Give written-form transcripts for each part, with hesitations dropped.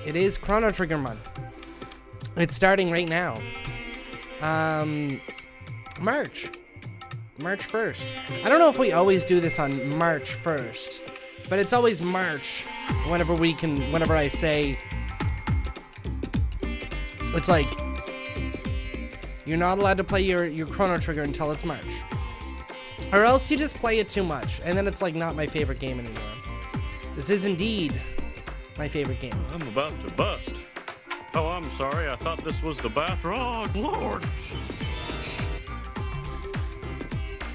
It is Chrono Trigger month. It's starting right now. March 1st. I don't know if we always do this on March 1st, but it's always March whenever I say, it's like, you're not allowed to play your Chrono Trigger until it's March. Or else you just play it too much, and then it's like not my favorite game anymore. This is indeed my favorite game. I'm about to bust. Oh, I'm sorry. I thought this was the bathroom. Oh, Lord.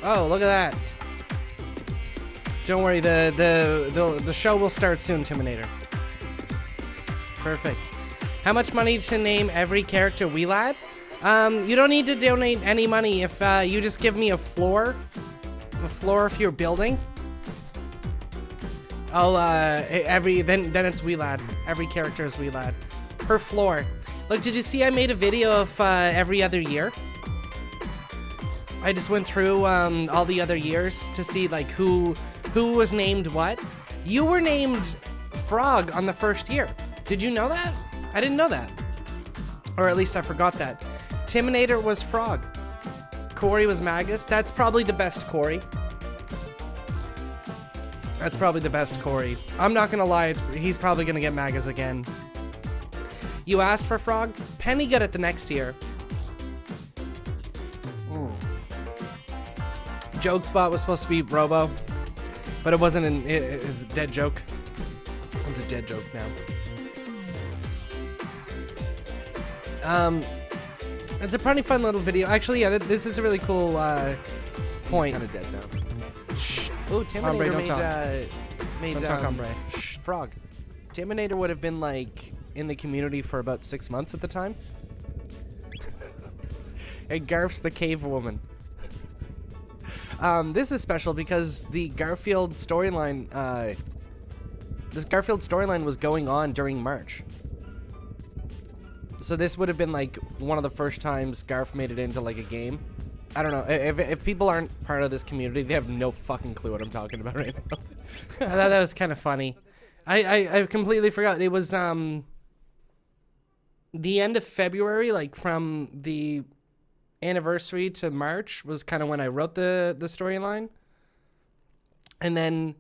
Oh, look at that. Don't worry, the show will start soon, Timinator. Perfect. How much money to name every character we lad? You don't need to donate any money if you just give me a floor for your building. I'll then it's Wee Lad. Every character is Wee Lad. Per floor. Look, did you see I made a video of every other year? I just went through all the other years to see like who was named what. You were named Frog on the first year. Did you know that? I didn't know that. Or at least I forgot that. Timinator was Frog. Corey was Magus. That's probably the best Corey. That's probably the best Corey. I'm not gonna lie, he's probably gonna get Magus again. You asked for Frog? Penny got it the next year. Joke Spot was supposed to be Robo, but it wasn't. It's a dead joke. It's a dead joke now. It's a pretty fun little video. Actually, yeah, this is a really cool point. He's kind of dead now. Shh. Oh, Timinator Don't talk, Hombre. Shh, Frog. Timinator would have been like in the community for about 6 months at the time. And Garf's the cave woman. This is special because the Garfield storyline, this Garfield storyline was going on during March. So this would have been like one of the first times Garf made it into like a game. I don't know, if people aren't part of this community, they have no fucking clue what I'm talking about right now. I thought that was kind of funny. I completely forgot. It was the end of February, like from the anniversary to March was kind of when I wrote the storyline. And then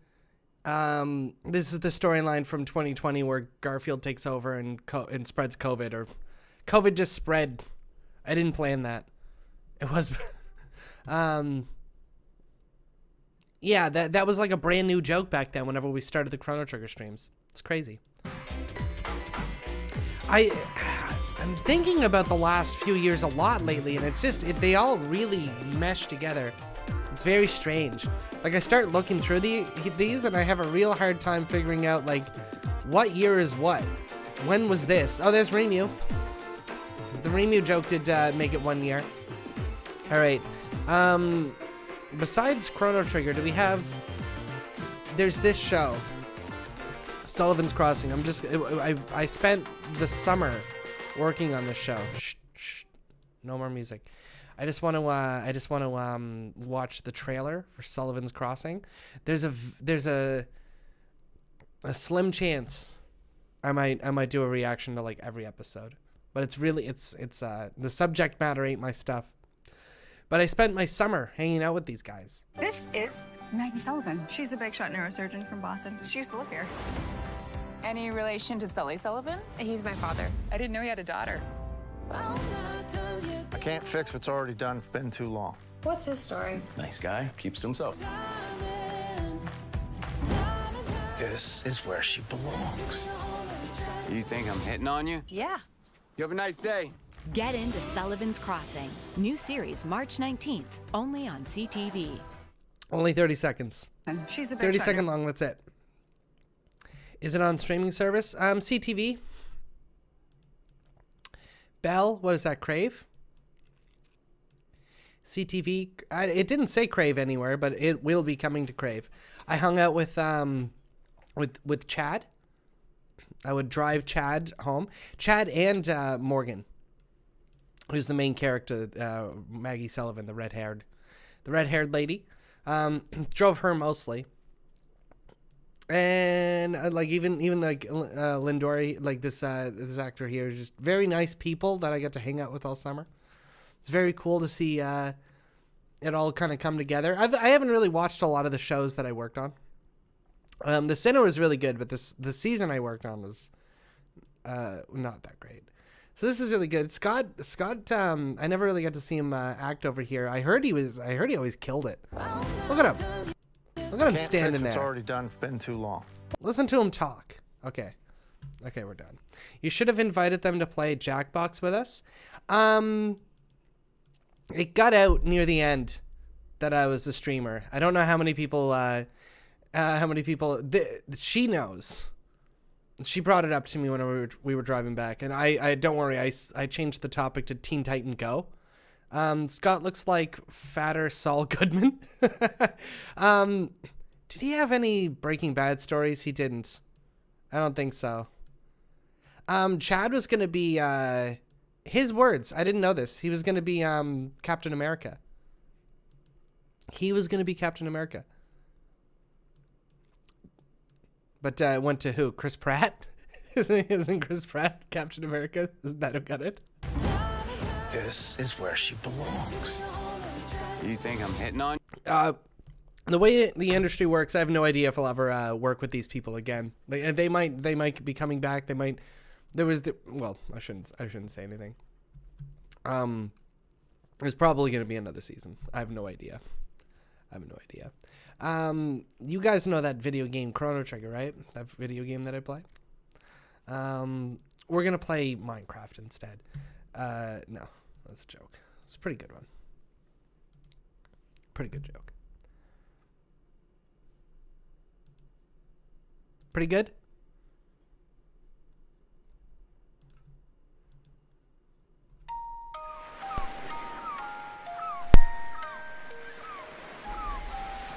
this is the storyline from 2020 where Garfield takes over and spreads COVID, or COVID just spread. I didn't plan that. It was yeah, that was like a brand new joke back then whenever we started the Chrono Trigger streams. It's crazy. I'm thinking about the last few years a lot lately, and it's just, they all really mesh together. It's very strange. Like, I start looking through these, and I have a real hard time figuring out, like, what year is what? When was this? Oh, there's Remu. The Remu joke did make it 1 year. All right. Besides Chrono Trigger, do we have... There's this show. Sullivan's Crossing. I spent the summer working on this show. Shh, shh. No more music. I just want to watch the trailer for Sullivan's Crossing. There's a slim chance I might do a reaction to like every episode. But it's the subject matter ain't my stuff. But I spent my summer hanging out with these guys. This is Maggie Sullivan. She's a big shot neurosurgeon from Boston. She used to live here. Any relation to Sully Sullivan? He's my father. I didn't know he had a daughter. I can't fix what's already done. It's been too long. What's his story? Nice guy, keeps to himself. This is where she belongs. You think I'm hitting on you? Yeah. You have a nice day. Get into Sullivan's Crossing. New series March 19th, only on CTV. Only 30 seconds. And she's a big 30 shot second long, that's it. Is it on streaming service? CTV. Bell, what is that, Crave? CTV. It didn't say Crave anywhere, but it will be coming to Crave. I hung out with Chad. I would drive Chad home. Chad and Morgan, who's the main character, Maggie Sullivan, the red-haired lady. Drove her mostly. And like even like Lindori, like this actor here, is just very nice people that I get to hang out with all summer. It's very cool to see it all kind of come together. I haven't really watched a lot of the shows that I worked on. The Sinner was really good, but the season I worked on was not that great. So this is really good. Scott, I never really got to see him act over here. I heard he always killed it. Look at him. Look at him standing there. It's already done. It's been too long. Listen to him talk. Okay, we're done. You should have invited them to play Jackbox with us. It got out near the end that I was a streamer. I don't know how many people. She knows. She brought it up to me when we were driving back, and I don't worry. I changed the topic to Teen Titan Go. Scott looks like fatter Saul Goodman. Did he have any Breaking Bad stories? He didn't. I don't think so. Chad was gonna be his words. I didn't know this. He was gonna be Captain America. He was gonna be Captain America. But went to who? Chris Pratt? Isn't Chris Pratt Captain America? Isn't that who got it? This is where she belongs. You think I'm hitting on The way the industry works, I have no idea if I'll ever work with these people again. They might be coming back. They might. Well, I shouldn't say anything. There's probably going to be another season. I have no idea. You guys know that video game Chrono Trigger, right? That video game that I play. We're gonna play Minecraft instead. No, that's a joke. It's a pretty good one. Pretty good joke. Pretty good?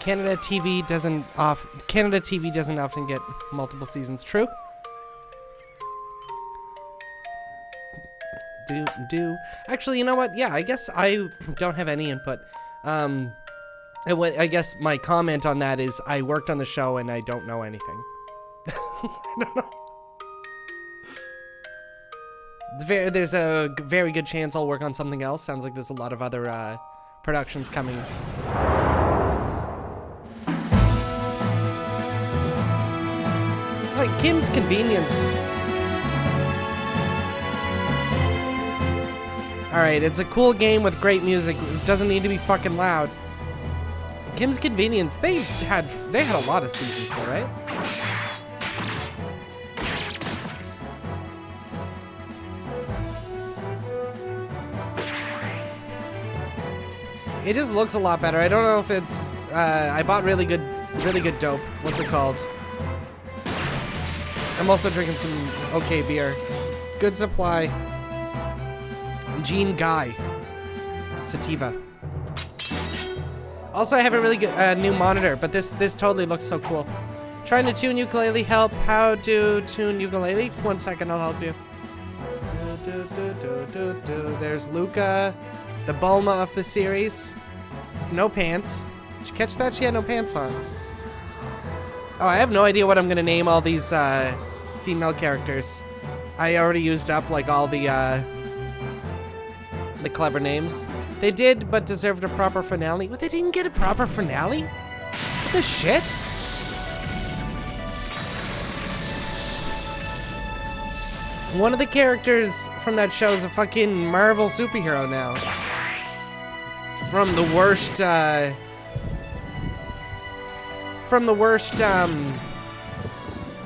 Canada TV doesn't often get multiple seasons. True. Actually, you know what? Yeah, I guess I don't have any input. I guess my comment on that is I worked on the show and I don't know anything. I don't know. There's a very good chance I'll work on something else. Sounds like there's a lot of other productions coming. Like Kim's Convenience. Alright, it's a cool game with great music. It doesn't need to be fucking loud. Kim's Convenience, they had a lot of seasons though, right? It just looks a lot better. I don't know if it's I bought really good dope. What's it called? I'm also drinking some okay beer. Good Supply. Gene Guy. Sativa. Also, I have a really good new monitor, but this totally looks so cool. Trying to tune ukulele help. How to tune ukulele? 1 second, I'll help you. There's Luca, the Bulma of the series, with no pants. Did you catch that? She had no pants on. Oh, I have no idea what I'm gonna name all these female characters. I already used up like all the clever names. They did, but deserved a proper finale. What, they didn't get a proper finale? What the shit? One of the characters from that show is a fucking Marvel superhero now. From the worst,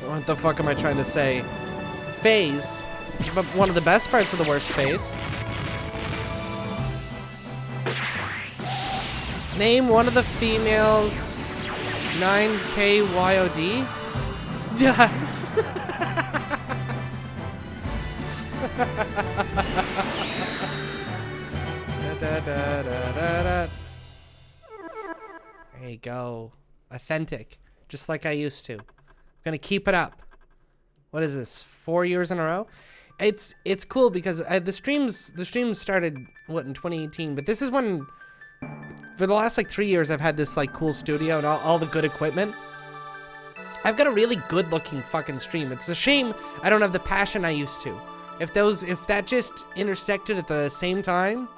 what the fuck am I trying to say? Phase. But one of the best parts of the worst phase. Name one of the females. 9KYOD? There you go. Authentic. Just like I used to. I'm gonna keep it up. What is this? 4 years in a row? It's cool because the streams started what in 2018, but this is when for the last like 3 years I've had this like cool studio and all the good equipment. I've got a really good looking fucking stream. It's a shame I don't have the passion I used to. If that just intersected at the same time,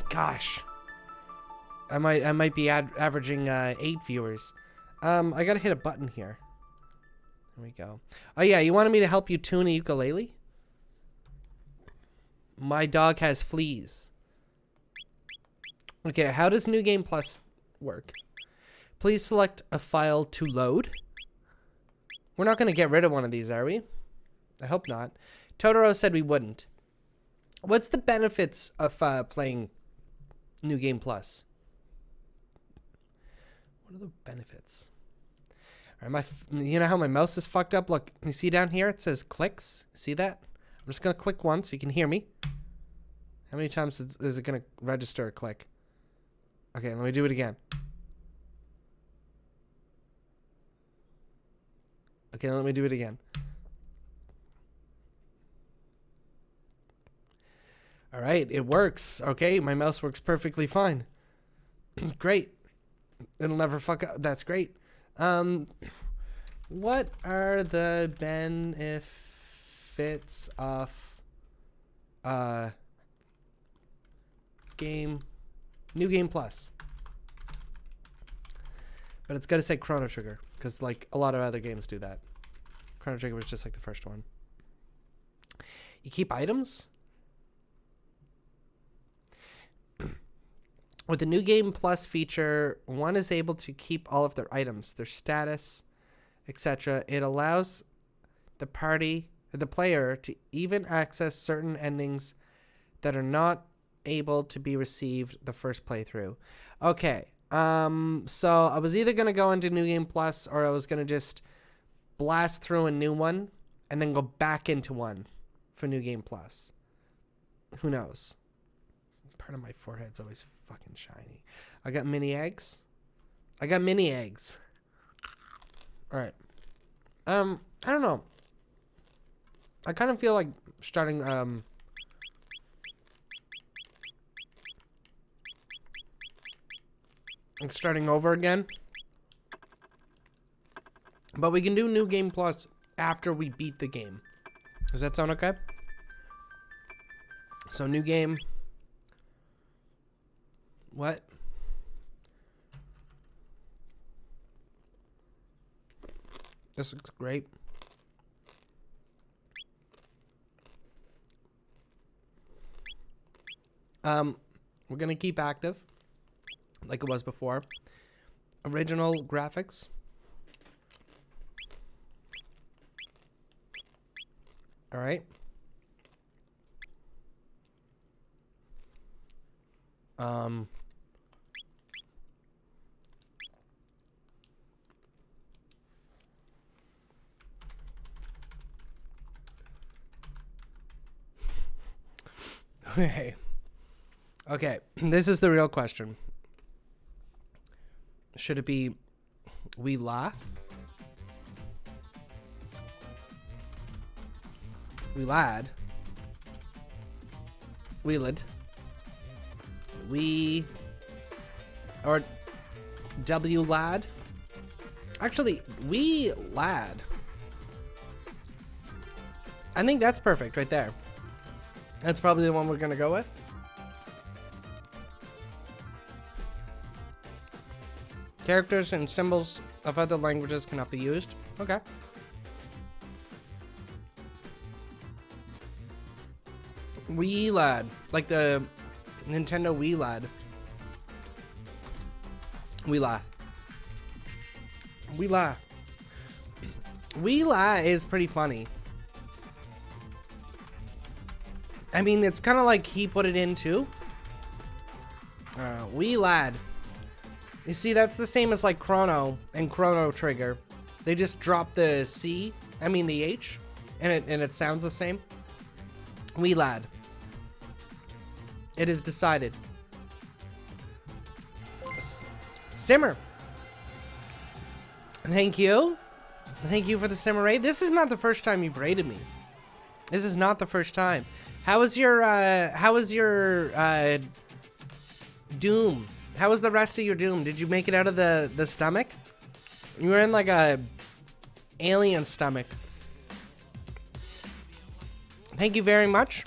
gosh, I might be averaging 8 viewers. I gotta hit a button here. There we go. Oh yeah, you wanted me to help you tune a ukulele? My dog has fleas. Okay, how does New Game Plus work? Please select a file to load. We're not going to get rid of one of these, are we? I hope not. Totoro said we wouldn't. What's the benefits of playing New Game Plus? What are the benefits? All right, you know how my mouse is fucked up? Look, you see down here? It says clicks. See that? I'm just going to click once so you can hear me. How many times is it going to register a click? Okay, let me do it again. Okay, let me do it again. All right, it works. Okay, my mouse works perfectly fine. Great. It'll never fuck up. That's great. What are the benefits of New Game Plus? But it's got to say Chrono Trigger, because like a lot of other games do that. Chrono Trigger was just like the first one. You keep items? With the New Game Plus feature, one is able to keep all of their items, their status, etc. It allows the player to even access certain endings that are not able to be received the first playthrough. Okay. So I was either going to go into New Game Plus or I was going to just blast through a new one and then go back into one for New Game Plus. Who knows? Part of my forehead's always fucking shiny. I got mini eggs. All right. I don't know. I kind of feel like starting, starting over again. But we can do New Game Plus after we beat the game. Does that sound okay? So new game. What? This looks great. We're gonna keep active like it was before. Original graphics. All right. Okay, this is the real question. Should it be we la? We lad? We lid? We... Or W lad? Actually, we lad. I think that's perfect right there. That's probably the one we're gonna go with. Characters and symbols of other languages cannot be used. Okay. Wii Lad. Like the Nintendo Wii Lad. Wii La. Wii La. Wii La is pretty funny. I mean, it's kind of like he put it in too. Wii Lad. You see, that's the same as like Chrono and Chrono Trigger. They just drop the C, I mean the H, and it sounds the same. Wee lad. It is decided. Simmer. Thank you. Thank you for the Simmer raid. This is not the first time you've raided me. This is not the first time. How was your Doom? How was the rest of your Doom? Did you make it out of the stomach? You were in like a alien stomach. Thank you very much.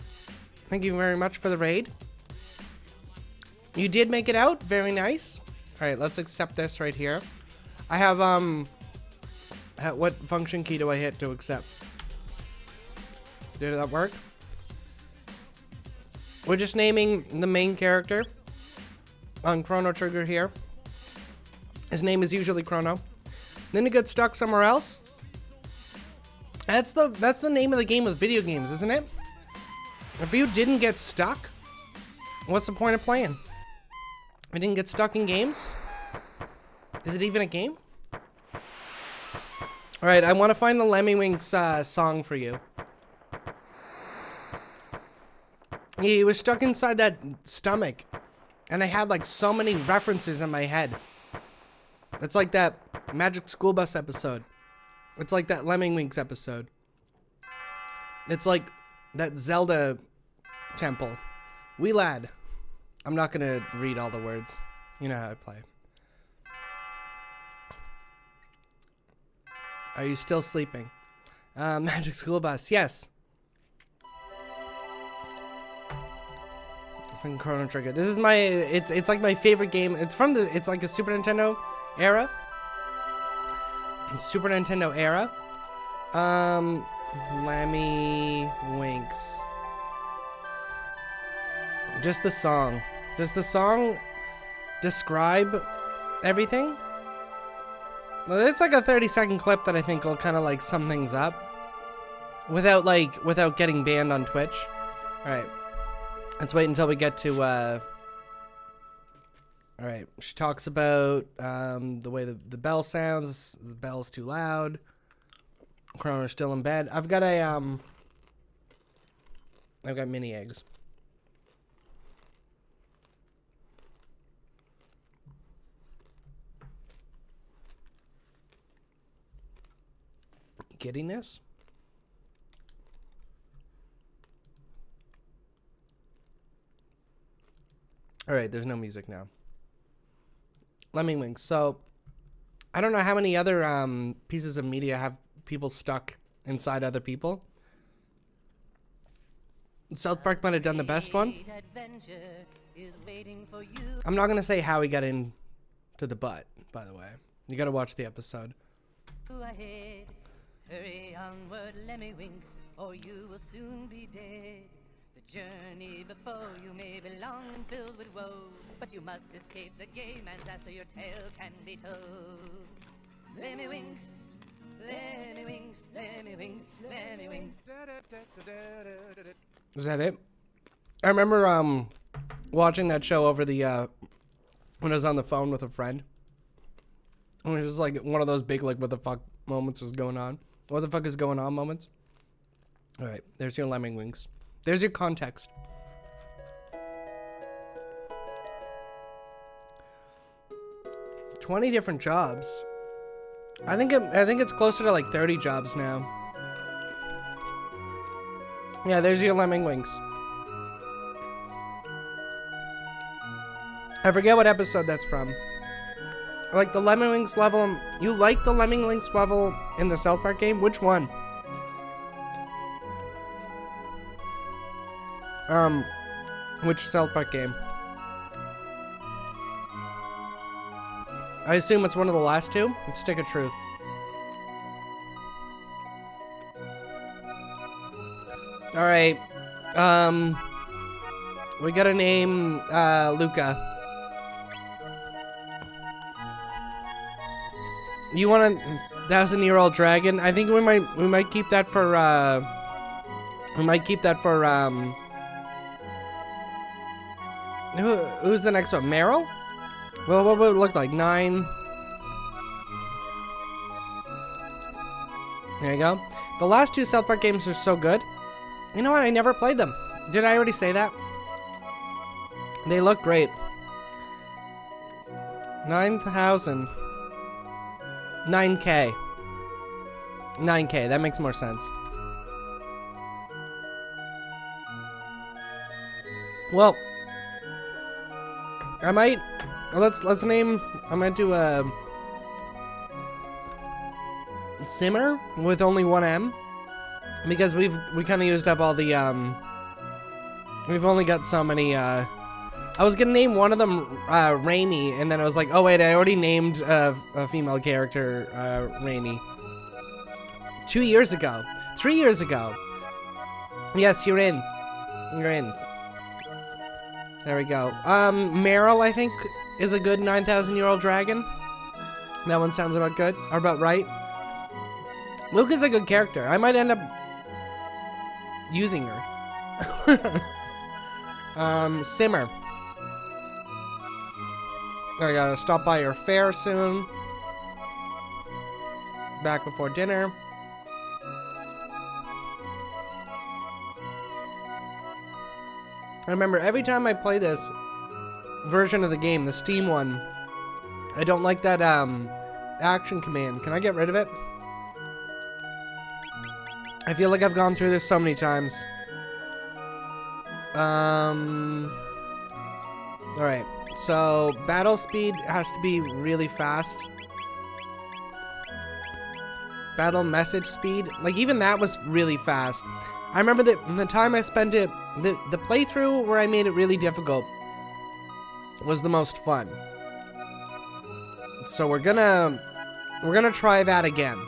Thank you very much for the raid. You did make it out. Very nice. All right, let's accept this right here. I have, what function key do I hit to accept? Did that work? We're just naming the main character on Chrono Trigger here. His name is usually Chrono. Then you get stuck somewhere else. That's the name of the game with video games, isn't it? If you didn't get stuck, what's the point of playing? If you didn't get stuck in games, is it even a game? All right, I want to find the Lemmywinks song for you. He was stuck inside that stomach, and I had like so many references in my head. It's like that Magic School Bus episode. It's like that Lemmywinks episode. It's like that Zelda temple. Wee lad. I'm not gonna read all the words. You know how I play. Are you still sleeping? Magic School Bus, yes. From Chrono Trigger. This is my, it's like my favorite game. It's like a Super Nintendo era. Super Nintendo era. Lemmywinks. Just the song. Does the song describe everything? Well, it's like a 30-second clip that I think will kind of like sum things up. Without getting banned on Twitch. Alright. Let's wait until we get to, Alright, she talks about, the way the bell sounds. The bell's too loud. Chrono's still in bed. I've got mini eggs. You getting this? Alright, there's no music now. Lemmywinks. So, I don't know how many other pieces of media have people stuck inside other people. South Park might have done the best one. I'm not gonna say how he got in to the butt, by the way. You gotta watch the episode. Hurry onward, Lemmywinks, or you will soon be dead. The journey before you may be long and filled with woe, but you must escape the gay man's ass so your tale can be told. Lemmywinks, Lemmywinks, Lemmywinks, Lemmywinks. Is that it? I remember watching that show over the when I was on the phone with a friend. And it was just like one of those big like what the fuck moments was going on. What the fuck is going on moments? Alright, there's your Lemmywinks. There's your context. $20 different jobs. I think it's closer to like 30 jobs now. Yeah, there's your Lemmywinks. I forget what episode that's from. Like the Lemmywinks level. You like the Lemmywinks level in the South Park game? Which one? Which South Park game? I assume it's one of the last two. It's Stick of Truth. Alright. We gotta name, Luca. You want a 1,000-year-old dragon? I think we might keep that for, who's the next one? Meryl? Well, what would it look like? 9. There you go. The last two South Park games are so good. You know what? I never played them. Did I already say that? They look great. 9,000. 9K. 9K. That makes more sense. Well, I might. Let's name. I might do a Simmer with only one M, because we kind of used up all the we've only got so many. I was gonna name one of them Rainy, and then I was like, oh wait, I already named a female character Rainy 2 years ago, 3 years ago. Yes, you're in. You're in. There we go. Meryl, I think, is a good 9,000-year-old dragon. That one sounds about good, or about right. Luke is a good character. I might end up using her. Simmer. I gotta stop by your fair soon. Back before dinner. I remember every time I play this version of the game, the Steam one, I don't like that action command. Can I get rid of it? I feel like I've gone through this so many times. Alright, so battle speed has to be really fast. Battle message speed, like even that was really fast. I remember that the time I spent it, the playthrough where I made it really difficult was the most fun. So we're gonna try that again.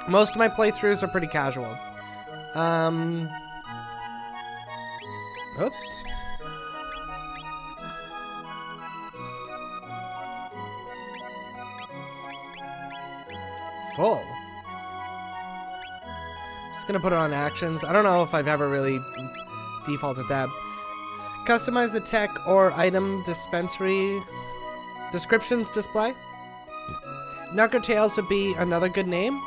Most of my playthroughs are pretty casual. Oops. Full. Just gonna put it on actions. I don't know if I've ever really defaulted that. Customize the tech or item dispensary descriptions display. Knucker Tales would be another good name.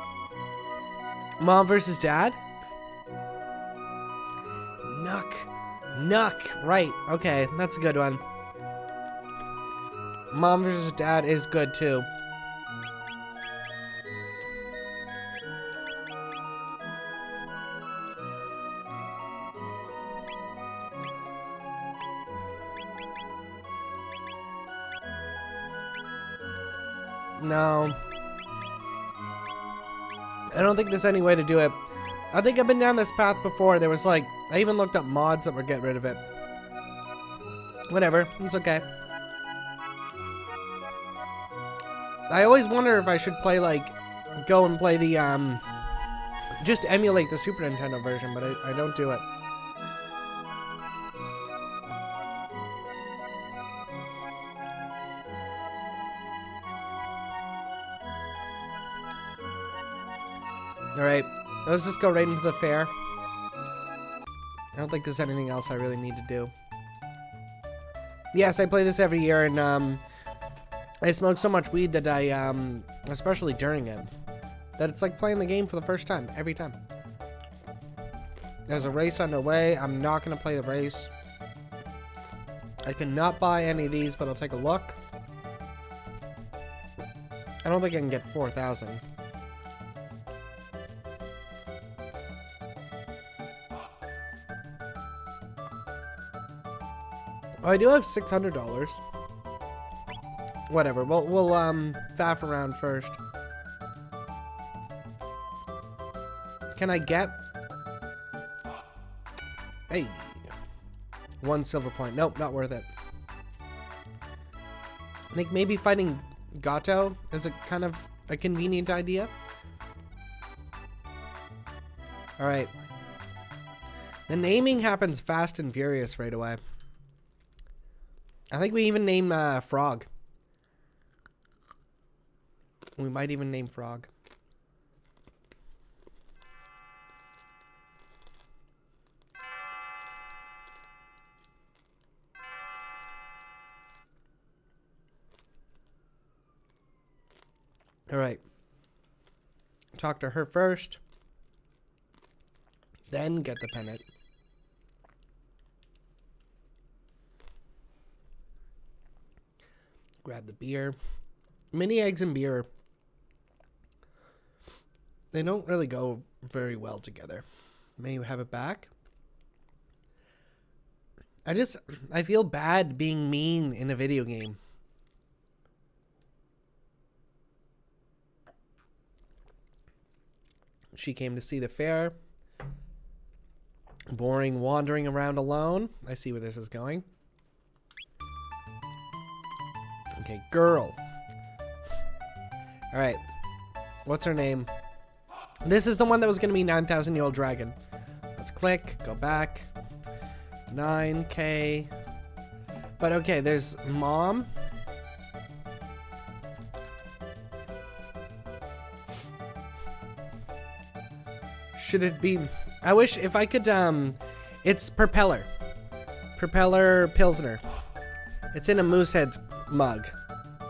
Mom versus Dad. Nuck. Right. Okay, that's a good one. Mom versus Dad is good too. No. I don't think there's any way to do it. I think I've been down this path before. There was like, I even looked up mods that would get rid of it. Whatever, it's okay. I always wonder if I should play like, go and play the, just emulate the Super Nintendo version, but I don't do it. Alright, let's just go right into the fair. I don't think there's anything else I really need to do. Yes, I play this every year, and I smoke so much weed that I, especially during it, that it's like playing the game for the first time, every time. There's a race underway. I'm not going to play the race. I cannot buy any of these, but I'll take a look. I don't think I can get 4,000. Oh, I do have $600. Whatever. We'll faff around first. Can I get? Hey, 1 silver point. Nope, not worth it. I think maybe fighting Gato is a kind of a convenient idea. All right. The naming happens fast and furious right away. I think we even name Frog. We might even name Frog. All right. Talk to her first. Then get the pennant. Grab the beer. Mini eggs and beer, they don't really go very well together. May you have it back? I feel bad being mean in a video game. She came to see the fair. Boring wandering around alone. I see where this is going. Okay, girl. Alright. What's her name? This is the one that was going to be 9,000-year-old dragon. Let's click. Go back. 9K. But okay, there's mom. Should it be... I wish if I could, it's Propeller. Propeller Pilsner. It's in a Moosehead's mug.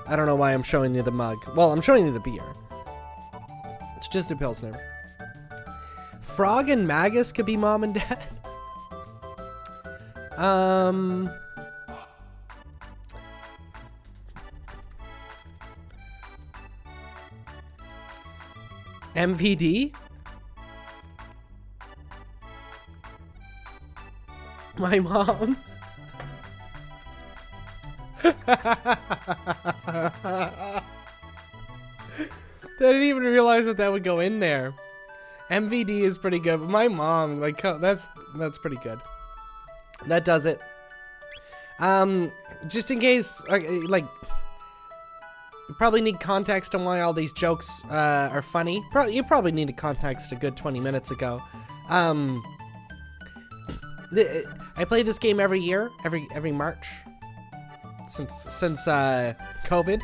I don't know why I'm showing you the mug. Well, I'm showing you the beer. It's just a Pilsner. Frog and Magus could be mom and dad. MVD? My mom. I didn't even realize that that would go in there. MVD is pretty good, but my mom, like, that's pretty good. That does it. Just in case, like, you probably need context on why all these jokes are funny. You probably need a context a good 20 minutes ago. I play this game every year, every March, since COVID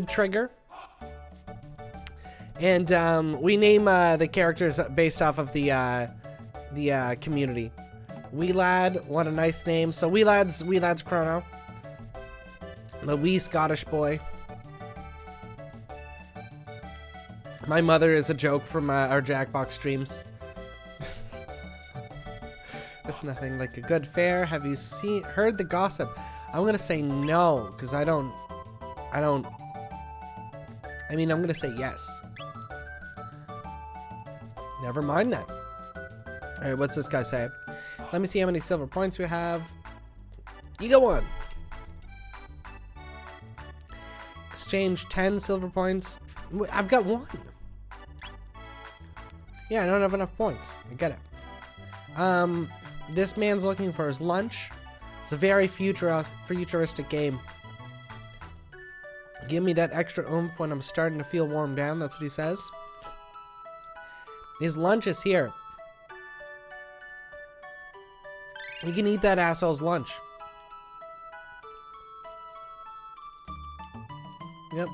trigger, and we name the characters based off of the community. Wee Lad, what a nice name. So Wee Lad's Chrono, the wee Scottish boy. My mother is a joke from our Jackbox streams. It's nothing like a good fair. Have you heard the gossip? I'm gonna say no, because I mean, I'm gonna say yes. Never mind that. Alright, what's this guy say? Let me see how many silver points we have. You go on. Exchange 10 silver points. I've got 1. Yeah, I don't have enough points. I get it. This man's looking for his lunch. It's a very futuristic game. Give me that extra oomph when I'm starting to feel warm down. That's what he says. His lunch is here. You can eat that asshole's lunch. Yep.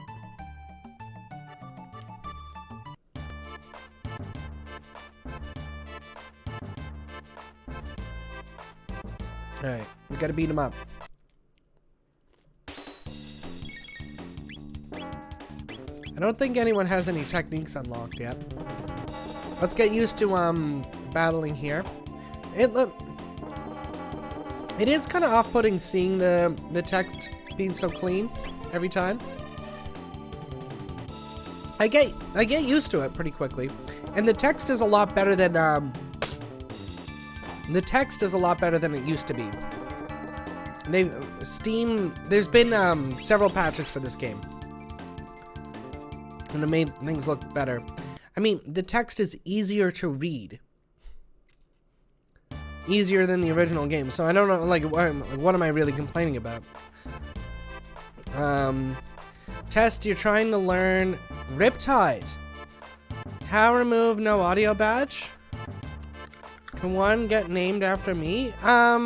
Alright, we gotta beat him up. I don't think anyone has any techniques unlocked yet. Let's get used to battling here. It is kind of off-putting seeing the text being so clean every time. I get used to it pretty quickly, and the text is a lot better than it used to be. There's been several patches for this game, and it made things look better. I mean, the text is easier to read. Easier than the original game, so I don't know, like, what am I really complaining about? Test, you're trying to learn Riptide. How remove no audio badge? Can one get named after me? I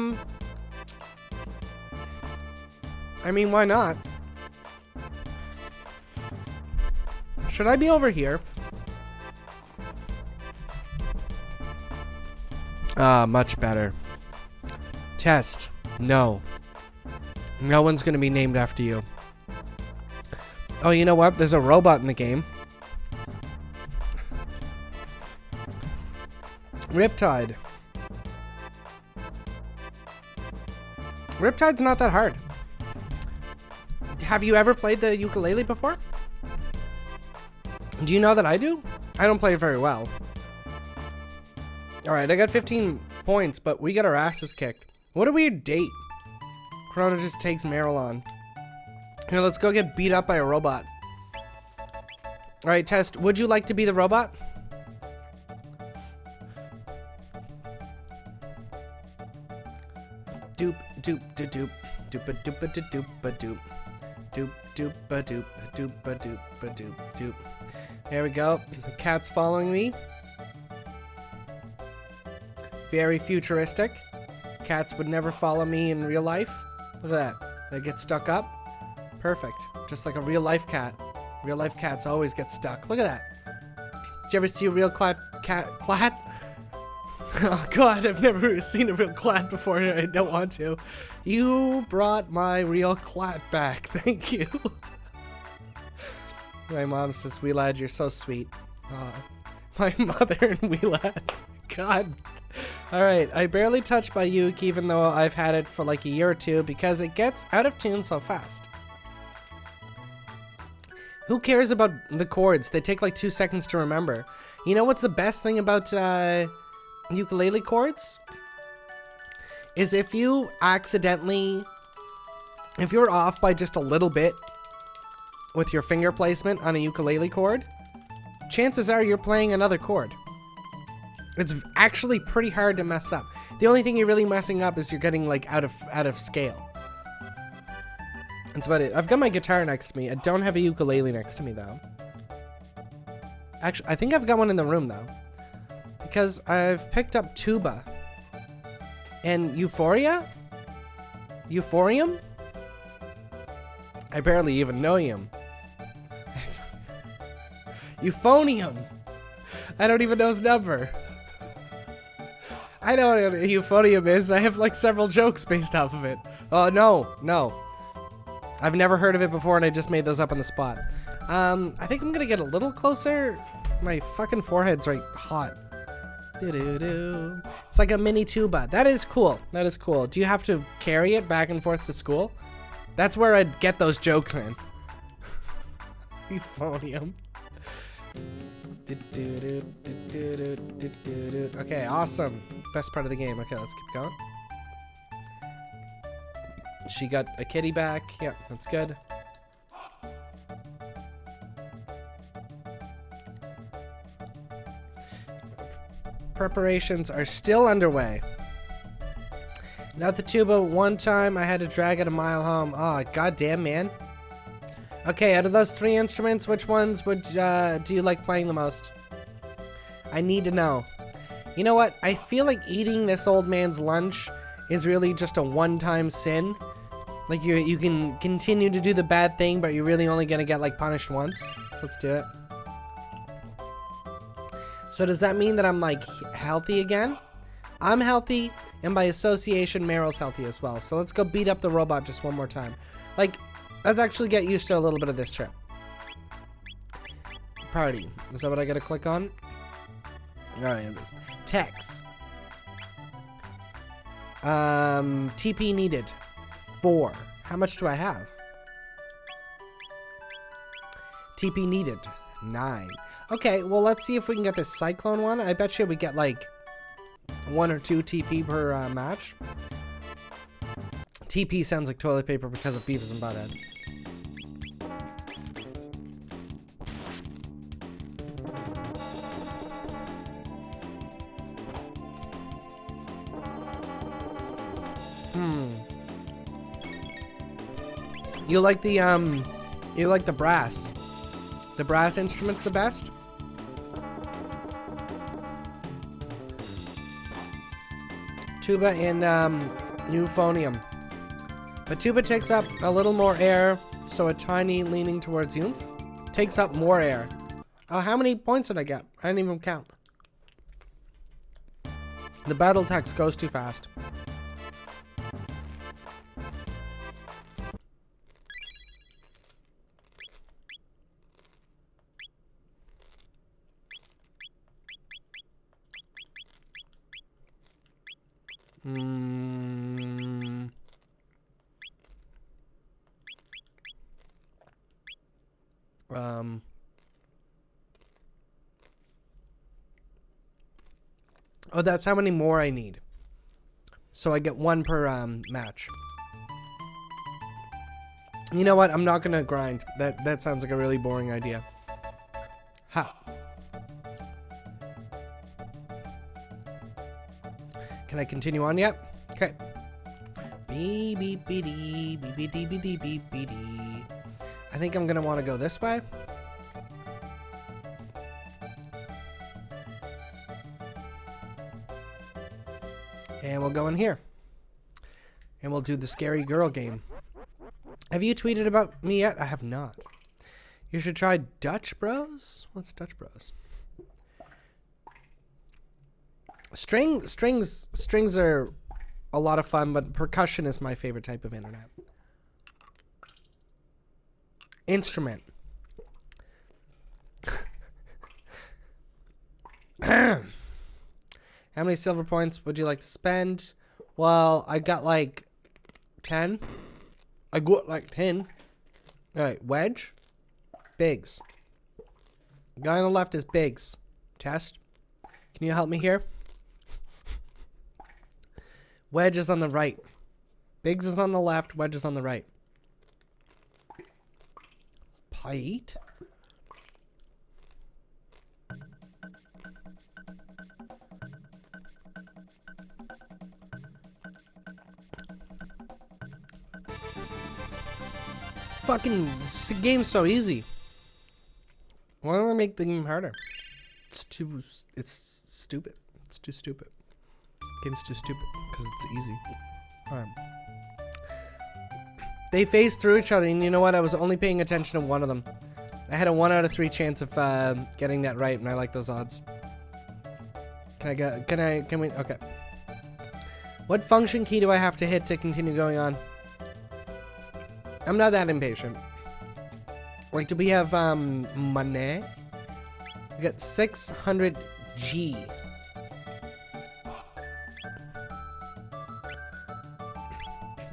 mean, why not? Should I be over here? Much better. Test. No. No one's gonna be named after you. Oh, you know what? There's a robot in the game. Riptide. Riptide's not that hard. Have you ever played the ukulele before? Do you know that I do? I don't play it very well. Alright, I got 15 points, but we got our asses kicked. What a weird date. Chrono just takes Meryl on. Here, let's go get beat up by a robot. Alright, Test, would you like to be the robot? Doop doop da doop doopa doopa da doopa doop doop doopa doop doopa doopa doop doop. There we go. The cat's following me. Very futuristic. Cats would never follow me in real life. Look at that. They get stuck up. Perfect. Just like a real life cat. Real life cats always get stuck. Look at that. Did you ever see a real clat? Oh god, I've never seen a real clat before. I don't want to. You brought my real clat back. Thank you. My mom says, "Wee lad, you're so sweet." My mother and wee lad. God. Alright, I barely touched my uke even though I've had it for like a year or two because it gets out of tune so fast. Who cares about the chords? They take like 2 seconds to remember. You know what's the best thing about ukulele chords? Is if you accidentally, if you're off by just a little bit with your finger placement on a ukulele chord, chances are you're playing another chord. It's actually pretty hard to mess up. The only thing you're really messing up is you're getting like out of scale. That's about it. I've got my guitar next to me. I don't have a ukulele next to me though. Actually, I think I've got one in the room though. Because I've picked up tuba. And Euphoria? Euphorium? I barely even know him. Euphonium! I don't even know his number. I know what a euphonium is. I have like several jokes based off of it. Oh, no. I've never heard of it before and I just made those up on the spot. I think I'm gonna get a little closer. My fucking forehead's right hot. Doo-doo-doo. It's like a mini tuba. That is cool. That is cool. Do you have to carry it back and forth to school? That's where I'd get those jokes in. Euphonium. Okay, awesome. Best part of the game. Okay, let's keep going. She got a kitty back. Yep, that's good. Preparations are still underway. Not the tuba. One time I had to drag it a mile home. Oh, goddamn, man. Okay, out of those 3 instruments, which ones would do you like playing the most? I need to know. You know what? I feel like eating this old man's lunch is really just a one-time sin. Like you can continue to do the bad thing, but you're really only gonna get like punished once. So let's do it. So does that mean that I'm like healthy again? I'm healthy, and by association, Meryl's healthy as well. So let's go beat up the robot just one more time. Like, let's actually get used to a little bit of this trip. Party. Is that what I gotta click on? Alright. Text. TP needed. 4. How much do I have? TP needed. 9. Okay, well, let's see if we can get this Cyclone one. I bet you we get like 1 or 2 TP per match. TP sounds like toilet paper because of Beavis and Butthead. You like the brass. The brass instrument's the best? Tuba and euphonium. But tuba takes up a little more air, so a tiny leaning towards youth takes up more air. Oh, how many points did I get? I didn't even count. The battle text goes too fast. Oh, that's how many more I need. So I get 1 per match. You know what? I'm not gonna grind. That sounds like a really boring idea. Ha. Can I continue on yet? Okay. Beep beep beep beep beep beep beep beep beep. I think I'm gonna want to go this way. And we'll go in here. And we'll do the scary girl game. Have you tweeted about me yet? I have not. You should try Dutch Bros. What's Dutch Bros? Strings are a lot of fun, but percussion is my favorite type of internet. Instrument. How many silver points would you like to spend? Well, I got like 10. I got like 10. Alright, wedge. Biggs. The guy on the left is Biggs. Test. Can you help me here? Wedge is on the right. Biggs is on the left. Wedge is on the right. Pite. Fucking, this game's so easy. Why don't we make the game harder? It's stupid. It's too stupid. Game's too stupid because it's easy. Alright. They phase through each other, and you know what? I was only paying attention to one of them. I had a 1 out of 3 chance of getting that right, and I like those odds. Can we? Okay. What function key do I have to hit to continue going on? I'm not that impatient. Like, do we have money? We got 600G.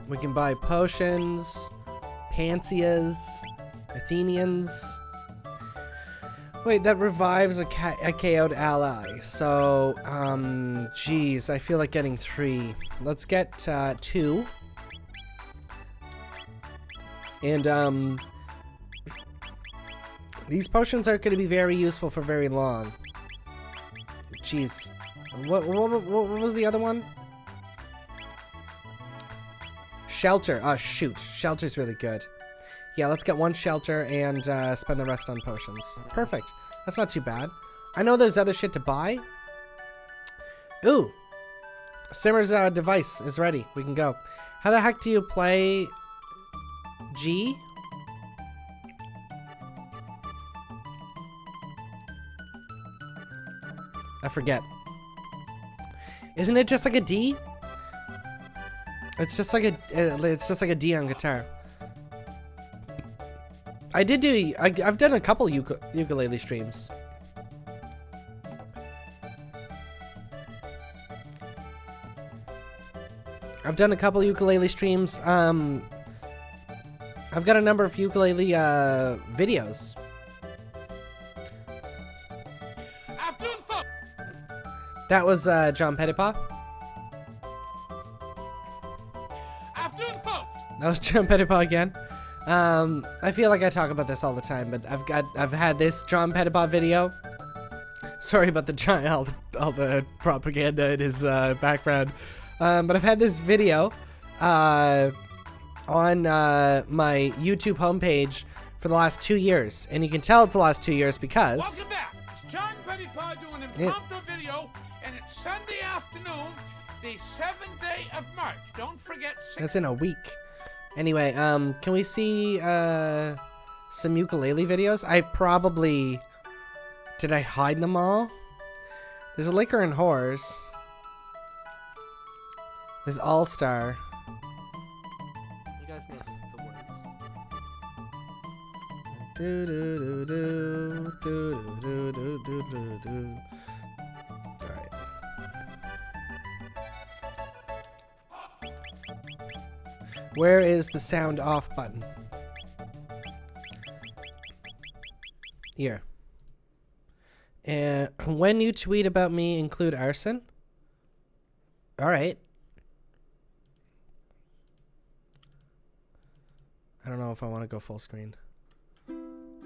We can buy potions, Pansias, Athenians. Wait, that revives a KO'd ally. So, geez, I feel like getting 3. Let's get 2. And, these potions are going to be very useful for very long. Jeez. What was the other one? Shelter. Oh, shoot. Shelter's really good. Yeah, let's get 1 shelter and spend the rest on potions. Perfect. That's not too bad. I know there's other shit to buy. Ooh. Simmer's device is ready. We can go. How the heck do you play G? I forget. Isn't it just like a D? It's just like a D on guitar. I've done a couple ukulele streams. I've done a couple ukulele streams. I've got a number of ukulele videos. That was John Pettipaw. That was John Pettipaw again. I feel like I talk about this all the time, but I've had this John Pettipaw video. Sorry about the all the propaganda in his background, but I've had this video on my YouTube homepage for the last 2 years, and you can tell it's the last 2 years because. Welcome back. It's John Pettipaw doing an impromptu video, and it's Sunday afternoon, the 7th day of March. Don't forget. That's in a week. Anyway, can we see some ukulele videos? Did I hide them all? There's a Liquor and Whores. There's All Star. You guys know the words. Do do do do do do do do do do. All right. Where is the sound off button? Here. And when you tweet about me, include arson. All right. I don't know if I want to go full screen.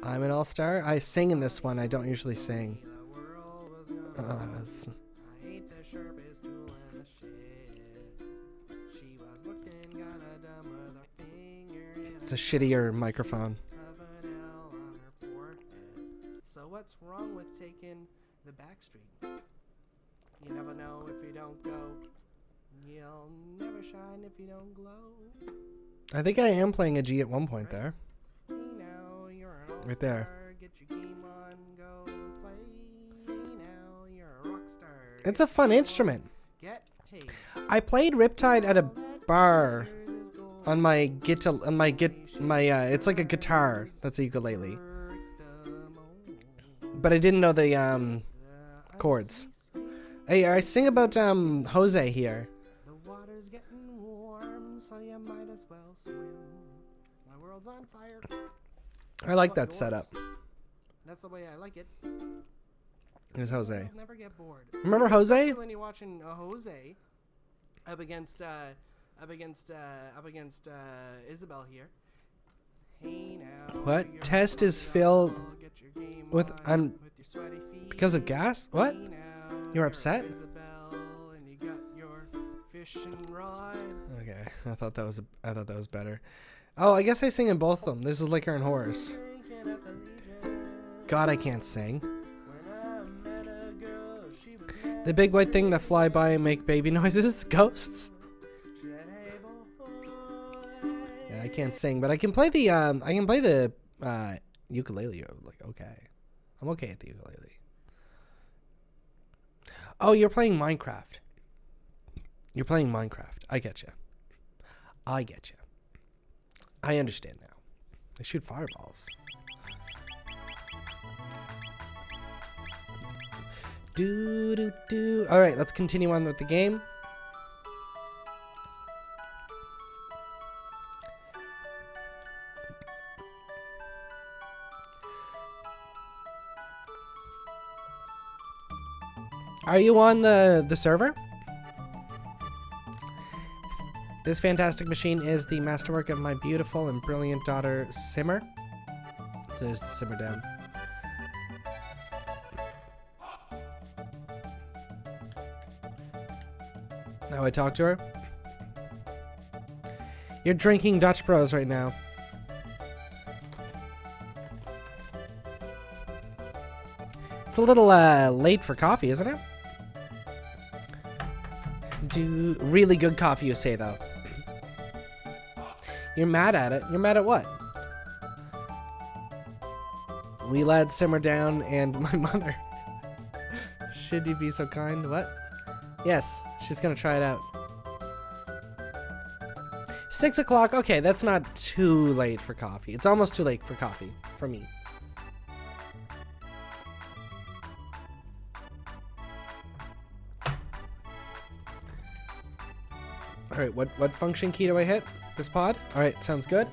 I'm an all-star. I sing in this one. I don't usually sing. a shittier microphone. So what's wrong with taking the back street? You never know if you don't go. You'll never shine if you don't glow. I think I am playing a G at one point there. Right there. Get your game on, go play. Now you're a rock star. It's a fun instrument. I played Riptide at a bar on my it's like a guitar that's a ukulele. But I didn't know the chords. Hey, I sing about Jose here. The water's getting warm, so you might as well swim. My world's on fire. I like that setup. That's the way I like it. Here's Jose. I'll never get bored. Remember Jose? When you're watching Jose up against Isabel here. Hey now. What? Test is filled with because of gas? What? You're upset? Okay, I thought that was better. Oh, I guess I sing in both of them. This is Liquor and Horse. God, I can't sing. The big white thing that fly by and make baby noises, ghosts. Yeah, I can't sing, but I can play the ukulele. Like, okay, I'm okay at the ukulele. Oh, you're playing Minecraft. You're playing Minecraft. I get you. I understand now. They shoot fireballs. All right, let's continue on with the game. Are you on the server? This fantastic machine is the masterwork of my beautiful and brilliant daughter, Simmer. So there's the Simmer down. How I talk to her? You're drinking Dutch Bros right now. It's a little late for coffee, isn't it? Really good coffee, you say, though. You're mad at it. You're mad at what? We let Simmer down and my mother. Should you be so kind? What? Yes, she's gonna try it out. 6 o'clock. Okay, that's not too late for coffee. It's almost too late for coffee for me. All right, what function key do I hit? This pod? All right, sounds good.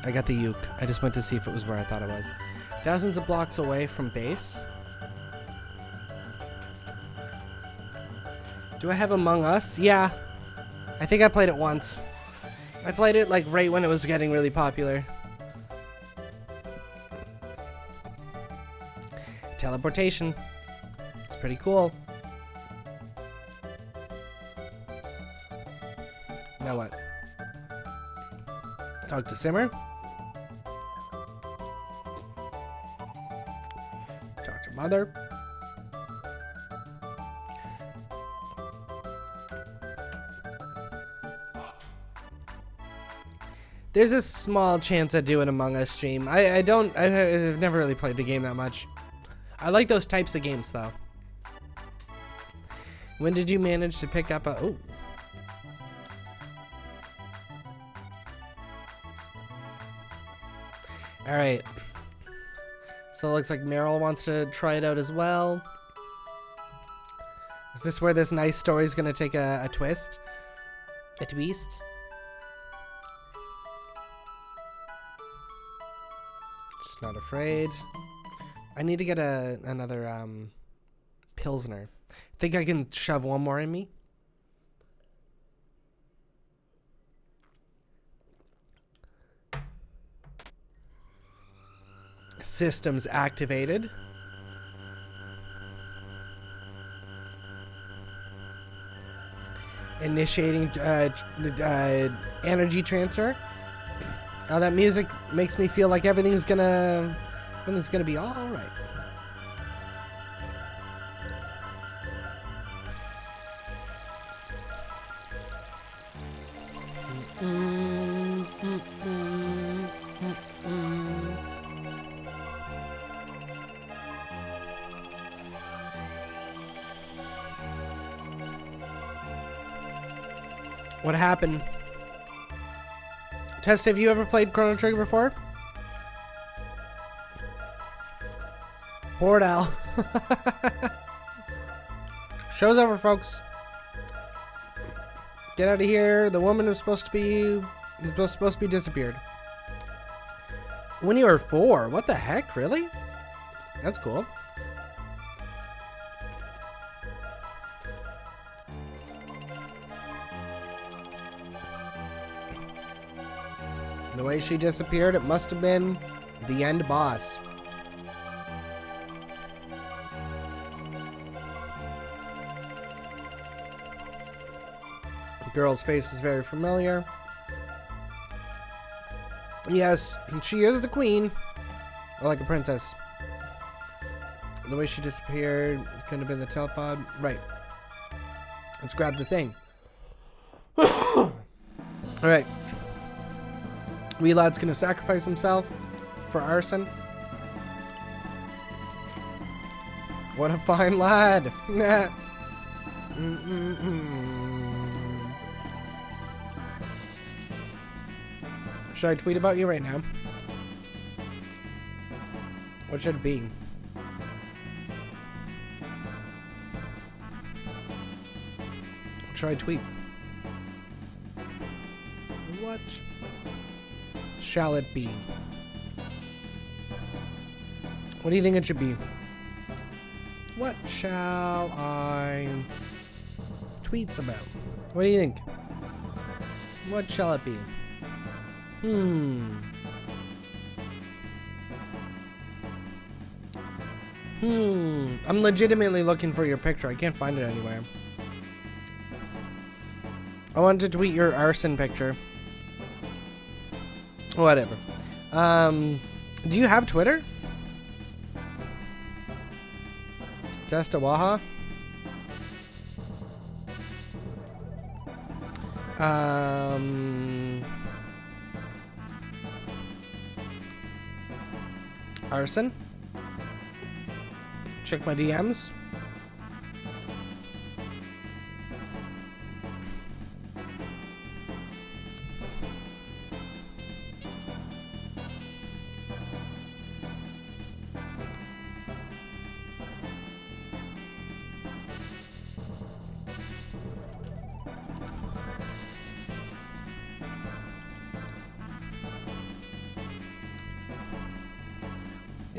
I got the uke. I just went to see if it was where I thought it was. Thousands of blocks away from base. Do I have Among Us? Yeah. I think I played it once. I played it like right when it was getting really popular. Teleportation. It's pretty cool. Now what? Talk to Simmer. Talk to Mother. There's a small chance I do an Among Us stream. I've never really played the game that much. I like those types of games though. When did you manage to pick up a... Oh. Alright. So it looks like Meryl wants to try it out as well. Is this where this nice story is going to take a twist? A twist? Not afraid. I need to get another Pilsner. Think I can shove one more in me? Systems activated. Initiating energy transfer. Oh, that music makes me feel like everything's gonna be all right. What happened? Tess, have you ever played Chrono Trigger before? Bored Al. Show's over, folks. Get out of here. The woman was supposed to be disappeared. When you were 4, what the heck, really? That's cool. The way she disappeared, it must have been the end boss. The girl's face is very familiar. Yes, she is the queen. Or like a princess. The way she disappeared, couldn't have been the telepod. Right. Let's grab the thing. Alright. Wee lad's gonna sacrifice himself for arson. What a fine lad. Nah. Should I tweet about you right now? What should it be? What should I tweet? What shall it be? What do you think it should be? What shall I tweets about? What do you think? What shall it be? I'm legitimately looking for your picture. I can't find it anywhere. I wanted to tweet your arson picture. Whatever. Do you have Twitter? Testawaha? Arson? Check my DMs.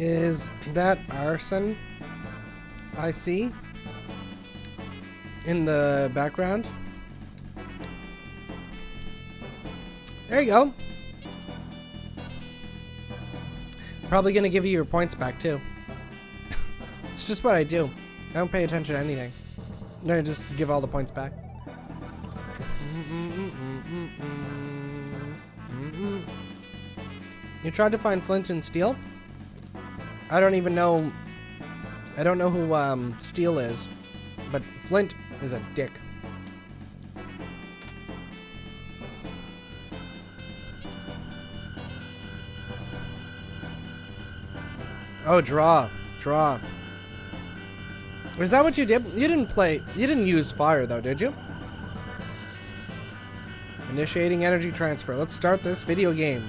Is that arson I see in the background? There you go. Probably gonna give you your points back too. It's just what I do. I don't pay attention to anything. No, I just give all the points back. You tried to find Flint and Steel? I don't even know. I don't know who Steel is, but Flint is a dick. Oh, draw. Is that what you did? You didn't use fire though, did you? Initiating energy transfer. Let's start this video game.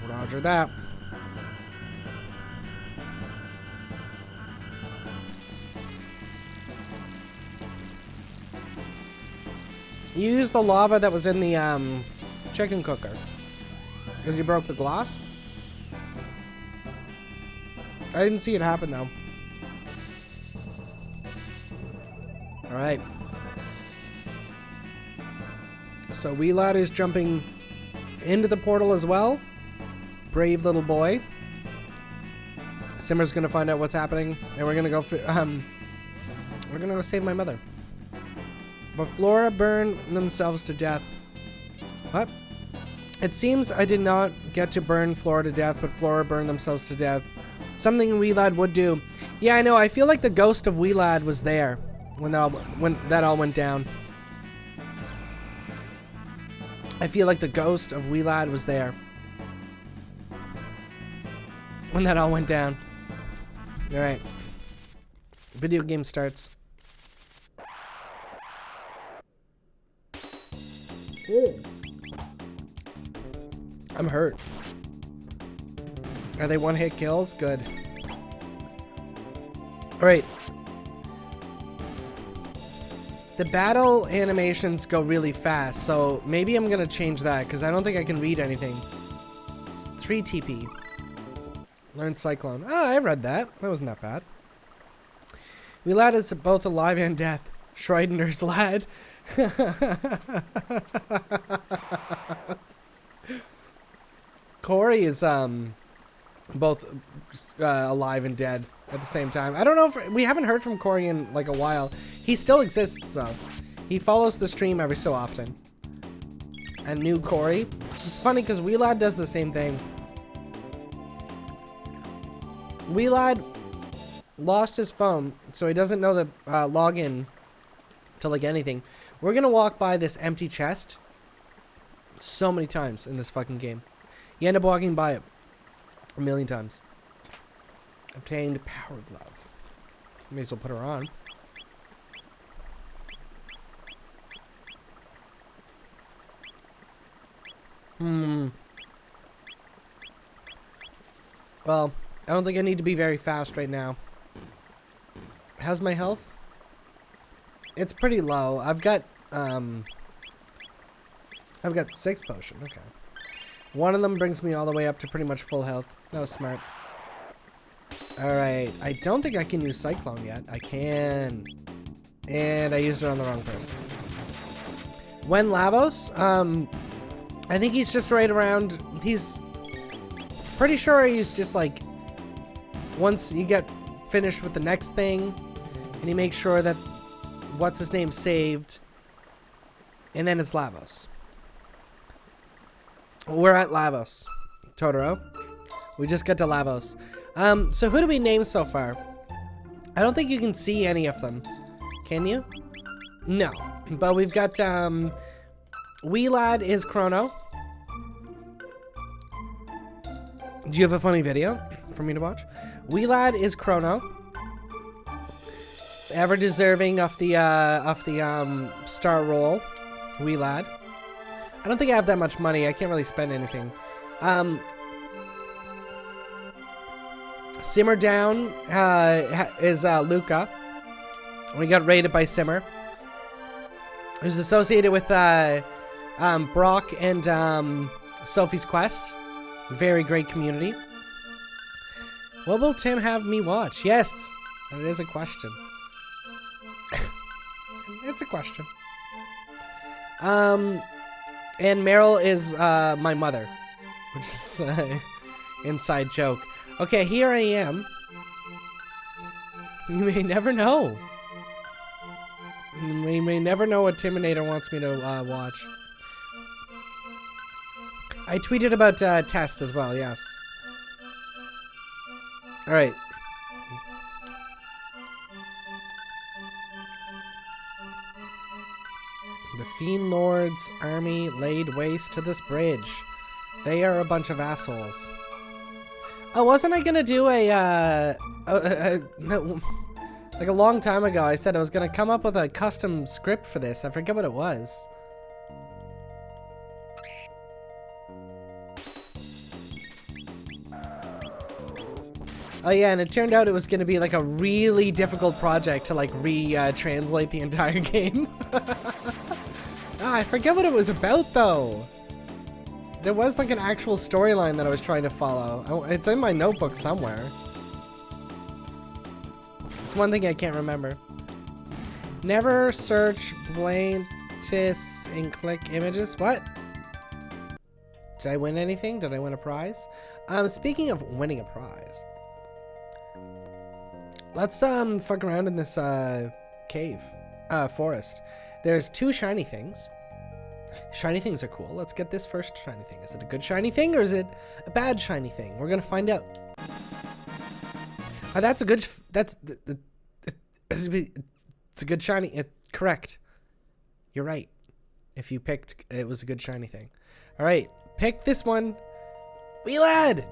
Roger that. You used the lava that was in the chicken cooker because you broke the glass. I didn't see it happen though. All right. So wee lad is jumping into the portal as well. Brave little boy. Simmer's gonna find out what's happening, and we're gonna go. We're gonna go save my mother. But Flora burned themselves to death. What? It seems I did not get to burn Flora to death, but Flora burned themselves to death. Something wee lad would do. Yeah, I know. I feel like the ghost of wee lad was there when that all went down. I feel like the ghost of wee lad was there when that all went down. All right. Video game starts. I'm hurt. Are they one-hit kills? Good. Alright. The battle animations go really fast, so maybe I'm gonna change that, because I don't think I can read anything. It's 3 TP. Learn Cyclone. Oh, I read that. That wasn't that bad. We lad is both alive and death. Schreidender's lad. Corey is both alive and dead at the same time. I don't know if we haven't heard from Corey in like a while. He still exists though. He follows the stream every so often. And new Corey. It's funny because wee lad does the same thing. Wee lad lost his phone, so he doesn't know the login to like anything. We're gonna walk by this empty chest so many times in this fucking game. You end up walking by it a million times. Obtained power glove. May as well put her on. Well, I don't think I need to be very fast right now. How's my health? It's pretty low. I've got 6 potion. Okay. One of them brings me all the way up to pretty much full health. That was smart. Alright. I don't think I can use Cyclone yet. I can. And I used it on the wrong person. When Lavos, I think he's just right around, he's pretty sure he's just like, once you get finished with the next thing, and you make sure that what's his name saved, and then it's Lavos. We're at Lavos. Totoro. We just got to Lavos. So who do we name so far? I don't think you can see any of them. Can you? No. But we've got, wee lad is Chrono. Do you have a funny video for me to watch? Wee lad is Chrono. Ever deserving of the star roll. Wee lad. I don't think I have that much money. I can't really spend anything. Simmer down is Luca. We got raided by Simmer. Who's associated with Brock and Sophie's Quest. Very great community. What will Tim have me watch? Yes, that is a question. It's a question. And Meryl is my mother, which is inside joke. Okay, here I am. You may never know. You may never know what Timinator wants me to watch. I tweeted about Test as well, yes. Alright. The Fiend Lord's army laid waste to this bridge. They are a bunch of assholes. Oh, wasn't I gonna do like a long time ago, I said I was gonna come up with a custom script for this. I forget what it was. Oh yeah, and it turned out it was gonna be like a really difficult project to like translate the entire game. I forget what it was about though. There was like an actual storyline that I was trying to follow. It's in my notebook somewhere. It's one thing I can't remember. Never search Blantis and click images. What? Did I win anything? Did I win a prize? Speaking of winning a prize, let's fuck around in this cave, forest. There's 2 shiny things. Shiny things are cool. Let's get this first shiny thing. Is it a good shiny thing or is it a bad shiny thing? We're gonna find out. That's a good. It's a good shiny. Correct. You're right. If you picked, it was a good shiny thing. All right, pick this one. Wee lad.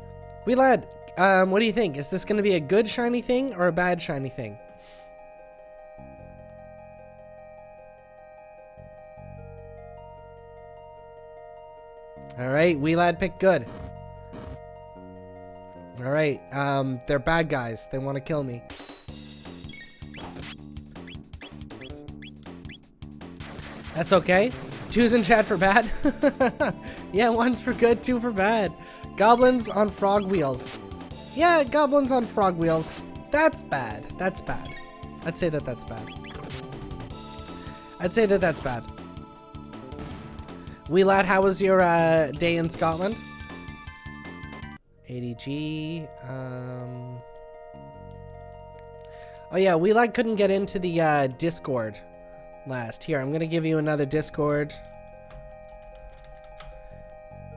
What do you think? Is this gonna be a good shiny thing or a bad shiny thing? All right, wee lad picked good. All right, they're bad guys. They want to kill me. That's okay. 2's in chat for bad. Yeah, 1's for good, 2 for bad. Goblins on frog wheels. Yeah, goblins on frog wheels. That's bad. That's bad. I'd say that that's bad. I'd say that that's bad. Wee lad, how was your day in Scotland? ADG. Oh yeah, wee lad couldn't get into the Discord last. Here, I'm gonna give you another Discord.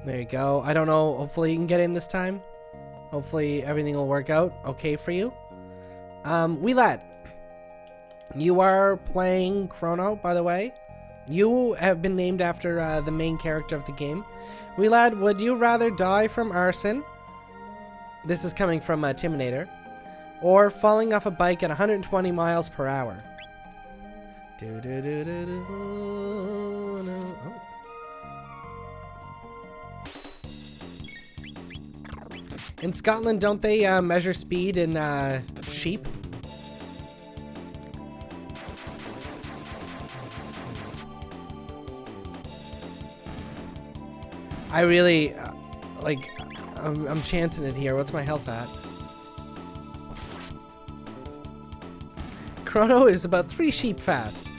There you go. I don't know. Hopefully you can get in this time. Hopefully everything will work out okay for you. Wee lad, you are playing Chrono, by the way. You have been named after the main character of the game. Wee lad, would you rather die from arson? This is coming from Timinator. Or falling off a bike at 120 miles per hour? Oh. In Scotland, don't they measure speed in sheep? I really, I'm chancing it here. What's my health at? Chrono is about 3 sheep fast.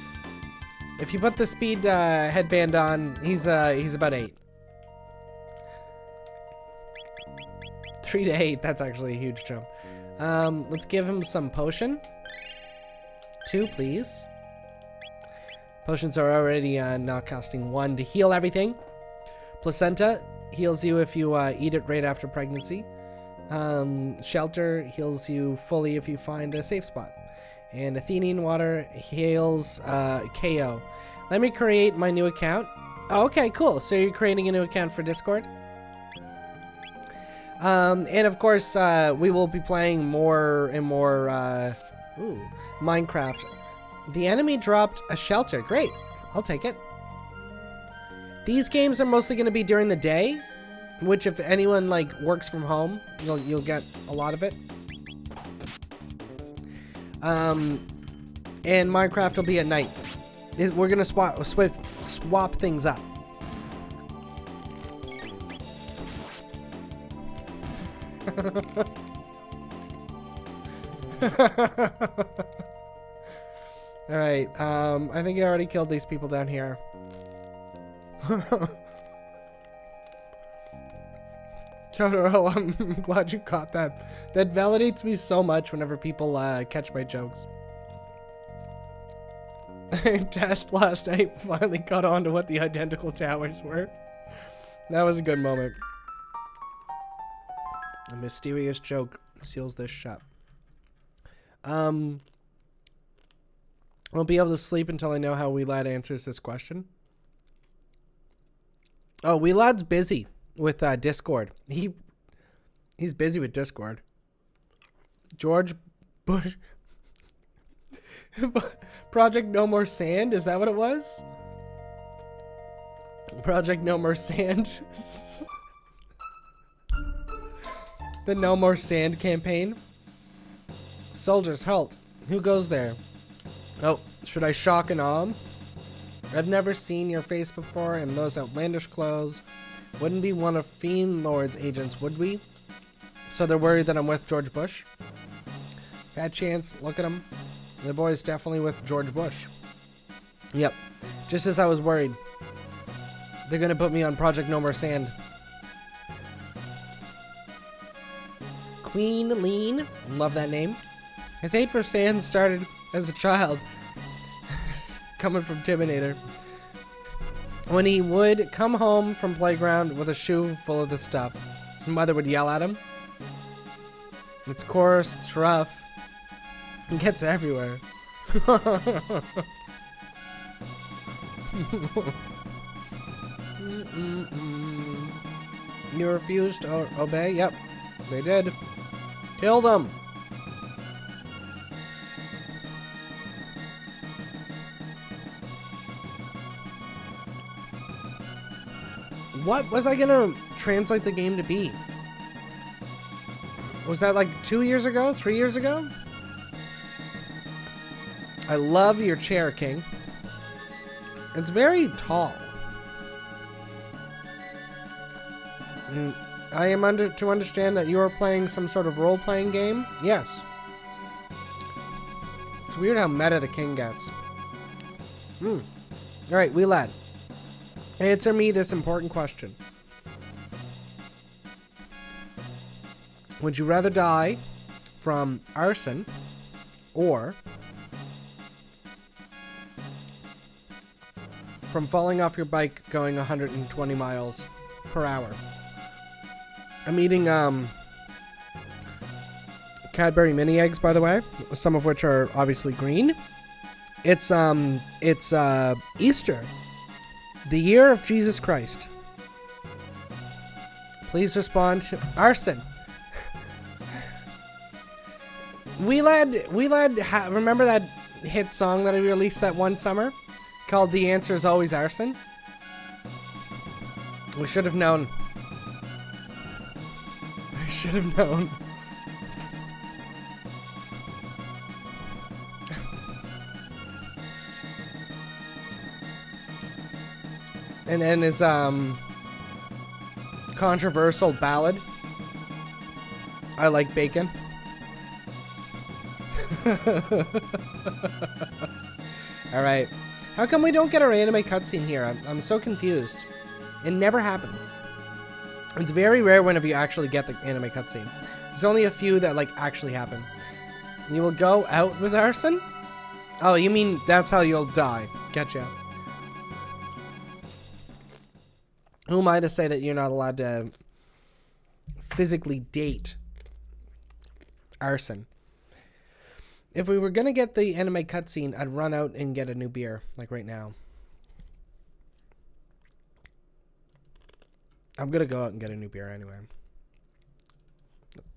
If you put the speed headband on, he's about 8. 3 to 8, that's actually a huge jump. Let's give him some potion. 2, please. Potions are already not costing 1 to heal everything. Placenta heals you if you eat it right after pregnancy. Shelter heals you fully if you find a safe spot. And Athenian water heals KO. Let me create my new account. Oh, okay, cool. So you're creating a new account for Discord? And of course, we will be playing more and more Minecraft. The enemy dropped a shelter. Great. I'll take it. These games are mostly going to be during the day, which if anyone works from home, you'll get a lot of it. And Minecraft will be at night. We're gonna swap things up. All right. I think I already killed these people down here. Totoro, I'm glad you caught that. That validates me so much whenever people catch my jokes. Test last night finally caught on to what the identical towers were. That was a good moment. A mysterious joke seals this shut. I won't be able to sleep until I know how Wee Lad answers this question. Oh, Wee Lad's busy with Discord. He's busy with Discord. George Bush. Project No More Sand, is that what it was? Project No More Sand. The No More Sand campaign. Soldiers, halt. Who goes there? Oh, should I shock and awe 'em? I've never seen your face before in those outlandish clothes. Wouldn't be one of Fiend Lord's agents, would we? So they're worried that I'm with George Bush? Bad chance. Look at him. The boy's definitely with George Bush. Yep. Just as I was worried. They're gonna put me on Project No More Sand. Queen Lean. Love that name. His hate for sand started as a child. Coming from Timinator. When he would come home from playground with a shoe full of the stuff, his mother would yell at him. It's coarse, it's rough. It gets everywhere. You refused to obey? Yep, they did. Kill them! What was I gonna translate the game to be? Was that like 2 years ago? 3 years ago? I love your chair, King. It's very tall. I am to understand that you are playing some sort of role-playing game? Yes. It's weird how meta the king gets. Alright, we lad. Answer me this important question. Would you rather die from arson or from falling off your bike going 120 miles per hour? I'm eating Cadbury mini eggs, by the way, some of which are obviously green. It's Easter, the year of Jesus Christ. Please respond to arson. Remember that hit song that I released that one summer called "The Answer Is Always Arson"? We should have known. I should have known. And then his controversial ballad, "I Like Bacon." Alright. How come we don't get our anime cutscene here? I'm so confused. It never happens. It's very rare whenever you actually get the anime cutscene. There's only a few that, like, actually happen. You will go out with arson? Oh, you mean that's how you'll die. Gotcha. Who am I to say that you're not allowed to physically date arson? If we were gonna get the anime cutscene, I'd run out and get a new beer, like right now. I'm gonna go out and get a new beer anyway.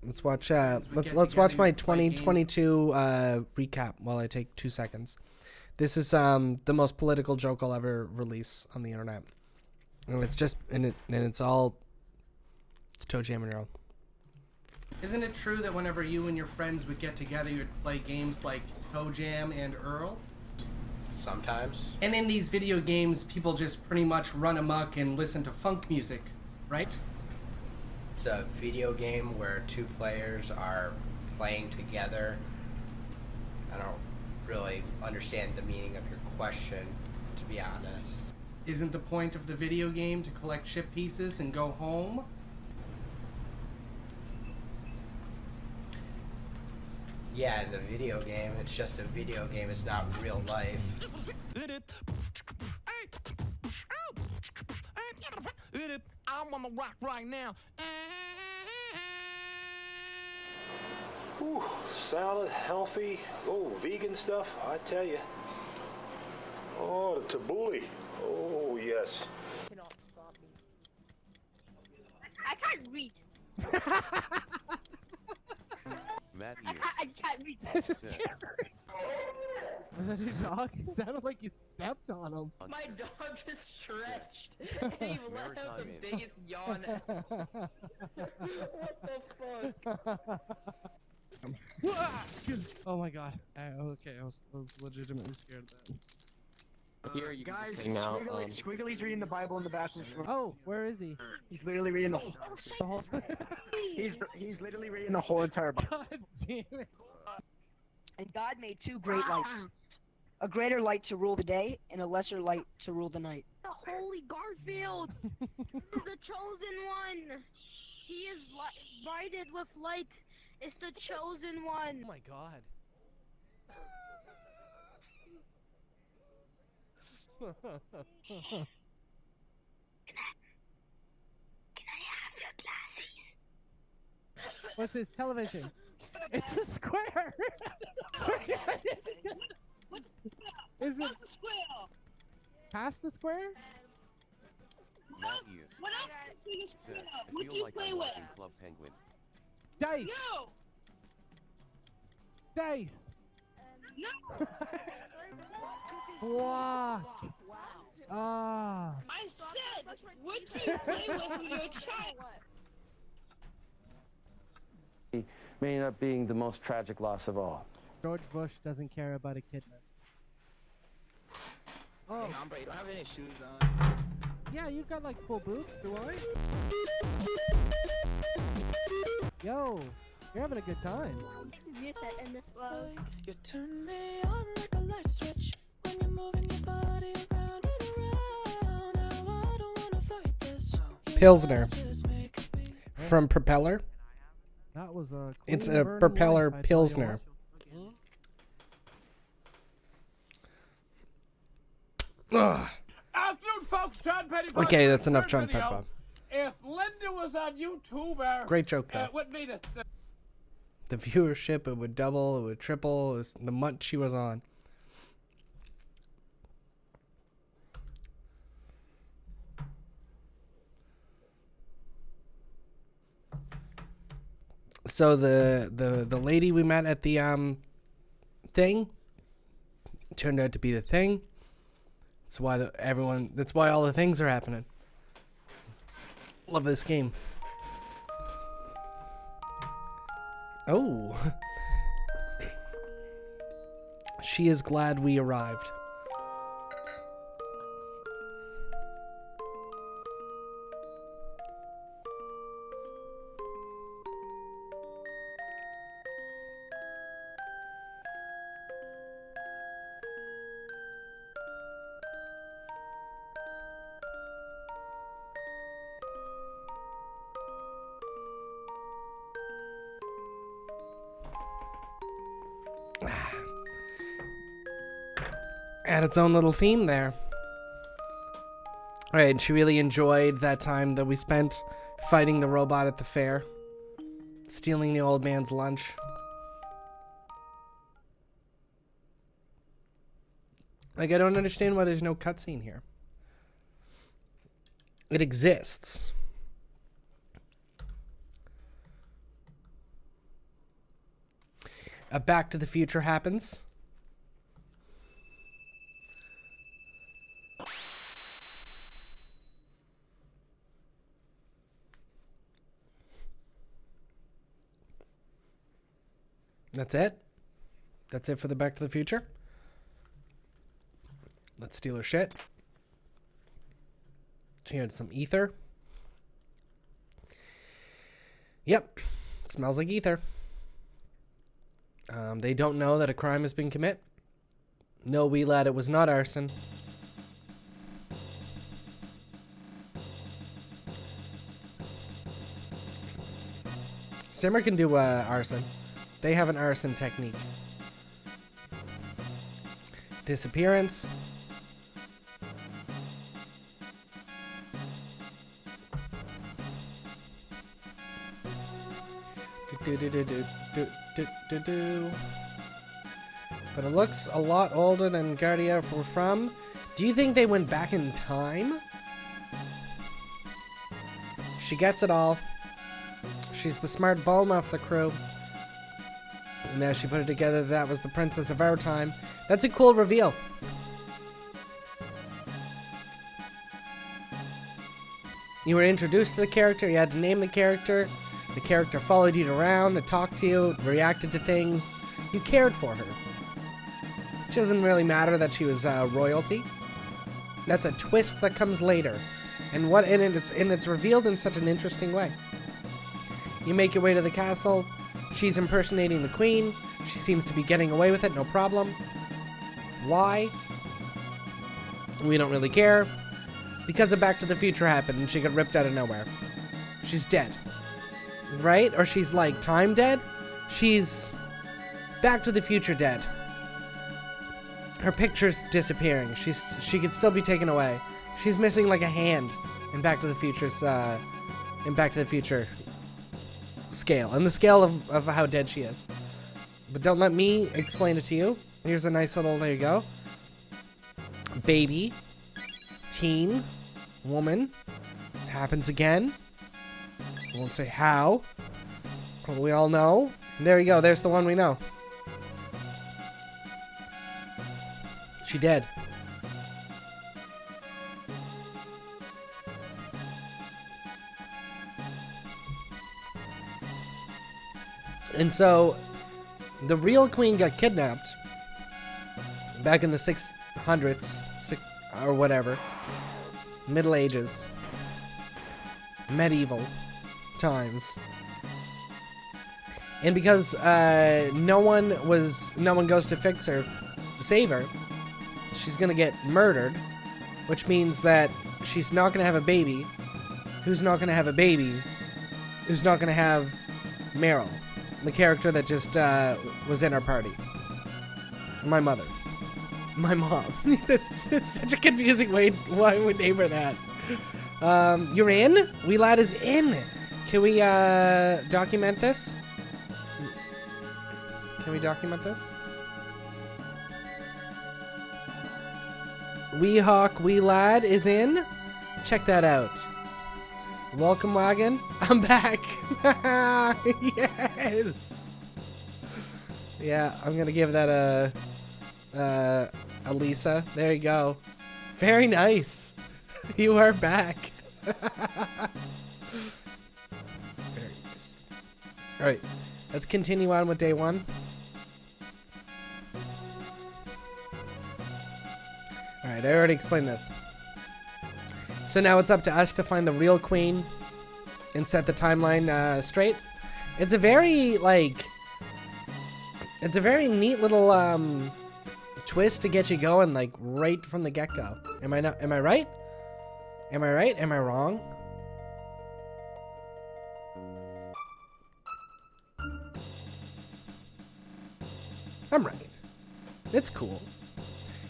Let's watch. Let's watch my 2022 recap while I take 2 seconds. This is the most political joke I'll ever release on the internet, and it's just it's Toe Jam and Earl. Isn't it true that whenever you and your friends would get together, you'd play games like Toe Jam and Earl? Sometimes. And in these video games, people just pretty much run amok and listen to funk music, right? It's a video game where two players are playing together. I don't really understand the meaning of your question, to be honest. Isn't the point of the video game to collect chip pieces and go home? Yeah, in the video game, it's just a video game, it's not real life. I'm on the rock right now. Ooh, solid, healthy, vegan stuff, I tell you. Oh, the tabbouleh. Oh, yes. I can't read. Matthew. I can't read. Was that your dog? It sounded like you stepped on him. My dog just stretched. And he let out the biggest yawn. What the fuck? Oh my god. Okay, I was legitimately scared of that. Here you guys, hang out. Squiggly's reading the Bible in the bathroom. Oh, where is he? He's literally reading the whole. He's literally reading the whole entire Bible. God damn it. And God made two great lights. A greater light to rule the day, and a lesser light to rule the night. The Holy Garfield is the chosen one. He is lighted with light. It's the chosen one. Oh my god. What's this television? It's a square. Is it past the square? Matthews. What else is the square? I What do feel you like play I'm with? watching Club Penguin. Dice. No. Dice. No. Block. Ah. I said, what do you play with when you're a child? May end up being the most tragic loss of all. George Bush doesn't care about echidnas. Oh. Hey, Hombre, you don't have any shoes on. Yeah, you got like full boots, do I? Yo, you're having a good time. You said in this world. You turn me on like a light switch when you're moving your body around and around. Now I don't wanna fight this. Pilsner. From Propeller. That was a. It's a Propeller Pilsner. Ugh. Afternoon, folks. John Petty. Okay, that's enough John Video. Petty. If Linda was on YouTube, Great joke, though. what made it? The viewership, it would double, it would triple. It was the month she was on. So the lady we met at the thing turned out to be the thing. That's why that's why all the things are happening. Love this game. Oh. She is glad we arrived. Had its own little theme there. Alright, and she really enjoyed that time that we spent fighting the robot at the fair. Stealing the old man's lunch. Like, I don't understand why there's no cutscene here. It exists. A Back to the Future happens. That's it? That's it for the Back to the Future? Let's steal her shit. She had some ether. Yep. Smells like ether. They don't know that a crime has been committed. No, wee lad, it was not arson. Simmer can do arson. They have an arson technique. Disappearance. But it looks a lot older than Guardia we're from. Do you think they went back in time? She gets it all. She's the smart Bulma of the crew. And now she put it together that was the princess of our time. That's a cool reveal. You were introduced to the character, you had to name the character. The character followed you around, and talked to you, reacted to things. You cared for her. It doesn't really matter that she was royalty. That's a twist that comes later. And it's revealed in such an interesting way. You make your way to the castle. She's impersonating the queen. She seems to be getting away with it, no problem. Why? We don't really care. Because of Back to the Future happened and she got ripped out of nowhere. She's dead. Right? Or she's like time dead? She's Back to the Future dead. Her picture's disappearing. She could still be taken away. She's missing like a hand in Back to the Future's scale. And the scale of how dead she is. But don't let me explain it to you. Here's a nice little, there you go. Baby. Teen. Woman. Happens again. I won't say how. But we all know. There you go. There's the one we know. She dead. And so, the real queen got kidnapped back in the 600s, or whatever, Middle Ages, medieval times. And because no one goes to fix her, save her, she's gonna get murdered, which means that she's not gonna have a baby. Who's not gonna have a baby? Who's not gonna have Meryl, the character that just was in our party? My mother. My mom. It's such a confusing way why we name her that. You're in? Wee Lad is in. Can we document this? Can we document this? Wee Hawk Wee Lad is in. Check that out. Welcome wagon. I'm back. Yes. Yeah, I'm gonna give that a Lisa. There you go. Very nice. You are back. Very nice. All right, let's continue on with day one. All right, I already explained this. So now it's up to us to find the real queen and set the timeline straight. It's a very it's a very neat little twist to get you going like right from the get-go. Am I right? Am I right? Am I wrong? I'm right. It's cool.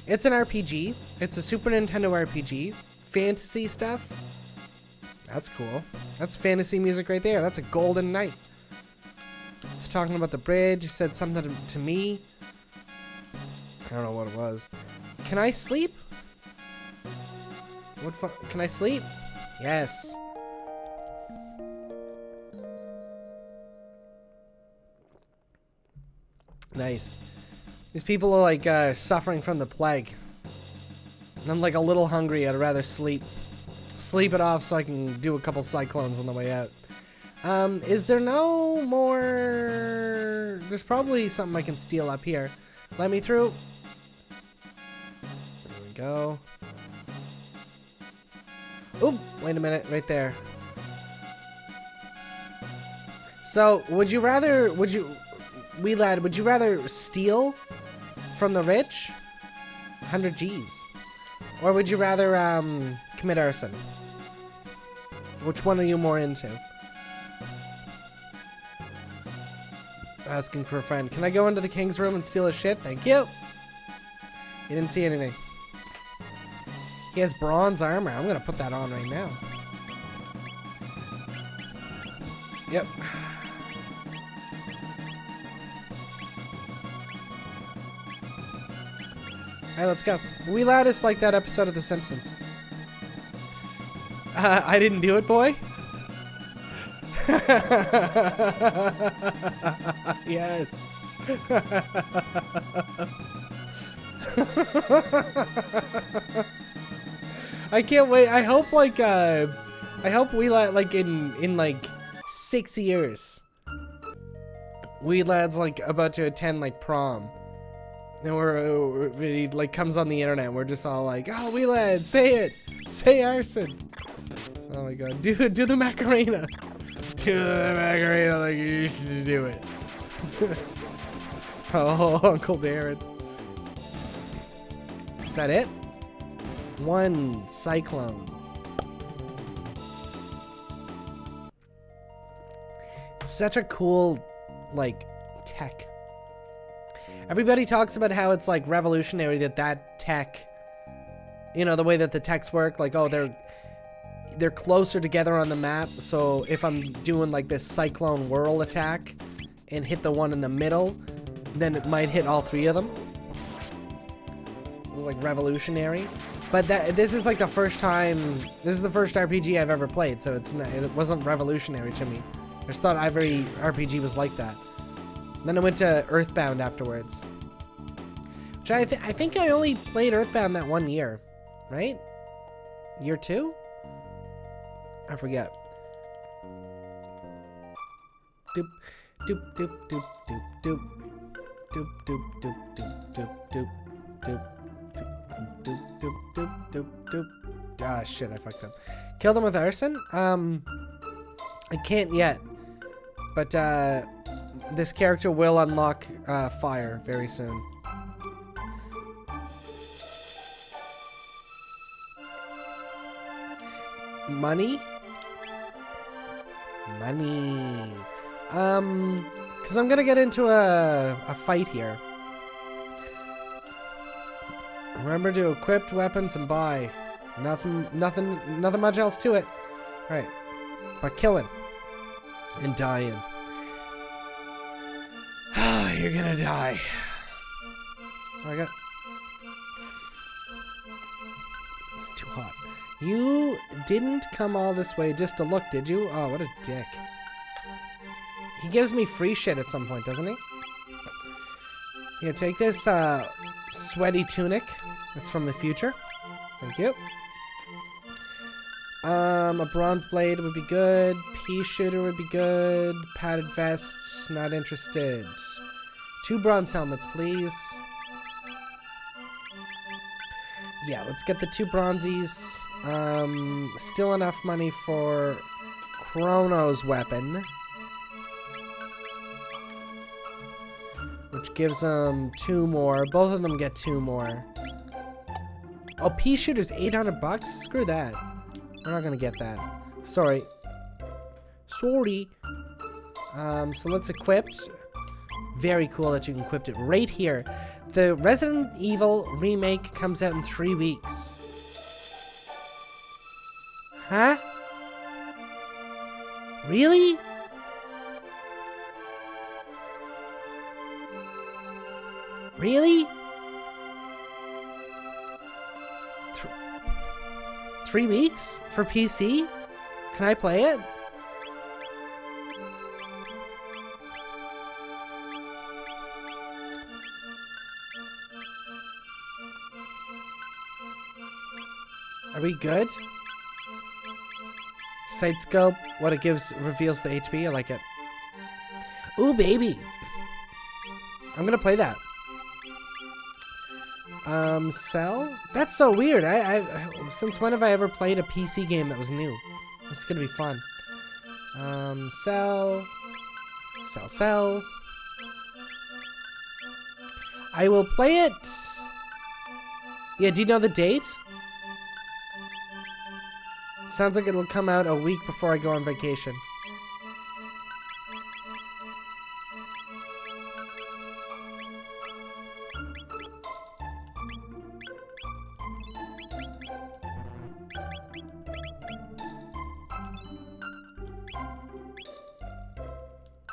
It's an RPG. It's a Super Nintendo RPG. Fantasy stuff. That's cool. That's fantasy music right there. That's a golden night. It's talking about the bridge. It said something to me. I don't know what it was. Can I sleep? Can I sleep? Yes. Nice. These people are like suffering from the plague. And I'm like a little hungry. I'd rather sleep. Sleep it off so I can do a couple cyclones on the way out. Is there no more... There's probably something I can steal up here. Let me through. There we go. Oop, wait a minute, right there. So, Wee Lad, would you rather steal from the rich? 100 G's. Or would you rather, commit arson? Which one are you more into? Asking for a friend. Can I go into the king's room and steal his shit? Thank you. You didn't see anything. He has bronze armor. I'm gonna put that on right now. Yep. Alright, let's go. Wee Lad is like that episode of The Simpsons. I didn't do it, boy. Yes. I can't wait. I hope Wee Lad like in like 6 years. Wee Lad's like about to attend like prom. And he like comes on the internet and we're just all like, oh, Wee Lad, say it. Say arson. Oh my god. Do the Macarena. Do the Macarena like you used to do it. Oh, Uncle Darren. Is that it? One cyclone. It's such a cool, like, tech. Everybody talks about how it's like revolutionary that tech, you know, the way that the techs work, like, oh, they're closer together on the map, so if I'm doing like this cyclone whirl attack and hit the one in the middle, then it might hit all three of them. Like revolutionary. But this is like the first time, this is the first RPG I've ever played, so it wasn't revolutionary to me. I just thought every RPG was like that. Then I went to Earthbound afterwards. Which I think I only played Earthbound that 1 year, right? Year 2? I forget. Doop, doop, doop, doop, doop, doop. Doop, doop, doop, doop, doop, doop, doop. Doop, doop, doop, doop, doop. Ah, shit, I fucked up. Kill them with arson? I can't yet. But, this character will unlock, fire very soon. Money? Money. Because I'm gonna get into a fight here. Remember to equip weapons and buy. Nothing much else to it. Alright. But killing. And dying. You're gonna die. I got... It's too hot. You didn't come all this way just to look, did you? Oh, what a dick. He gives me free shit at some point, doesn't he? Here, take this, sweaty tunic. It's from the future. Thank you. A bronze blade would be good. Pea shooter would be good. Padded vests, not interested. 2 bronze helmets, please. Yeah, let's get the 2 bronzies. Still enough money for Chrono's weapon. Which gives them 2 more. Both of them get 2 more. Oh, pea shooter's 800 bucks? Screw that. We're not gonna get that. Sorry. Sorry. So let's equip. Very cool that you can equip it right here. The Resident Evil remake comes out in 3 weeks. Huh? Really? Really? 3 weeks? For PC? Can I play it? Are we good? Sight scope, what it gives reveals the HP. I like it. Ooh, baby. I'm gonna play that. Sell? That's so weird. Since when have I ever played a PC game that was new? This is gonna be fun. Sell. Sell, sell. I will play it. Yeah, do you know the date? Sounds like it'll come out a week before I go on vacation.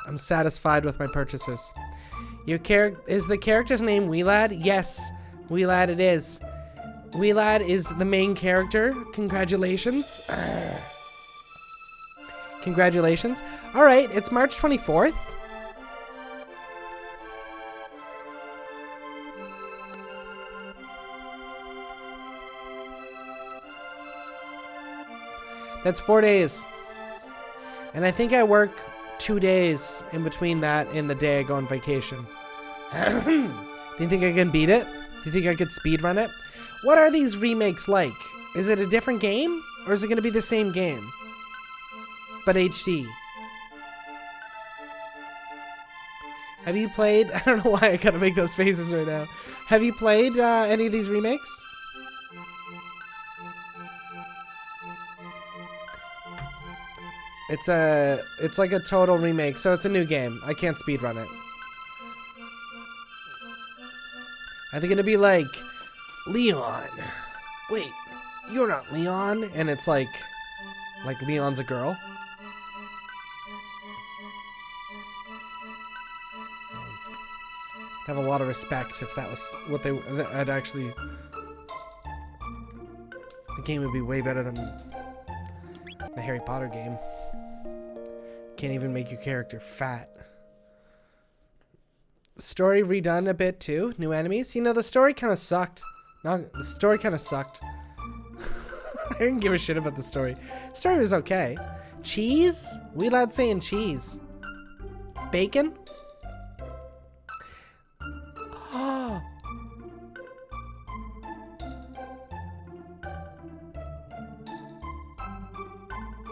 I'm satisfied with my purchases. Is the character's name Weelad? Yes, Weelad it is. Weelad is the main character. Congratulations. Congratulations. Alright, it's March 24th. That's 4 days. And I think I work 2 days in between that and the day I go on vacation. Do you think I can beat it? Do you think I could speedrun it? What are these remakes like? Is it a different game? Or is it going to be the same game? But HD. Have you played? I don't know why I gotta make those faces right now. Have you played any of these remakes? It's like a total remake, so it's a new game. I can't speedrun it. I think it'd be like Leon. Wait, you're not Leon, and it's like Leon's a girl. Have a lot of respect if that was what I'd actually. The game would be way better than the Harry Potter game. Can't even make your character fat. Story redone a bit too. New enemies. You know, the story kind of sucked. No, the story kind of sucked. I didn't give a shit about the story. The story was okay. Cheese? We allowed saying cheese. Bacon? Oh.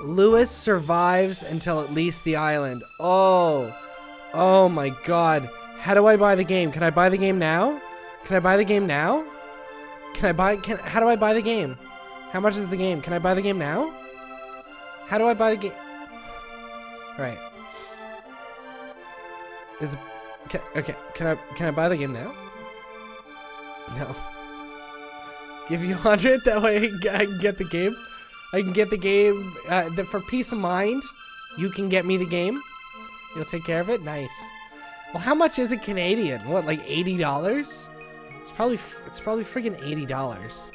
Lewis survives until at least the island. Oh. Oh my god. How do I buy the game? Can I buy the game now? Can I buy the game now? How do I buy the game? How much is the game? Can I buy the game now? How do I buy the game? Alright. Okay, can I buy the game now? No. Give you 100, that way I can get the game. I can get the game, for peace of mind, you can get me the game. You'll take care of it? Nice. Well, how much is it Canadian? What, like $80? It's probably friggin' $80.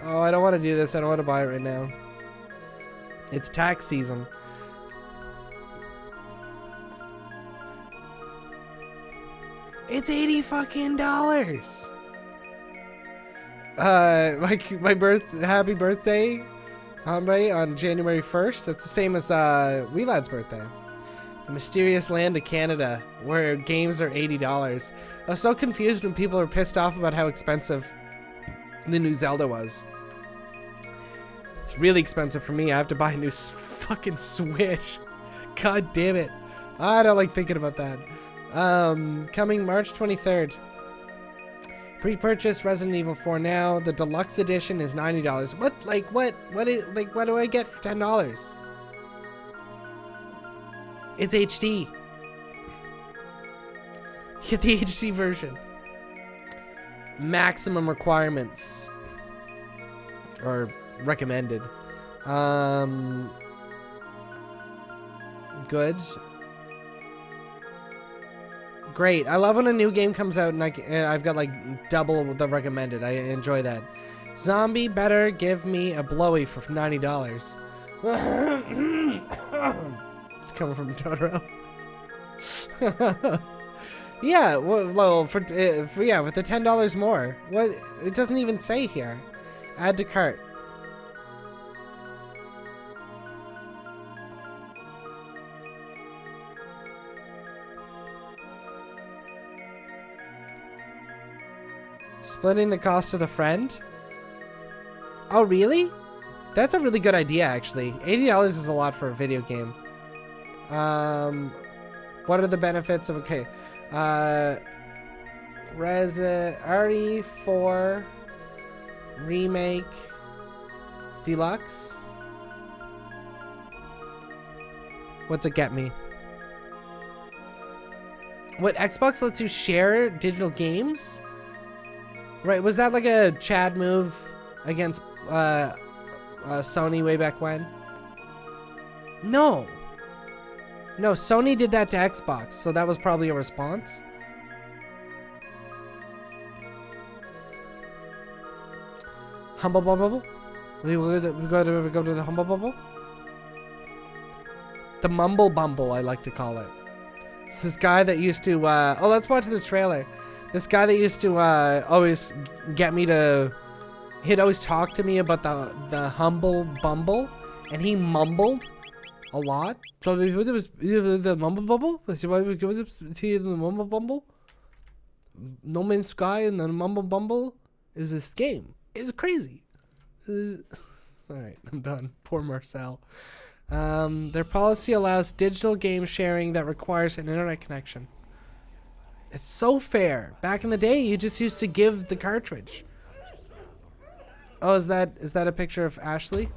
Oh, I don't want to do this. I don't want to buy it right now. It's tax season. It's $80 fucking dollars. Happy birthday, hombre, on January 1st. That's the same as Wheelad's birthday. The mysterious land of Canada, where games are $80. I was so confused when people were pissed off about how expensive the new Zelda was. It's really expensive for me. I have to buy a new fucking Switch. God damn it. I don't like thinking about that. Coming March 23rd. Pre-purchase Resident Evil 4 now. The deluxe edition is $90. What do I get for $10? It's HD. Get the HD version. Maximum requirements. Or recommended. Good. Great. I love when a new game comes out and I've got like double the recommended. I enjoy that. Zombie better give me a blowy for $90. It's coming from Totoro. Yeah, well, for yeah, with the $10 more. What? It doesn't even say here. Add to cart. Splitting the cost of the friend? Oh, really? That's a really good idea, actually. $80 is a lot for a video game. What are the benefits of... Okay. RE4 Remake Deluxe? What's it get me? What, Xbox lets you share digital games? Right, was that like a Chad move against Sony way back when? No. No, Sony did that to Xbox, so that was probably a response. Humble Bumble? We go to the Humble Bumble? The Mumble Bumble, I like to call it. It's this guy that used to, oh, let's watch the trailer. This guy that used to always get me to... He'd always talk to me about the Humble Bumble, and he mumbled a lot. So it was the Mumble Bumble? Was it the Mumble Bumble? No Man's Sky and the Mumble Bumble is this game. It's crazy. Alright, I'm done. Poor Marcel. Their policy allows digital game sharing that requires an internet connection. It's so fair. Back in the day, you just used to give the cartridge. Oh, is that a picture of Ashley?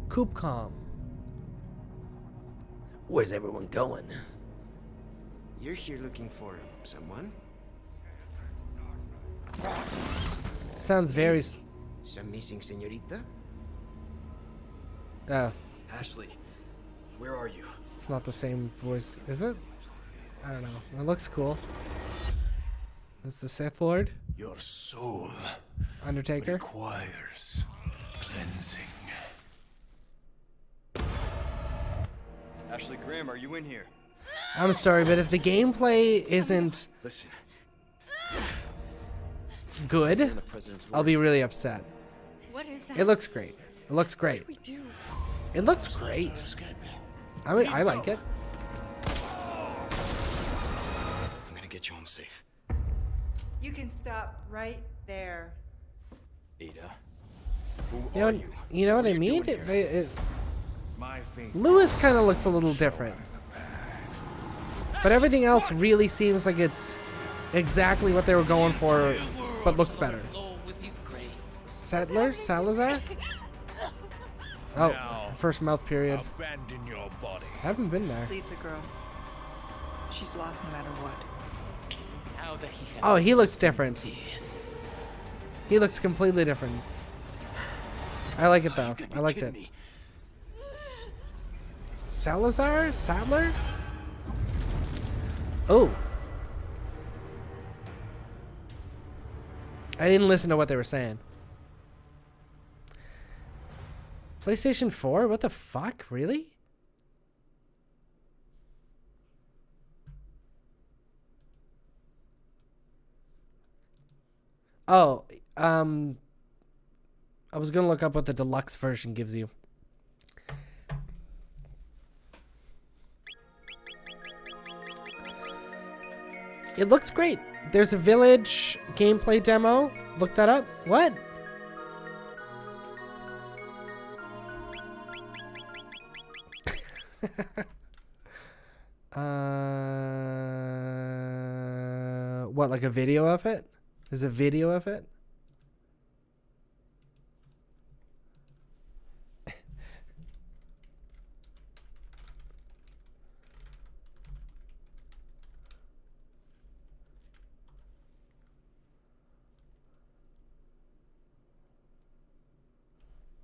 Coopcom. Where's everyone going? You're here looking for someone? Sounds very... Some missing señorita? Oh. Ashley, where are you? It's not the same voice, is it? I don't know. It looks cool. That's the Sith Lord. Your soul Undertaker. requires cleansing. Ashley Graham, are you in here? I'm sorry, but if the gameplay isn't Listen. good, I'll be really upset. What is that? It looks great. It looks great. It looks great. I mean, I like it. I'm gonna get you home safe. You can stop right there. Ada. You know what I mean? My faith. Lewis kind of looks a little different. But everything else really seems like it's exactly what they were going for, but looks better. Salazar? Oh, first mouth period. Abandon your body. I haven't been there. Leave the girl. She's lost no matter what. Now that he has Oh, he looks different. He looks completely different. I like it though. I liked it. Salazar? Sadler? Oh. I didn't listen to what they were saying. PlayStation 4? What the fuck? Really? Oh, I was gonna look up what the deluxe version gives you. It looks great. There's a village gameplay demo. Look that up. What? What, like a video of it? There's a video of it?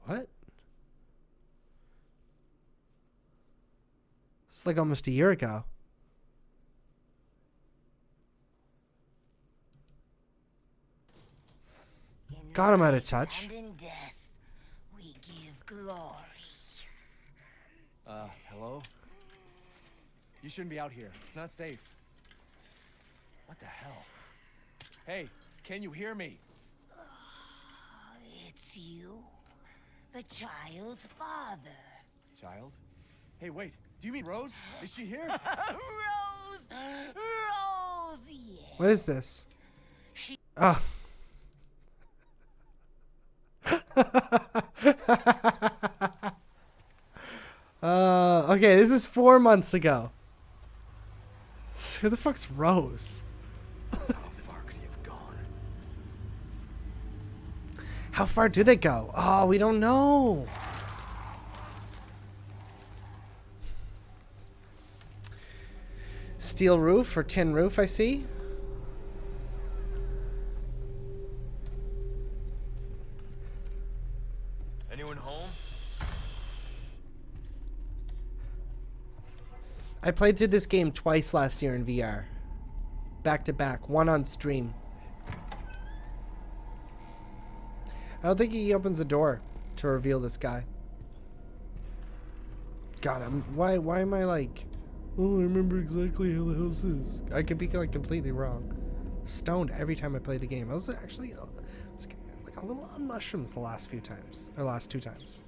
What? It's like almost a year ago. God, I'm out of touch. And in death, we give glory. Hello? You shouldn't be out here. It's not safe. What the hell? Hey, can you hear me? It's you, the child's father. Child? Hey, wait. Do you mean Rose? Is she here? Rose! Rose, yes. What is this? Oh. Okay, this is 4 months ago. Who the fuck's Rose? How far could he have gone? How far do they go? Oh, we don't know. Steel roof or tin roof, I see. Anyone home? I played through this game twice last year in VR. Back to back, one on stream. I don't think he opens a door to reveal this guy. God, why am I like, oh, I remember exactly how the house is. I could be like completely wrong. Stoned every time I play the game. I was actually like a little on mushrooms the last few times, or last 2 times.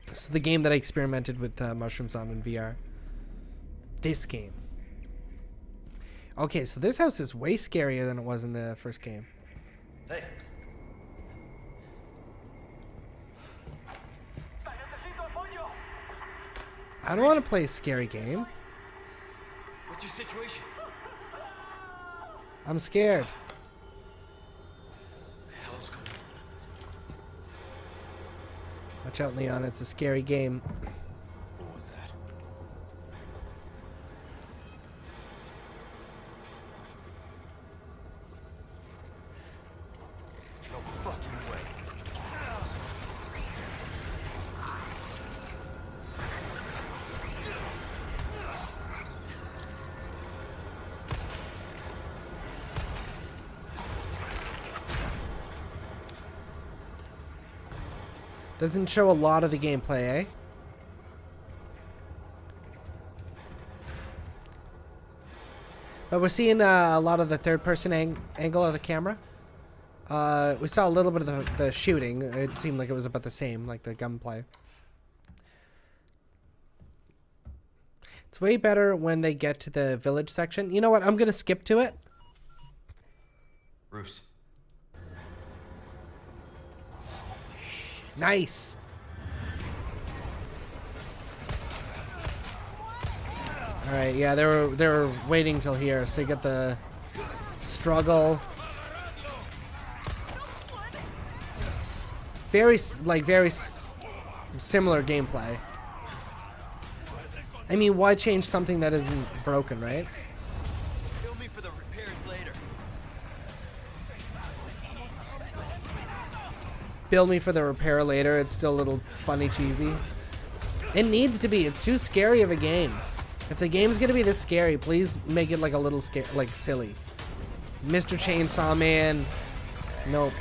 This is the game that I experimented with mushrooms on in VR. This game. Okay, so this house is way scarier than it was in the first game. Hey. I don't want to play a scary game. What's your situation? I'm scared. What the hell's going on? Watch out, Leon. It's a scary game. What was that? No fucking way. Doesn't show a lot of the gameplay, eh? But we're seeing a lot of the third-person angle of the camera. We saw a little bit of the shooting. It seemed like it was about the same, like the gunplay. It's way better when they get to the village section. You know what? I'm going to skip to it. Bruce. Nice. All right, yeah, they were waiting till here, so you get the struggle. Very similar gameplay. I mean, why change something that isn't broken, right? Kill me for the repairs later. Bill me for the repair later. It's still a little funny, cheesy. It needs to be. It's too scary of a game. If the game's gonna be this scary, please make it like a little like silly. Mr. Chainsaw Man. Nope.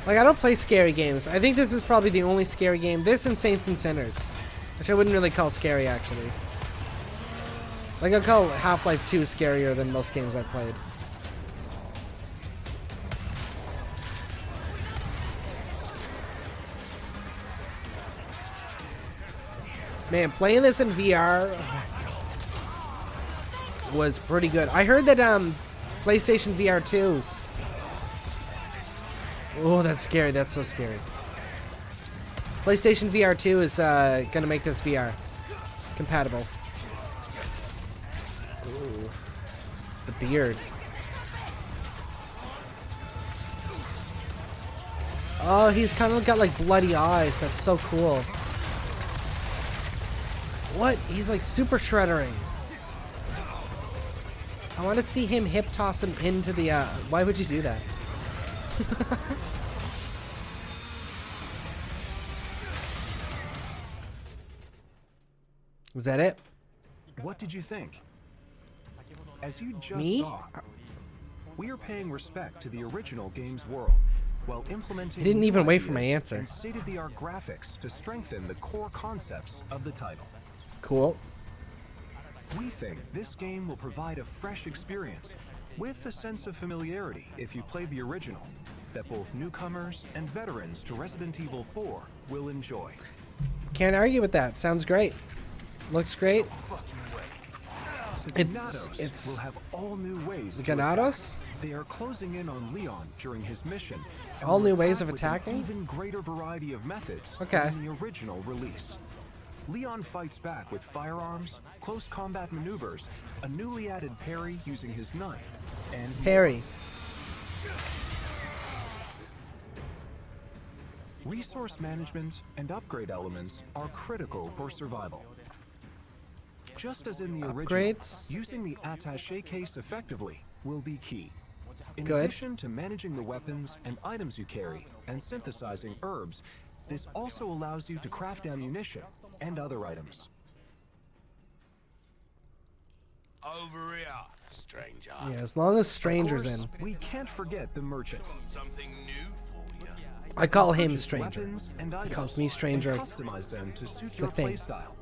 Like, I don't play scary games. I think this is probably the only scary game. This and Saints and Sinners, which I wouldn't really call scary, actually. Like, I'll call Half-Life 2 scarier than most games I've played. Man, playing this in VR was pretty good. I heard that PlayStation VR 2. Oh, that's scary. That's so scary. PlayStation VR 2 is gonna make this VR compatible. Ooh, the beard. Oh, he's kind of got like bloody eyes. That's so cool. What? He's like super shreddering. I want to see him hip toss him into the. Why would you do that? Was that it? What did you think? As you just Me? saw, we are paying respect to the original game's world while implementing. He didn't new even wait for my ideas answer. And state-of-the-art graphics to strengthen the core concepts of the title. Cool. We think this game will provide a fresh experience with a sense of familiarity if you played the original that both newcomers and veterans to Resident Evil 4 will enjoy. Can't argue with that. Sounds great. Looks great. The It's will have all new ways the to Ganados? attack. They are closing in on Leon during his mission. and All will new ways attack of with an attacking? Even greater variety of methods Okay. than the original release. Leon fights back with firearms, close combat maneuvers, a newly added parry using his knife, and Parry. resource management and upgrade elements are critical for survival. Just as in the original, Upgrades? using the attaché case effectively will be key. In Good. addition to managing the weapons and items you carry and synthesizing herbs, this also allows you to craft ammunition and other items. Over here, stranger. Yeah, as long as strangers Of course, in. we can't forget the merchant. Something new for you. I call him Purchase stranger. weapons and He items calls me stranger. and customize them to suit The your thing. playstyle.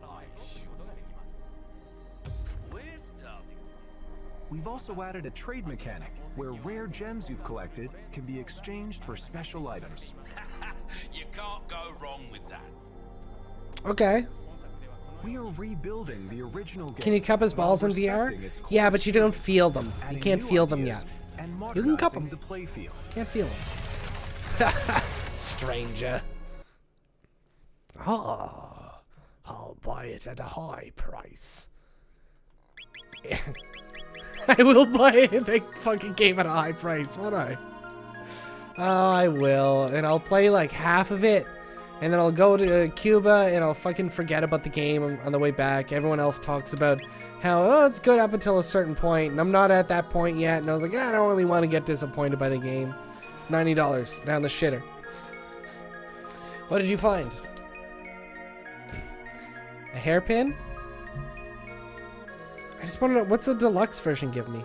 We've also added a trade mechanic where rare gems you've collected can be exchanged for special items. You can't go wrong with that. Okay. We are rebuilding the original game. Can you cup his balls in VR? Yeah, but you don't feel them. You can't feel them yet. You can cup them. The playfield. Can't feel them. Stranger. Oh, I'll buy it at a high price. I will buy the fucking game at a high price, won't I? Oh, I will. And I'll play like half of it. And then I'll go to Cuba and I'll fucking forget about the game on the way back. Everyone else talks about how, oh, it's good up until a certain point. And I'm not at that point yet. And I was like, I don't really want to get disappointed by the game. $90 down the shitter. What did you find? A hairpin? I just want to know, what's the deluxe version give me?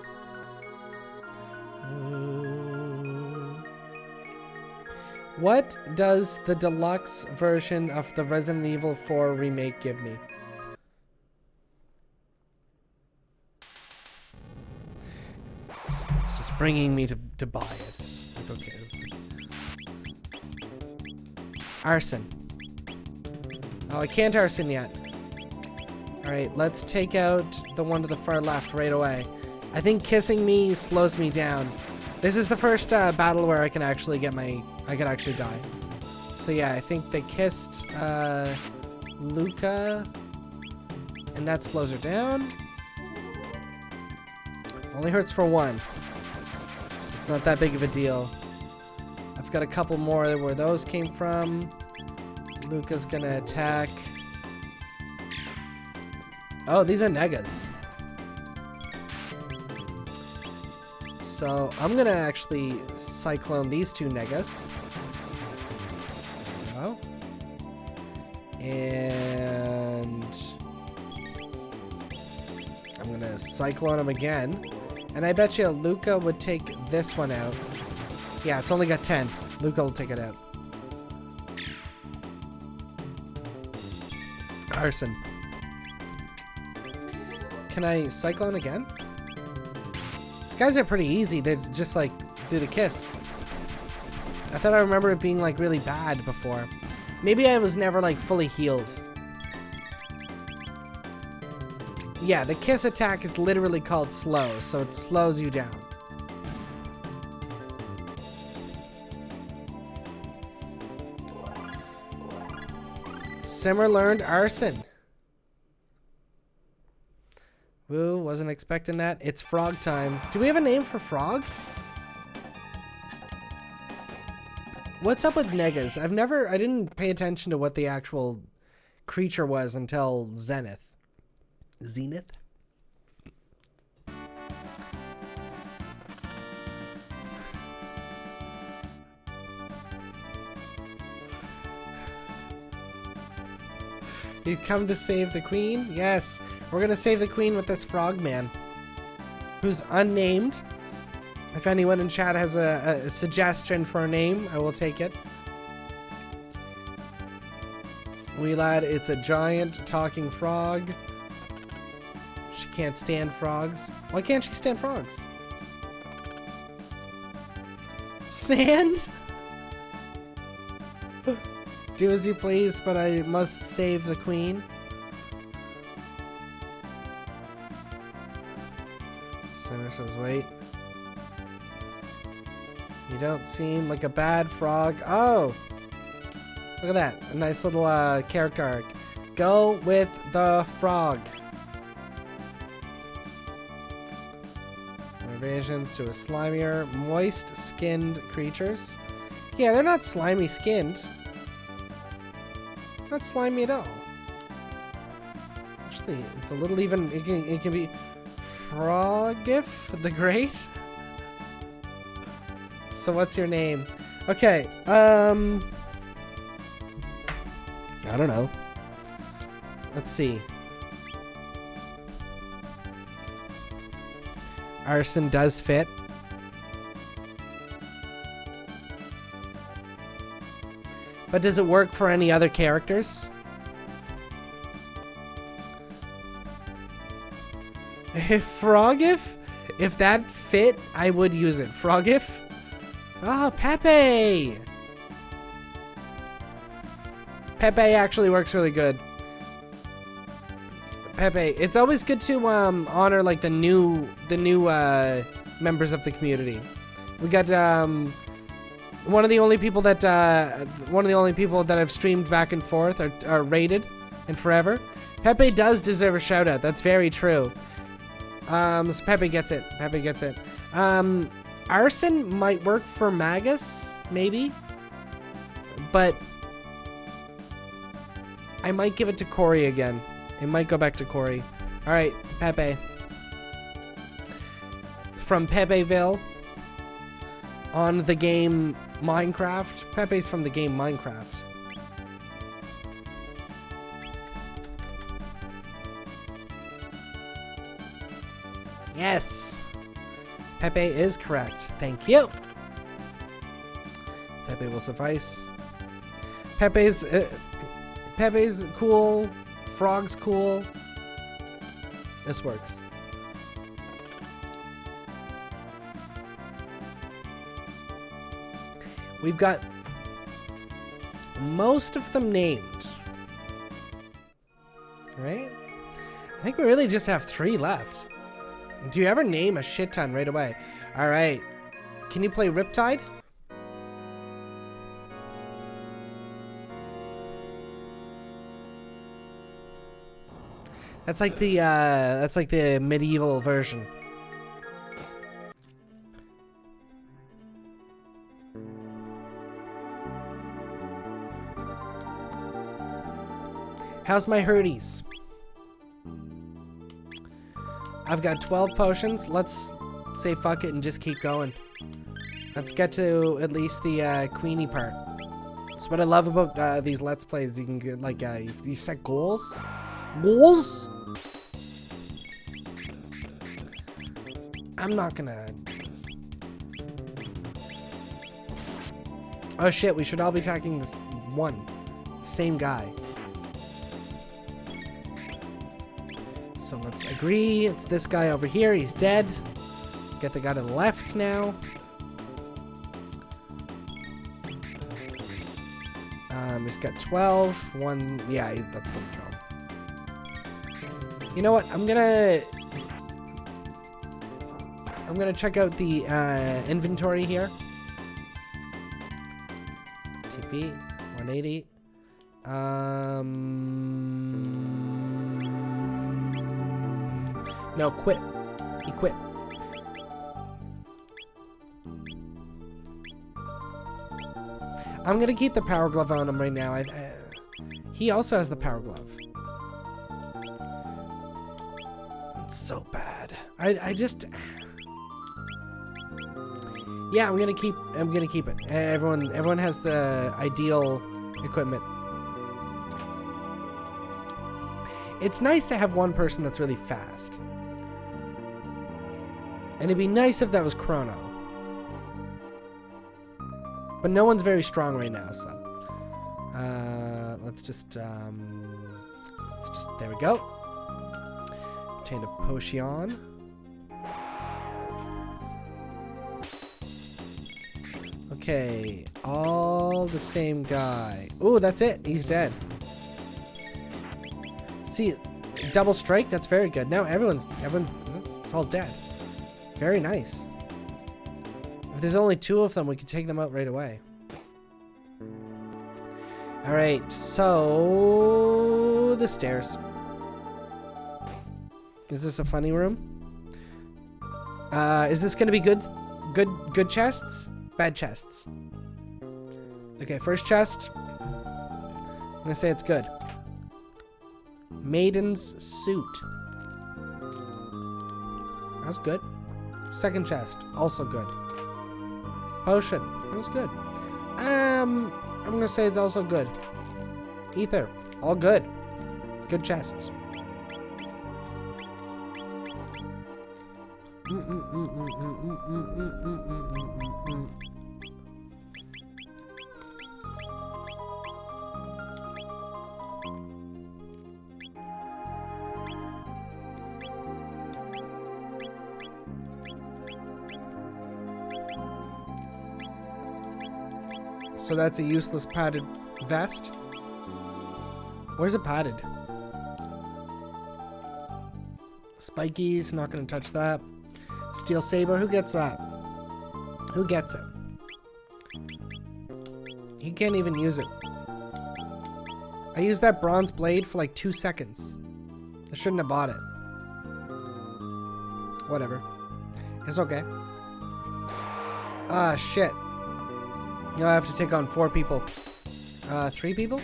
What does the deluxe version of the Resident Evil 4 remake give me? It's just bringing me to buy it. It's like, okay. Arson. Oh, I can't arson yet. Alright, let's take out the one to the far left right away. I think kissing me slows me down. This is the first battle where I can actually get I can actually die. So yeah, I think they kissed Luca, and that slows her down. Only hurts for one, so it's not that big of a deal. I've got a couple more where those came from. Luca's gonna attack. Oh, these are negas. So I'm gonna actually cyclone these two negas. Oh. And I'm gonna cyclone him again. And I bet you Luca would take this one out. Yeah, it's only got 10. Luca will take it out. Arson. Can I cyclone again? These guys are pretty easy. They just like do the kiss. I thought I remember it being like really bad before. Maybe I was never like fully healed. Yeah, the kiss attack is literally called slow, so it slows you down. Simmer learned arson. Woo, wasn't expecting that. It's frog time. Do we have a name for frog? What's up with negas? I didn't pay attention to what the actual creature was until Zenith. Zenith? You come to save the queen? Yes. We're gonna save the queen with this frogman, who's unnamed. If anyone in chat has a suggestion for a name, I will take it. Wee lad, it's a giant talking frog. She can't stand frogs. Why can't she stand frogs? Sand? Do as you please, but I must save the queen. Center says, wait. You don't seem like a bad frog. Oh! Look at that. A nice little character arc. Go with the frog. Revisions to a slimier, moist-skinned creatures. Yeah, they're not slimy skinned. Not slimy at all. Actually, it's a little even. It can be Frogif the Great. So what's your name? Okay. I don't know. Let's see. Arson does fit. But does it work for any other characters? If Frogif, if that fit, I would use it. Frogif? Ah, Pepe! Pepe actually works really good. Pepe. It's always good to honor like the new members of the community. We got one of the only people that I've streamed back and forth are rated in forever. Pepe does deserve a shout out. That's very true. So Pepe gets it. Pepe gets it. Arson might work for Magus, maybe, but I might give it to Corey again. It might go back to Corey. All right, Pepe. From Pepeville on the game Minecraft. Pepe's from the game Minecraft. Yes. Pepe is correct. Thank you. Pepe will suffice. Pepe's cool. Frog's cool. This works. We've got most of them named. Right? I think we really just have 3 left. Do you ever name a shit ton right away? Alright. Can you play Riptide? That's like the medieval version. How's my hurties? I've got 12 potions. Let's say fuck it and just keep going. Let's get to at least the Queenie part. That's what I love about these Let's Plays. You can get like you set goals. Goals? I'm not gonna. Oh shit! We should all be attacking this one, same guy. So let's agree. It's this guy over here. He's dead. Get the guy to the left now. He's got 12. One. Yeah, that's gonna kill him. You know what? I'm gonna check out the inventory here. TP 180. No, quit. Equip. I'm gonna keep the power glove on him right now. He also has the power glove. It's so bad. I just. Yeah, I'm gonna keep it. Everyone has the ideal equipment. It's nice to have one person that's really fast. And it'd be nice if that was Chrono. But no one's very strong right now, so let's just there we go. Obtain a potion. Okay, all the same guy. Oh, that's it. He's dead. See, double strike. That's very good. Now everyone's it's all dead. Very nice. If there's only 2 of them, we can take them out right away. All right, so the stairs. Is this a funny room? Is this gonna be good chests? Bad chests. Okay, first chest. I'm gonna say it's good. Maiden's suit. That's good. Second chest, also good. Potion, that's good. I'm gonna say it's also good. Ether, all good. Good chests. So that's a useless padded vest. Where's it padded? Spikies, not gonna touch that. Steel Saber, who gets that? Who gets it? He can't even use it. I used that bronze blade for like 2 seconds. I shouldn't have bought it. Whatever. It's okay. Ah, shit. Now I have to take on 4 people. 3 people?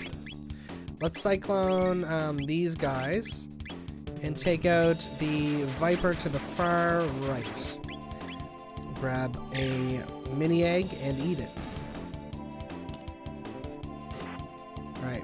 Let's cyclone these guys and take out the Viper to the far right. Grab a mini egg and eat it. Alright.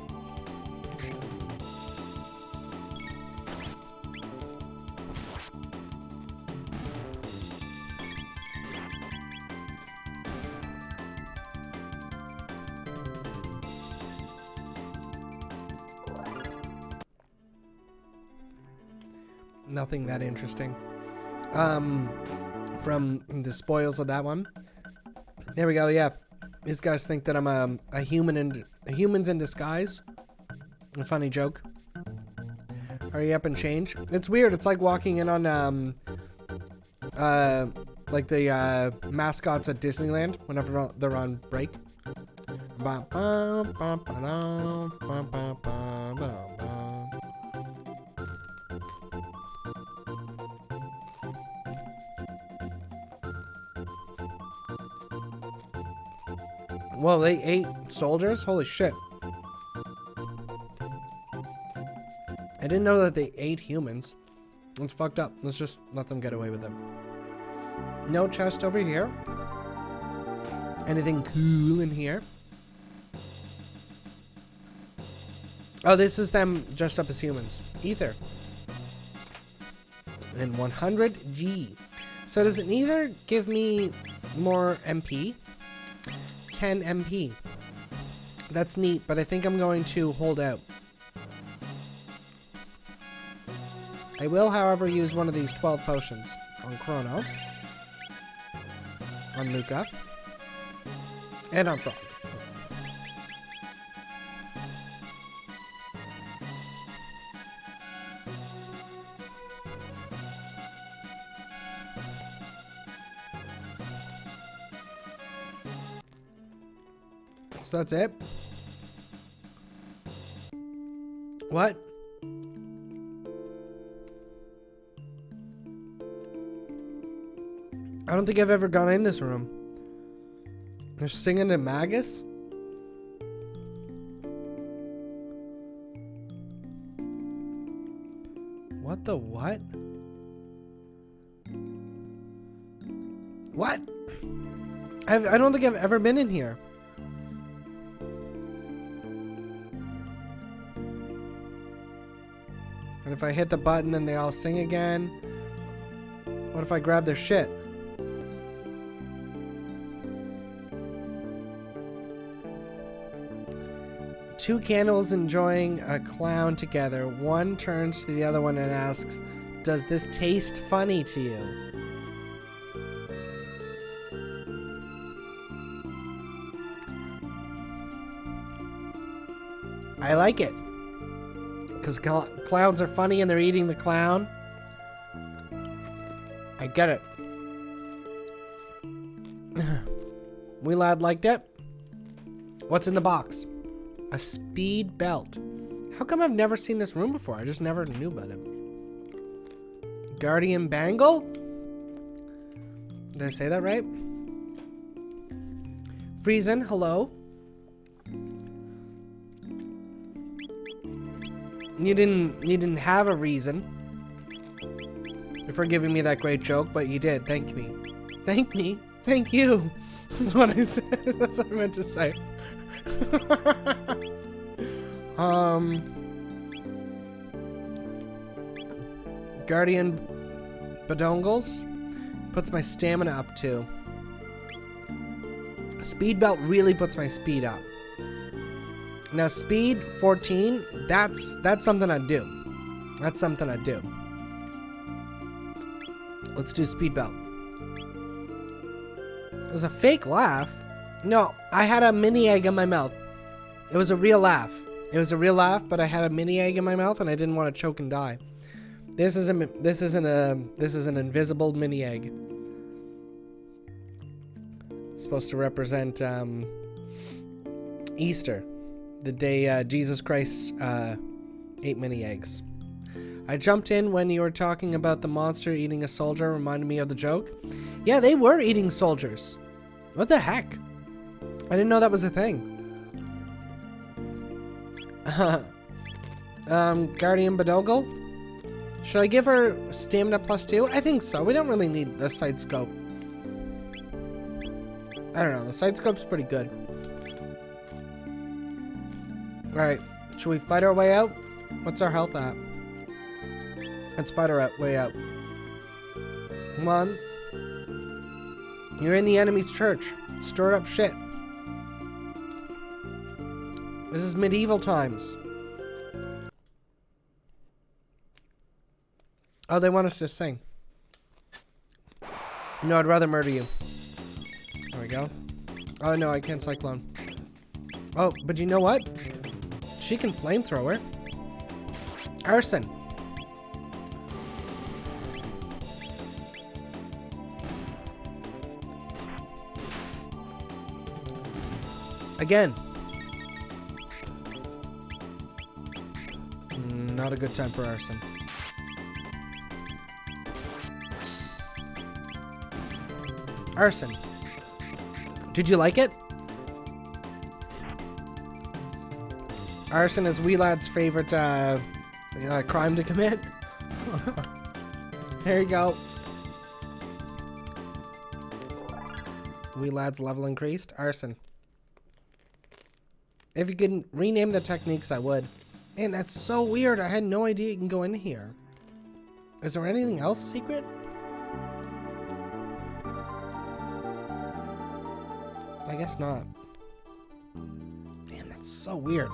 Nothing that interesting. From the spoils of that one. There we go. Yeah, these guys think that I'm a humans in disguise. A funny joke. Hurry up and change. It's weird. It's like walking in on like the mascots at Disneyland whenever they're on break. Well, they ate soldiers? Holy shit. I didn't know that they ate humans. It's fucked up. Let's just let them get away with it. No chest over here. Anything cool in here? Oh, this is them dressed up as humans. Ether. And 100G. So does it either give me more MP? 10 MP. That's neat, but I think I'm going to hold out. I will, however, use one of these 12 potions on Chrono, on Luca, and on Frog. So that's it. What? I don't think I've ever gone in this room. They're singing to Magus? What the what? What? I don't think I've ever been in here. And if I hit the button, then they all sing again. What if I grab their shit? Two candles enjoying a clown together. One turns to the other one and asks, "Does this taste funny to you?" I like it. Because clowns are funny and they're eating the clown. I get it. We lad liked it. What's in the box? A speed belt. How come I've never seen this room before? I just never knew about it. Guardian bangle? Did I say that right? Friesen, hello. You didn't have a reason for giving me that great joke, but you did. Thank me. Thank me. Thank you. This is what I said. That's what I meant to say. Guardian Badongles puts my stamina up too. Speed belt really puts my speed up. Now speed 14, that's something I do. That's something I do. Let's do speed belt. It was a fake laugh. No, I had a mini egg in my mouth. It was a real laugh. It was a real laugh, but I had a mini egg in my mouth and I didn't want to choke and die. This is an invisible mini egg. It's supposed to represent Easter, the day Jesus Christ ate mini eggs. I jumped in when you were talking about the monster eating a soldier. Reminded me of the joke. Yeah, they were eating soldiers. What the heck? I didn't know that was a thing. Guardian Badogle? Should I give her stamina +2? I think so. We don't really need the side scope. I don't know. The side scope's pretty good. Alright. Should we fight our way out? What's our health at? Let's fight our way out. Come on. You're in the enemy's church. Stir up shit. This is medieval times. Oh, they want us to sing. No, I'd rather murder you. There we go. Oh, no, I can't cyclone. Oh, but you know what? She can flamethrower. Arson. Again. Not a good time for arson. Arson. Did you like it? Arson is Wee Lad's favorite crime to commit. There you go. Wee Lad's level increased. Arson. If you could rename the techniques, I would. Man, that's so weird. I had no idea you can go in here. Is there anything else secret? I guess not. Man, that's so weird.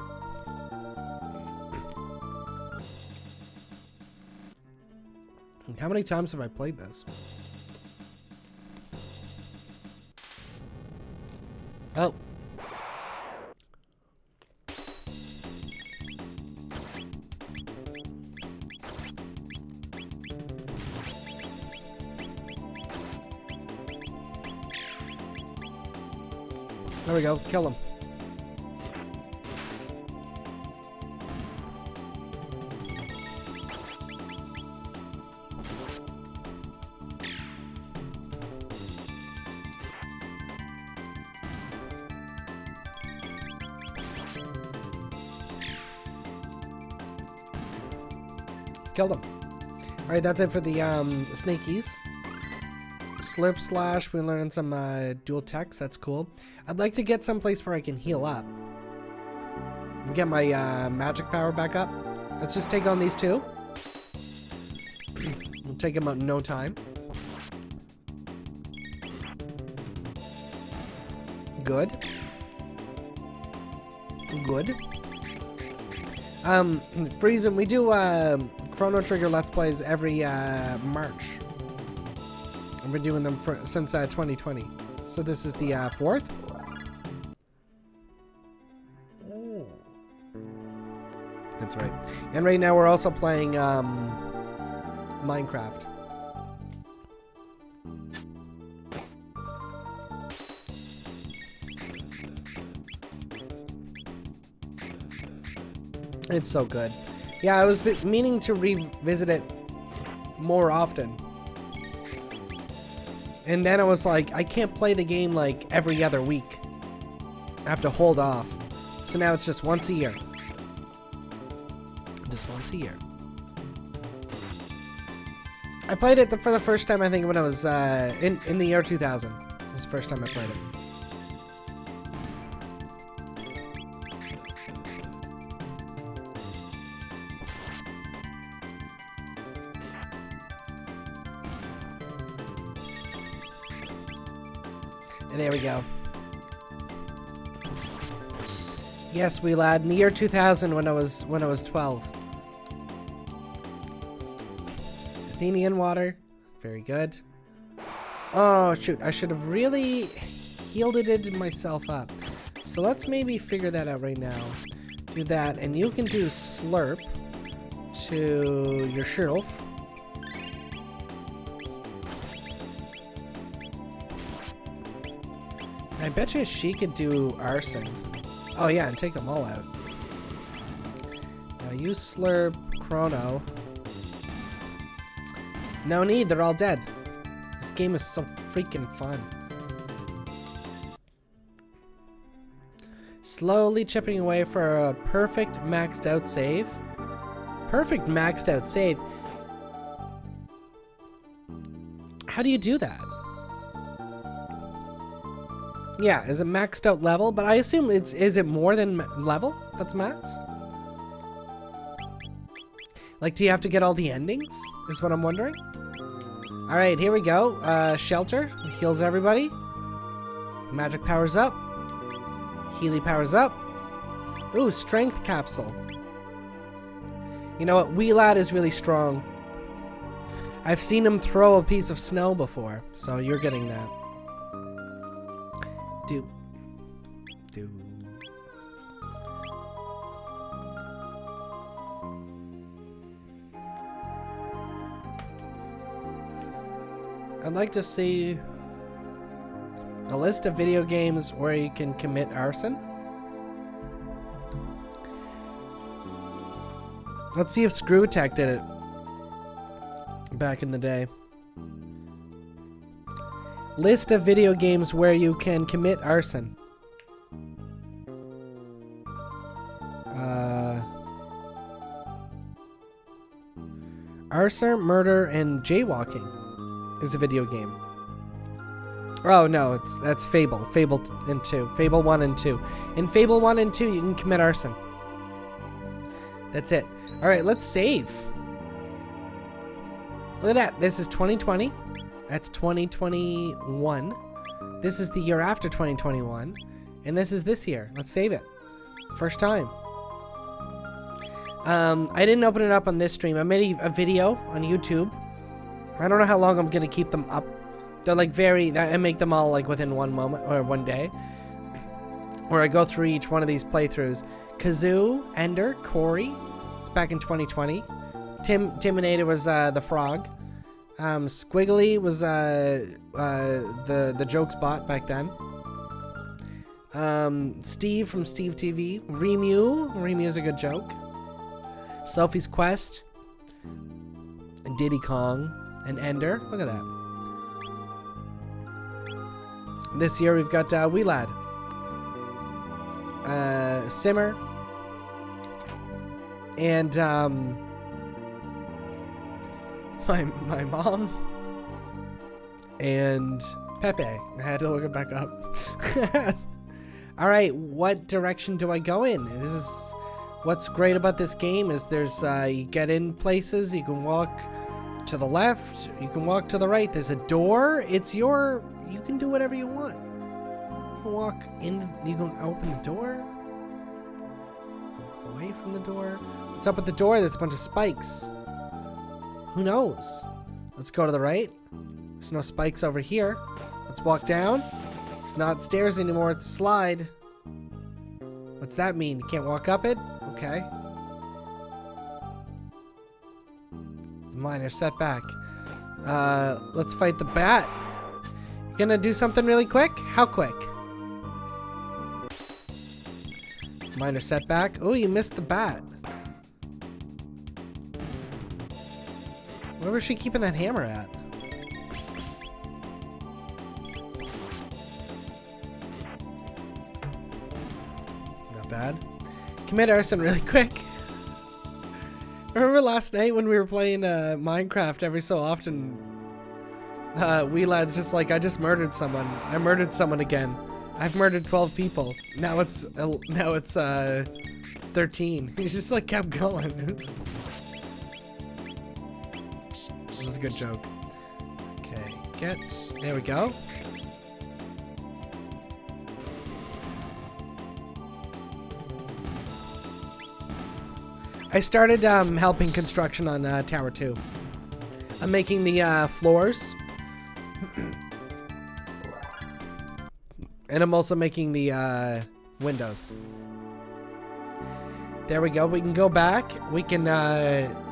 How many times have I played this? Oh. There we go. Kill him. Killed him. Alright, that's it for the snakies. Slurp slash, we're learning some dual techs, that's cool. I'd like to get someplace where I can heal up. And get my magic power back up. Let's just take on these two. We'll take them out in no time. Good. Good. Friesen, we do Chrono Trigger Let's Plays every March. I've been doing them since 2020. So this is the 4th. Oh. That's right. And right now we're also playing Minecraft. It's so good. Yeah, I was meaning to revisit it more often. And then I was like, I can't play the game like every other week. I have to hold off. So now it's just once a year. Just once a year. I played it for the first time, I think, when I was in the year 2000. It was the first time I played it. There we go. Yes, Wee Lad, in the year 2000 when I was 12. Athenian water. Very good. Oh shoot, I should have really healed it myself up. So let's maybe figure that out right now. Do that, and you can do slurp to your shelf. I bet you she could do arson. Oh yeah, and take them all out. Now you slurp Chrono. No need, they're all dead. This game is so freaking fun. Slowly chipping away for a perfect maxed out save. Perfect maxed out save. How do you do that? Yeah, is it maxed out level? But I assume is it more than level that's maxed? Like, do you have to get all the endings? Is what I'm wondering. All right, here we go. Shelter heals everybody. Magic powers up. Healy powers up. Ooh, strength capsule. You know what? Wee Lad is really strong. I've seen him throw a piece of snow before, so you're getting that. Do. I'd like to see a list of video games where you can commit arson. Let's see if Screw Attack did it back in the day. List of video games where you can commit arson. Arson, murder, and jaywalking is a video game. Oh no, that's Fable. Fable and 2. Fable 1 and 2. In Fable 1 and 2, you can commit arson. That's it. Alright, let's save. Look at that. This is 2020. That's 2021. This is the year after 2021. And this is this year. Let's save it. First time. I didn't open it up on this stream. I made a video on YouTube. I don't know how long I'm going to keep them up. They're like I make them all like within one moment or one day. Where I go through each one of these playthroughs. Kazoo, Ender, Corey. It's back in 2020. Timinator was the frog. Squiggly was the jokes bot back then. Steve from Steve TV. Remu's a good joke. Sophie's Quest. And Diddy Kong. And Ender. Look at that. This year we've got Wee Lad. Simmer. And my mom and Pepe. I had to look it back up. All right, what direction do I go in? This is what's great about this game is there's you get in places, you can walk to the left, you can walk to the right. There's a door. You can do whatever you want. You can walk in, you can open the door. Away from the door. What's up with the door? There's a bunch of spikes. Who knows? Let's go to the right. There's no spikes over here. Let's walk down. It's not stairs anymore, it's a slide. What's that mean? You can't walk up it? Okay. Minor setback. Let's fight the bat. You gonna do something really quick? How quick? Minor setback. Oh, you missed the bat. Where was she keeping that hammer at? Not bad. Commit arson really quick. Remember last night when we were playing Minecraft every so often? Wee Lad's just like, I just murdered someone. I murdered someone again. I've murdered 12 people. Now it's 13. He's just like kept going. It was a good joke. Okay, there we go. I started helping construction on Tower 2. I'm making the floors. And I'm also making the windows. There we go. We can go back. We can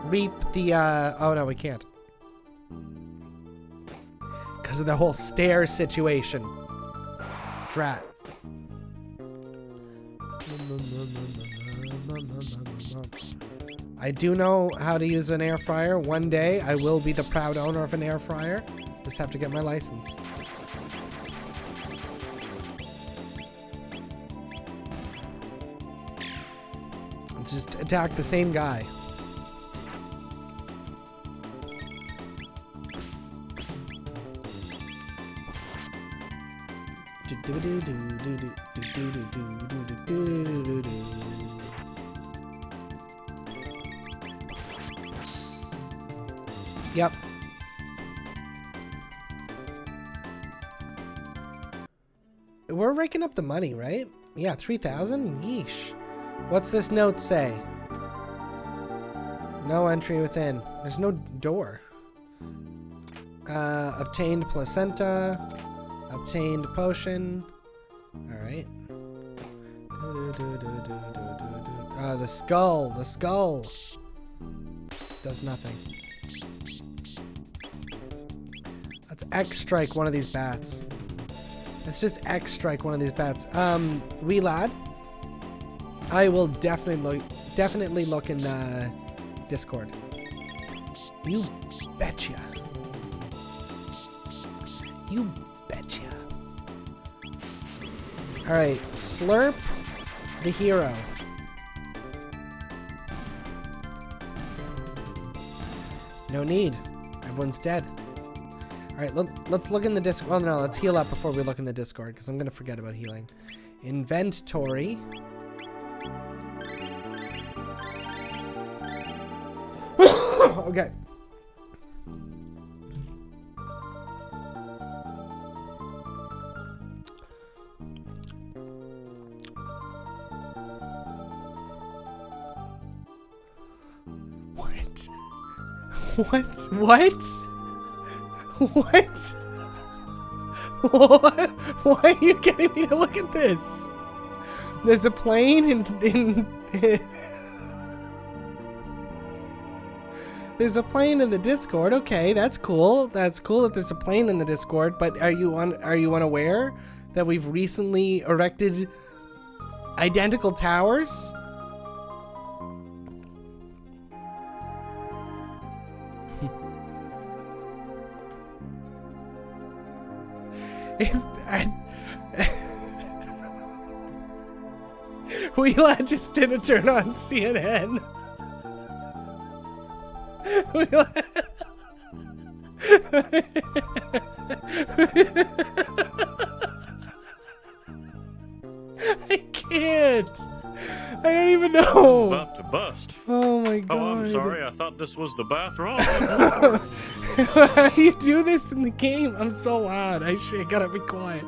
reap the... oh, no, we can't. Because of the whole stairs situation. Drat. I do know how to use an air fryer. One day I will be the proud owner of an air fryer. Just have to get my license. Let's just attack the same guy. Yep. We're raking up the money, right? Yeah, 3,000? Yeesh. What's this note say? No entry within. There's no door. Obtained placenta. Obtained potion. Alright. The skull. The skull. Does nothing. Let's X-strike one of these bats. Let's just X-strike one of these bats. Wee lad. I will definitely look in Discord. You betcha. You betcha. Alright, Slurp the hero. No need. Everyone's dead. Alright, let's look in the Discord. Oh no, let's heal up before we look in the Discord, because I'm going to forget about healing. Inventory. Okay. What? What? What? What? What? Why are you getting me to look at this? There's a plane in There's a plane in the Discord. Okay, that's cool. That's cool that there's a plane in the Discord, but are you unaware that we've recently erected identical towers? Wheela just did a turn on CNN. I can't. I don't even know. About to bust. Oh my god. Oh, I'm sorry. I thought this was the bathroom. How do you do this in the game? I'm so loud. I gotta be quiet.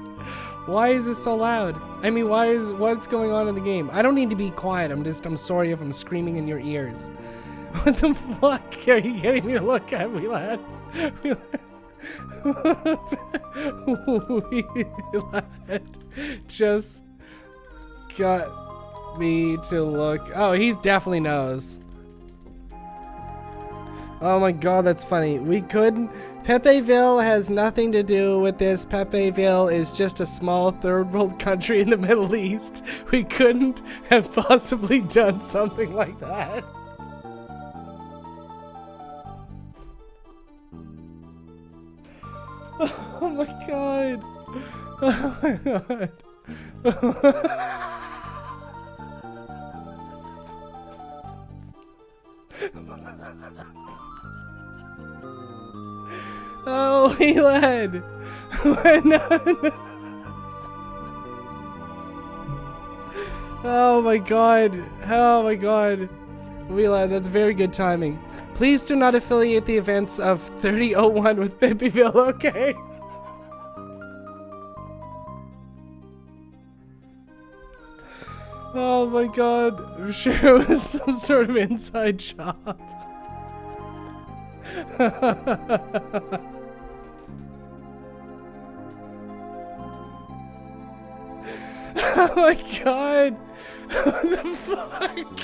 Why is this so loud? I mean, what's going on in the game? I don't need to be quiet. I'm sorry if I'm screaming in your ears. What the fuck are you getting me to look at, Wheelad? Wheelad just got me to look. Oh, he definitely knows. Oh my god, that's funny. We couldn't. Pepeville has nothing to do with this. Pepeville is just a small third world country in the Middle East. We couldn't have possibly done something like that. Oh my god. Oh my god. Oh, he led. Oh my god. Oh my god. Wheelad, that's very good timing. Please do not affiliate the events of 3001 with Pepeville, okay? Oh my god. I'm sure it was some sort of inside job. Oh my god! What the fuck?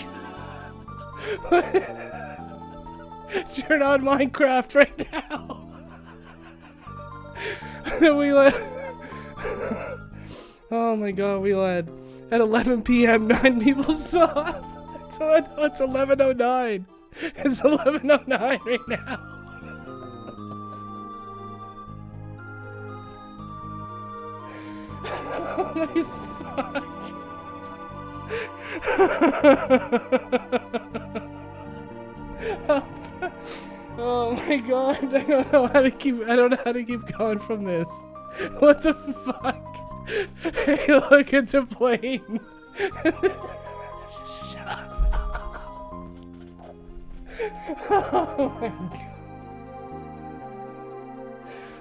Turn on Minecraft right now! We let. Oh my god, we led. At 11 p.m., 9 people saw. It's 11:09. It's 11:09 right now. Oh my fuck. Oh my god, I don't know how to keep going from this. What the fuck? Hey, look, it's a plane. Oh my god.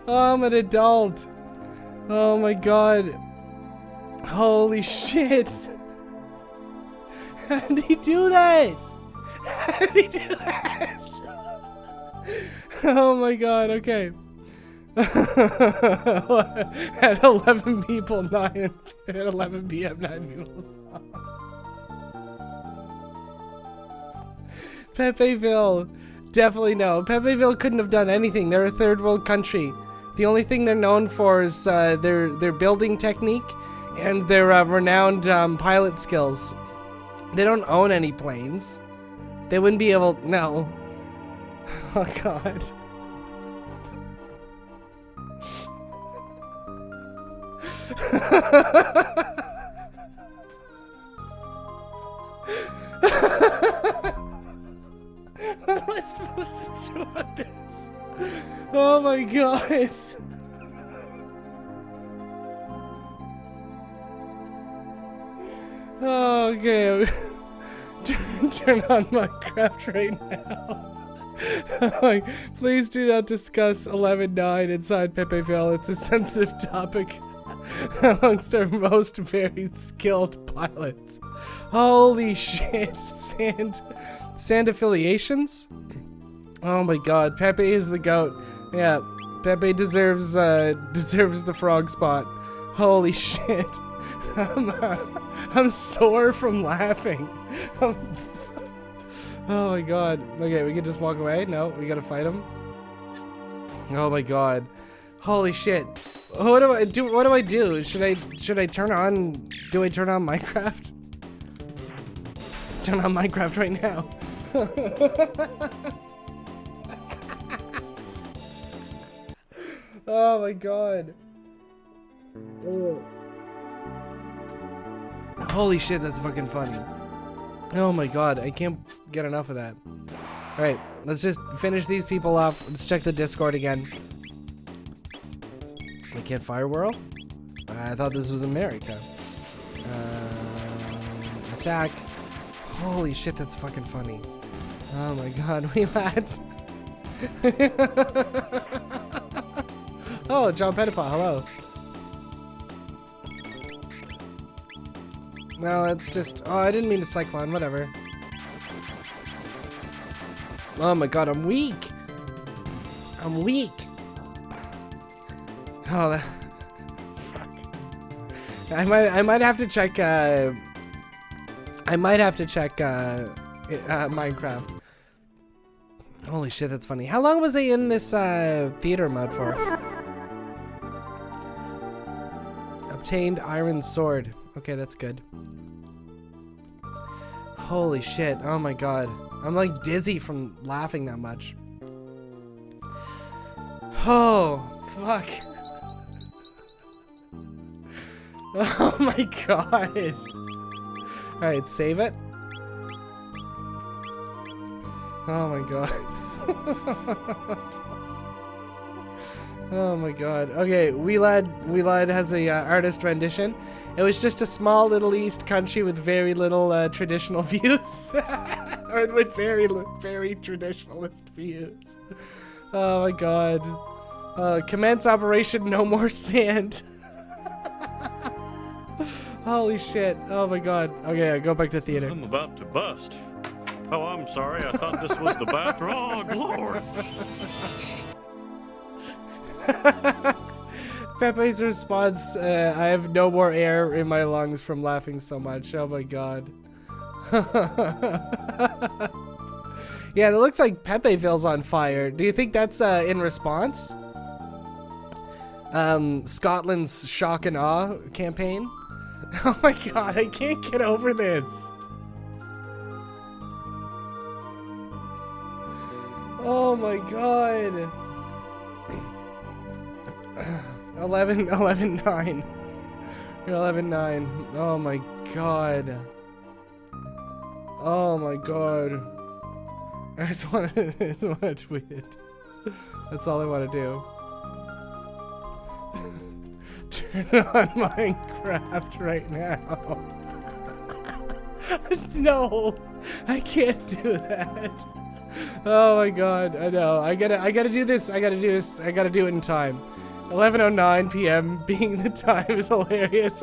Oh, I'm an adult. Oh my god. Holy shit. How did he do that? How did he do that? Oh my god, okay. At 11 people, 9 at 11 p.m. 9 people saw. Pepeville, definitely no. Pepeville couldn't have done anything. They're a third world country. The only thing they're known for is their building technique and their renowned pilot skills. They don't own any planes. They wouldn't be able. No. Oh god. What am I supposed to do about this? Oh my god. Oh, okay. Turn on Minecraft right now. Like, please do not discuss 11.9 inside Pepeville. It's a sensitive topic amongst our most very skilled pilots. Holy shit. Sand affiliations? Oh my god, Pepe is the goat. Yeah, Pepe deserves the frog spot. Holy shit. I'm sore from laughing. Oh my god. Okay, we can just walk away? No, we gotta fight him. Oh my god. Holy shit. What do I do? What do I do? Should I turn on? Do I turn on Minecraft? Turn on Minecraft right now. Oh my god. Oh. Holy shit, that's fucking funny. Oh my god, I can't get enough of that. Alright, let's just finish these people off. Let's check the Discord again. We can't Firewhirl? I thought this was America. Attack. Holy shit, that's fucking funny. Oh my god, we lads. Oh, John Pettipaw, hello. No, it's just... Oh, I didn't mean to Cyclone, whatever. Oh my god, I'm weak. I'm weak. Oh, that... Fuck. I might have to check, Minecraft. Holy shit, that's funny. How long was I in this, theater mode for? Obtained iron sword. Okay, that's good. Holy shit, oh my god. I'm like dizzy from laughing that much. Oh, fuck. Oh my god. Alright, save it. Oh my god. Oh my god. Okay, Wheelad has a artist rendition. It was just a small little east country with very little traditional views. Or with very traditionalist views. Oh my god. Commence operation No More Sand. Holy shit. Oh my god. Okay, I'll go back to theater. I'm about to bust. Oh, I'm sorry. I thought this was the bathroom. Oh, Lord. Pepe's response, I have no more air in my lungs from laughing so much. Oh my god. Yeah, it looks like Pepeville's on fire. Do you think that's in response? Scotland's shock and awe campaign? Oh my god, I can't get over this. Oh my god. 11, 9. 11-9. Oh my god. Oh my god. I just want to tweet it. That's all I want to do. Turn on Minecraft right now. No, I can't do that. Oh my god, I know. I gotta do this. I gotta do it in time. 11:09 p.m. being the time is hilarious.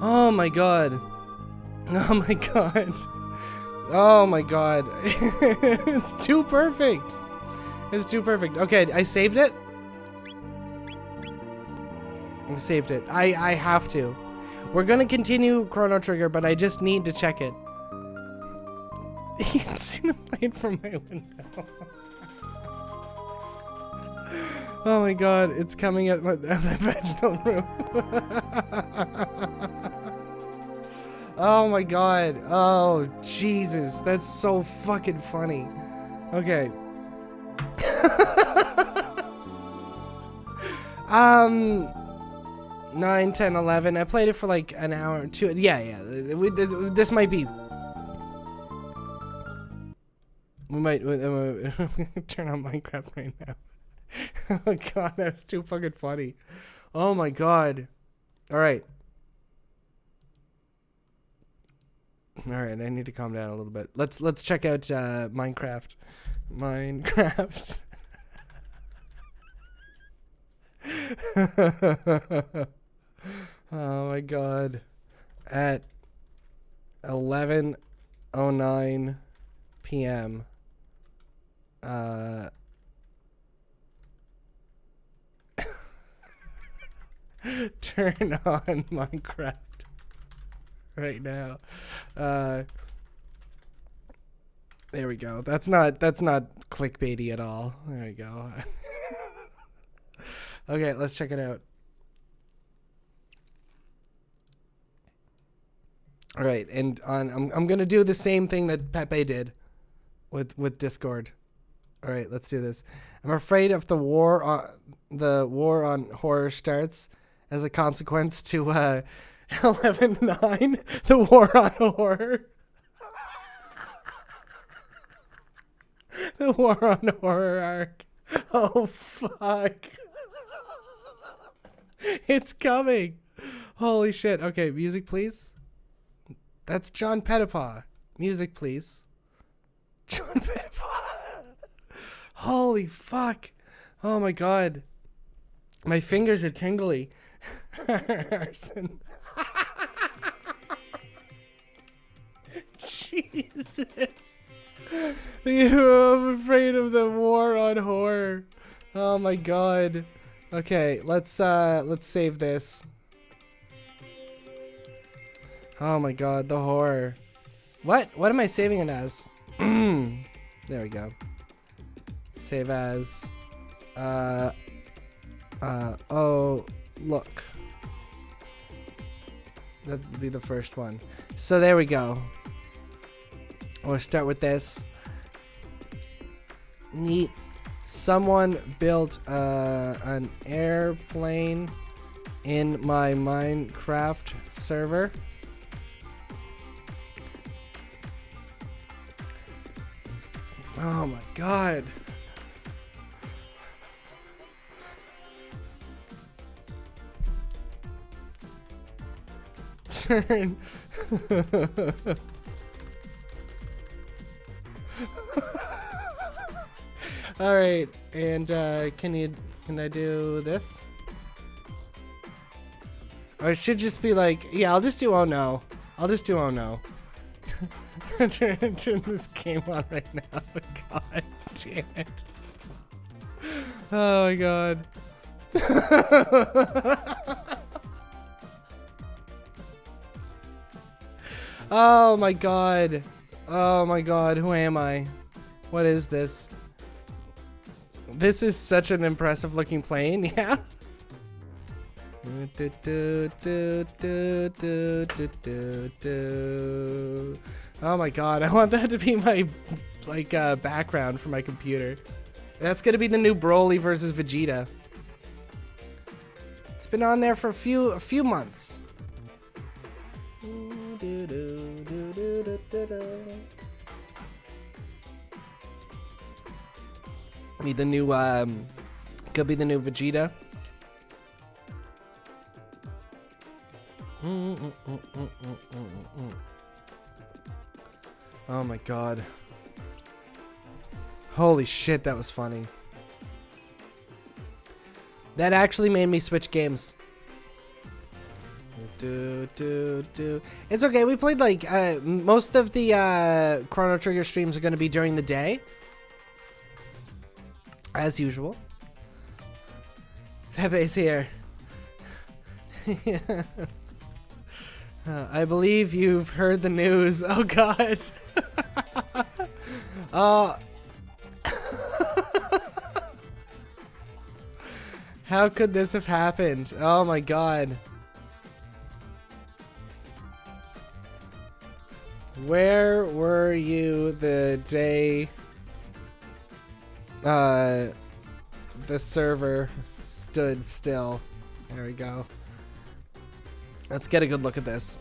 Oh my god. Oh my god. Oh my god. It's too perfect. It's too perfect. Okay, I saved it. I saved it. I have to. We're gonna continue Chrono Trigger, but I just need to check it. You can see the light from my window. Oh my god, it's coming at my vaginal room. Oh my god. Oh, Jesus. That's so fucking funny. Okay. 9, 10, 11. I played it for like an hour or two. Yeah. This might be. We might turn on Minecraft right now. Oh god, that's too fucking funny. Oh my god. Alright. Alright, I need to calm down a little bit. Let's check out Minecraft. Minecraft. Oh my god. At 11:09 p.m. Turn on Minecraft right now. There we go. That's not clickbaity at all. There we go. Okay, let's check it out. All right, and I'm gonna do the same thing that Pepe did with Discord. All right, let's do this. I'm afraid if the war on horror starts as a consequence to 11:9, the war on horror. The war on horror arc. Oh fuck. It's coming. Holy shit. Okay, music please. That's John Pettipaw. Music please. John Pettipaw. Holy fuck. Oh my god. My fingers are tingly. Arson. Jesus. I'm afraid of the war on horror. Oh my god. Okay, let's save this. Oh my god, the horror. What am I saving it as? There we go. Save as oh look. That would be the first one. So there we go. We'll start with this. Neat. Someone built an airplane in my Minecraft server. Oh my god. Turn. All right, and can I do this? Or it should just be like, yeah, I'll just do oh no. I'll just do oh no. turn this game on right now. God damn it. Oh my god. Oh my god. Oh my god, who am I? What is this? This is such an impressive looking plane, yeah? Oh my god, I want that to be my like background for my computer. That's gonna be the new Broly versus Vegeta. It's been on there for a few months. Be the new could be the new Vegeta. Oh my god. Holy shit, that was funny. That actually made me switch games. It's okay, we played like most of the Chrono Trigger streams are going to be during the day. As usual. Pepe's here. I believe you've heard the news. Oh god. Oh. How could this have happened? Oh my god. Where were you the day the server stood still? There we go. Let's get a good look at this.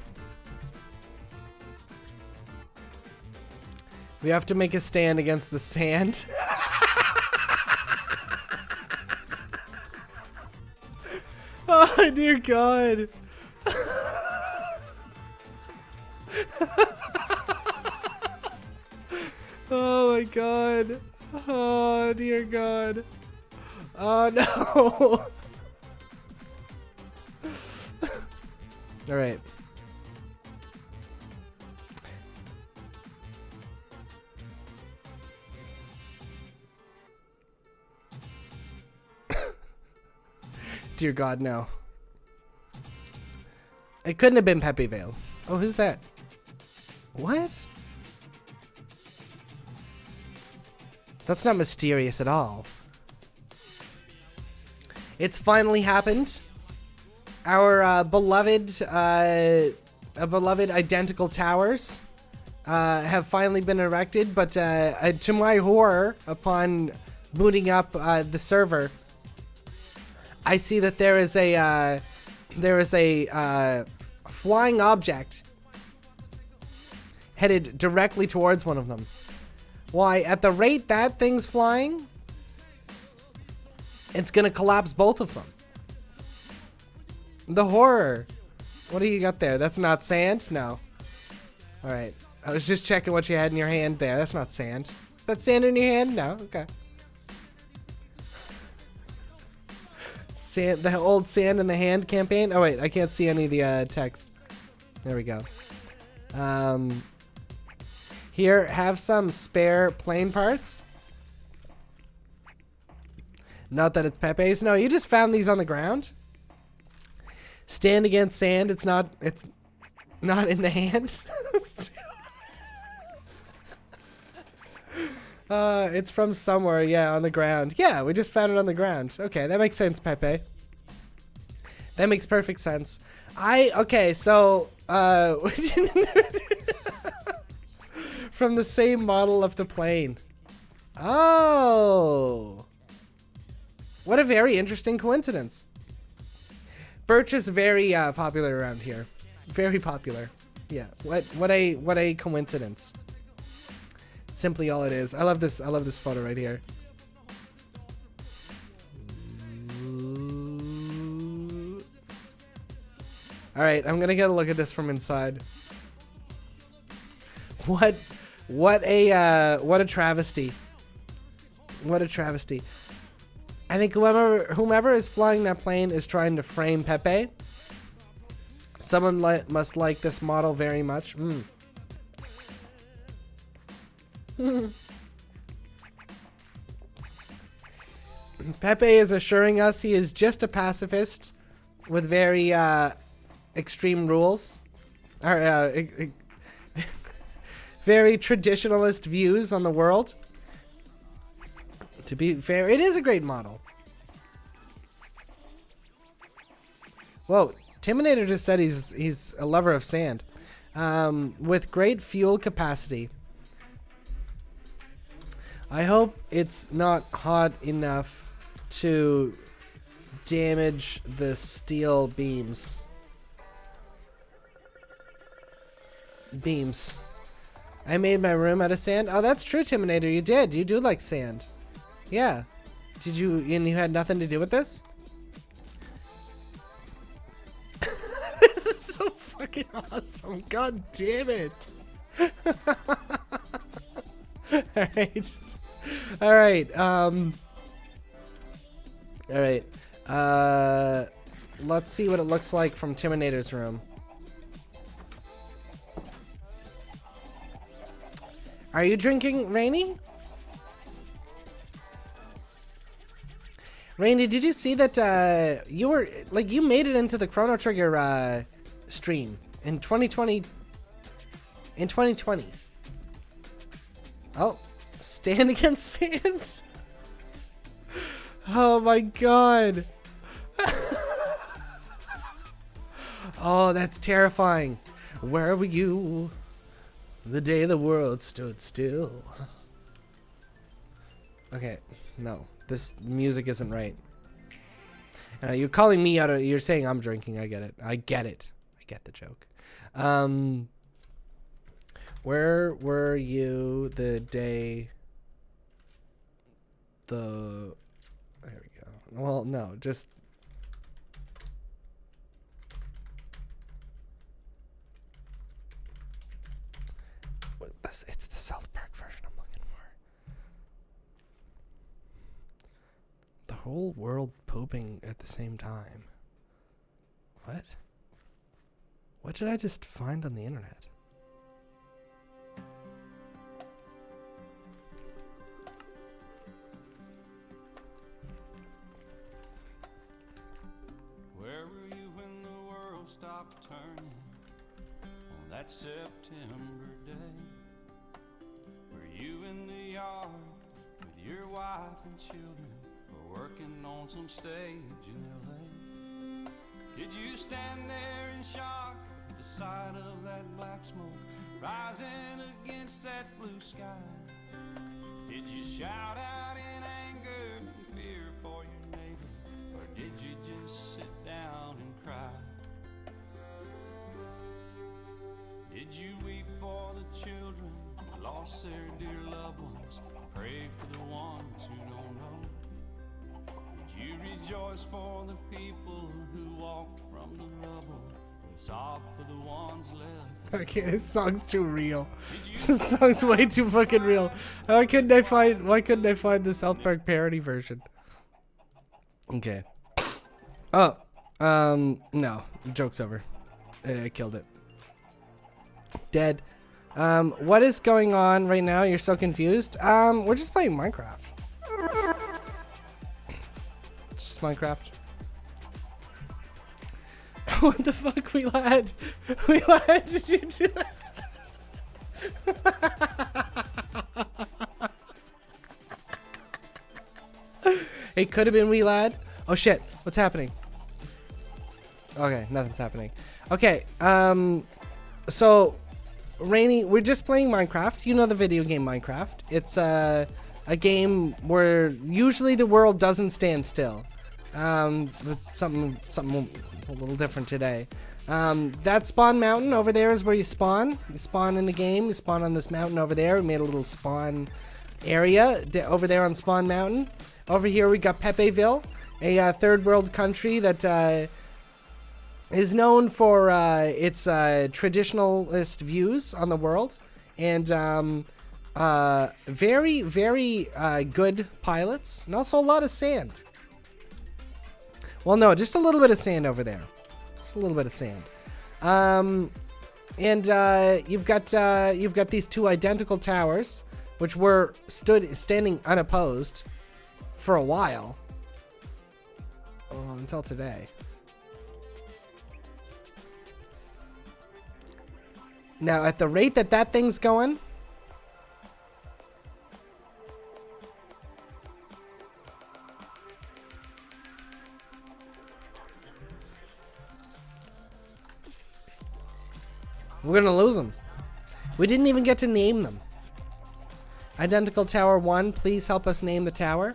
We have to make a stand against the sand. Oh dear god. Oh my god. Oh dear god. Oh no. All right. Dear god, no. It couldn't have been Pepe Vale. Oh, who's that? What? That's not mysterious at all. It's finally happened. Our beloved identical towers have finally been erected, but to my horror, upon booting up the server, I see that there is a flying object headed directly towards one of them. Why, at the rate that thing's flying, it's gonna collapse both of them. The horror. What do you got there? That's not sand? No. Alright. I was just checking what you had in your hand there. That's not sand. Is that sand in your hand? No. Okay. Sand, the old sand in the hand campaign. Oh wait, I can't see any of the text. There we go. Here, have some spare plane parts. Not that it's Pepe's. No, you just found these on the ground. Stand against sand. It's not in the hand. It's from somewhere. Yeah, on the ground. Yeah, we just found it on the ground. Okay, that makes sense, Pepe. That makes perfect sense. Okay, so from the same model of the plane. Oh. What a very interesting coincidence. Birch is very popular around here. Very popular. Yeah. What a coincidence. Simply all it is. I love this photo right here. All right, I'm gonna get a look at this from inside. What a travesty. What a travesty. I think whomever is flying that plane is trying to frame Pepe. Someone must like this model very much. Pepe is assuring us he is just a pacifist with very extreme rules. Or very traditionalist views on the world. To be fair, it is a great model. Whoa, Timinator just said he's a lover of sand. With great fuel capacity. I hope it's not hot enough to damage the steel beams. I made my room out of sand. Oh, that's true, Timinator. You did. You do like sand. Yeah. Did you, and you had nothing to do with this? This is so fucking awesome. God damn it. Alright. Alright. Alright. Let's see what it looks like from Timinator's room. Are you drinking, Rainy? Rainy, did you see that you were like you made it into the Chrono Trigger stream in 2020? In 2020. Oh, stand against sand. Oh my god. Oh, that's terrifying. Where were you the day the world stood still? Okay, no. This music isn't right. You're calling me out. You're saying I'm drinking. I get it. I get it. I get the joke. Where were you the day the... There we go. Well, no, just... It's the South Park version I'm looking for. The whole world pooping at the same time. What? What did I just find on the internet? Where were you when the world stopped turning on that September day? Were you in the yard with your wife and children, or working on some stage in LA? Did you stand there in shock at the sight of that black smoke rising against that blue sky? Did you shout out in anger and fear for your neighbor, or did you just sit down and cry? Did you weep for the children who lost their dear loved ones? Pray for the ones who don't know. Did you rejoice for the people who walked from the rubble and sob for the ones left? Okay, this song's too real. This song's way too fucking real. Why couldn't I find the South Park parody version? Okay. Oh, no, joke's over. I killed it. Dead. What is going on right now? You're so confused. We're just playing Minecraft. It's just Minecraft. What the fuck, we lad? We lad, did you do that? It could have been wee lad. Oh shit, what's happening? Okay, nothing's happening. Okay, so Rainy, we're just playing Minecraft. You know the video game Minecraft. It's a game where usually the world doesn't stand still. But something a little different today. That spawn mountain over there is where you spawn. You spawn in the game. You spawn on this mountain over there. We made a little spawn area over there on Spawn Mountain. Over here we got Pepeville, a third world country that is known for its traditionalist views on the world, and very, very good pilots, and also a lot of sand. Well, no, just a little bit of sand over there. Just a little bit of sand. And you've got these two identical towers, which were standing unopposed for a while, until today. Now, at the rate that thing's going, We're gonna lose them. We didn't even get to name them. Identical Tower 1, please help us name the tower.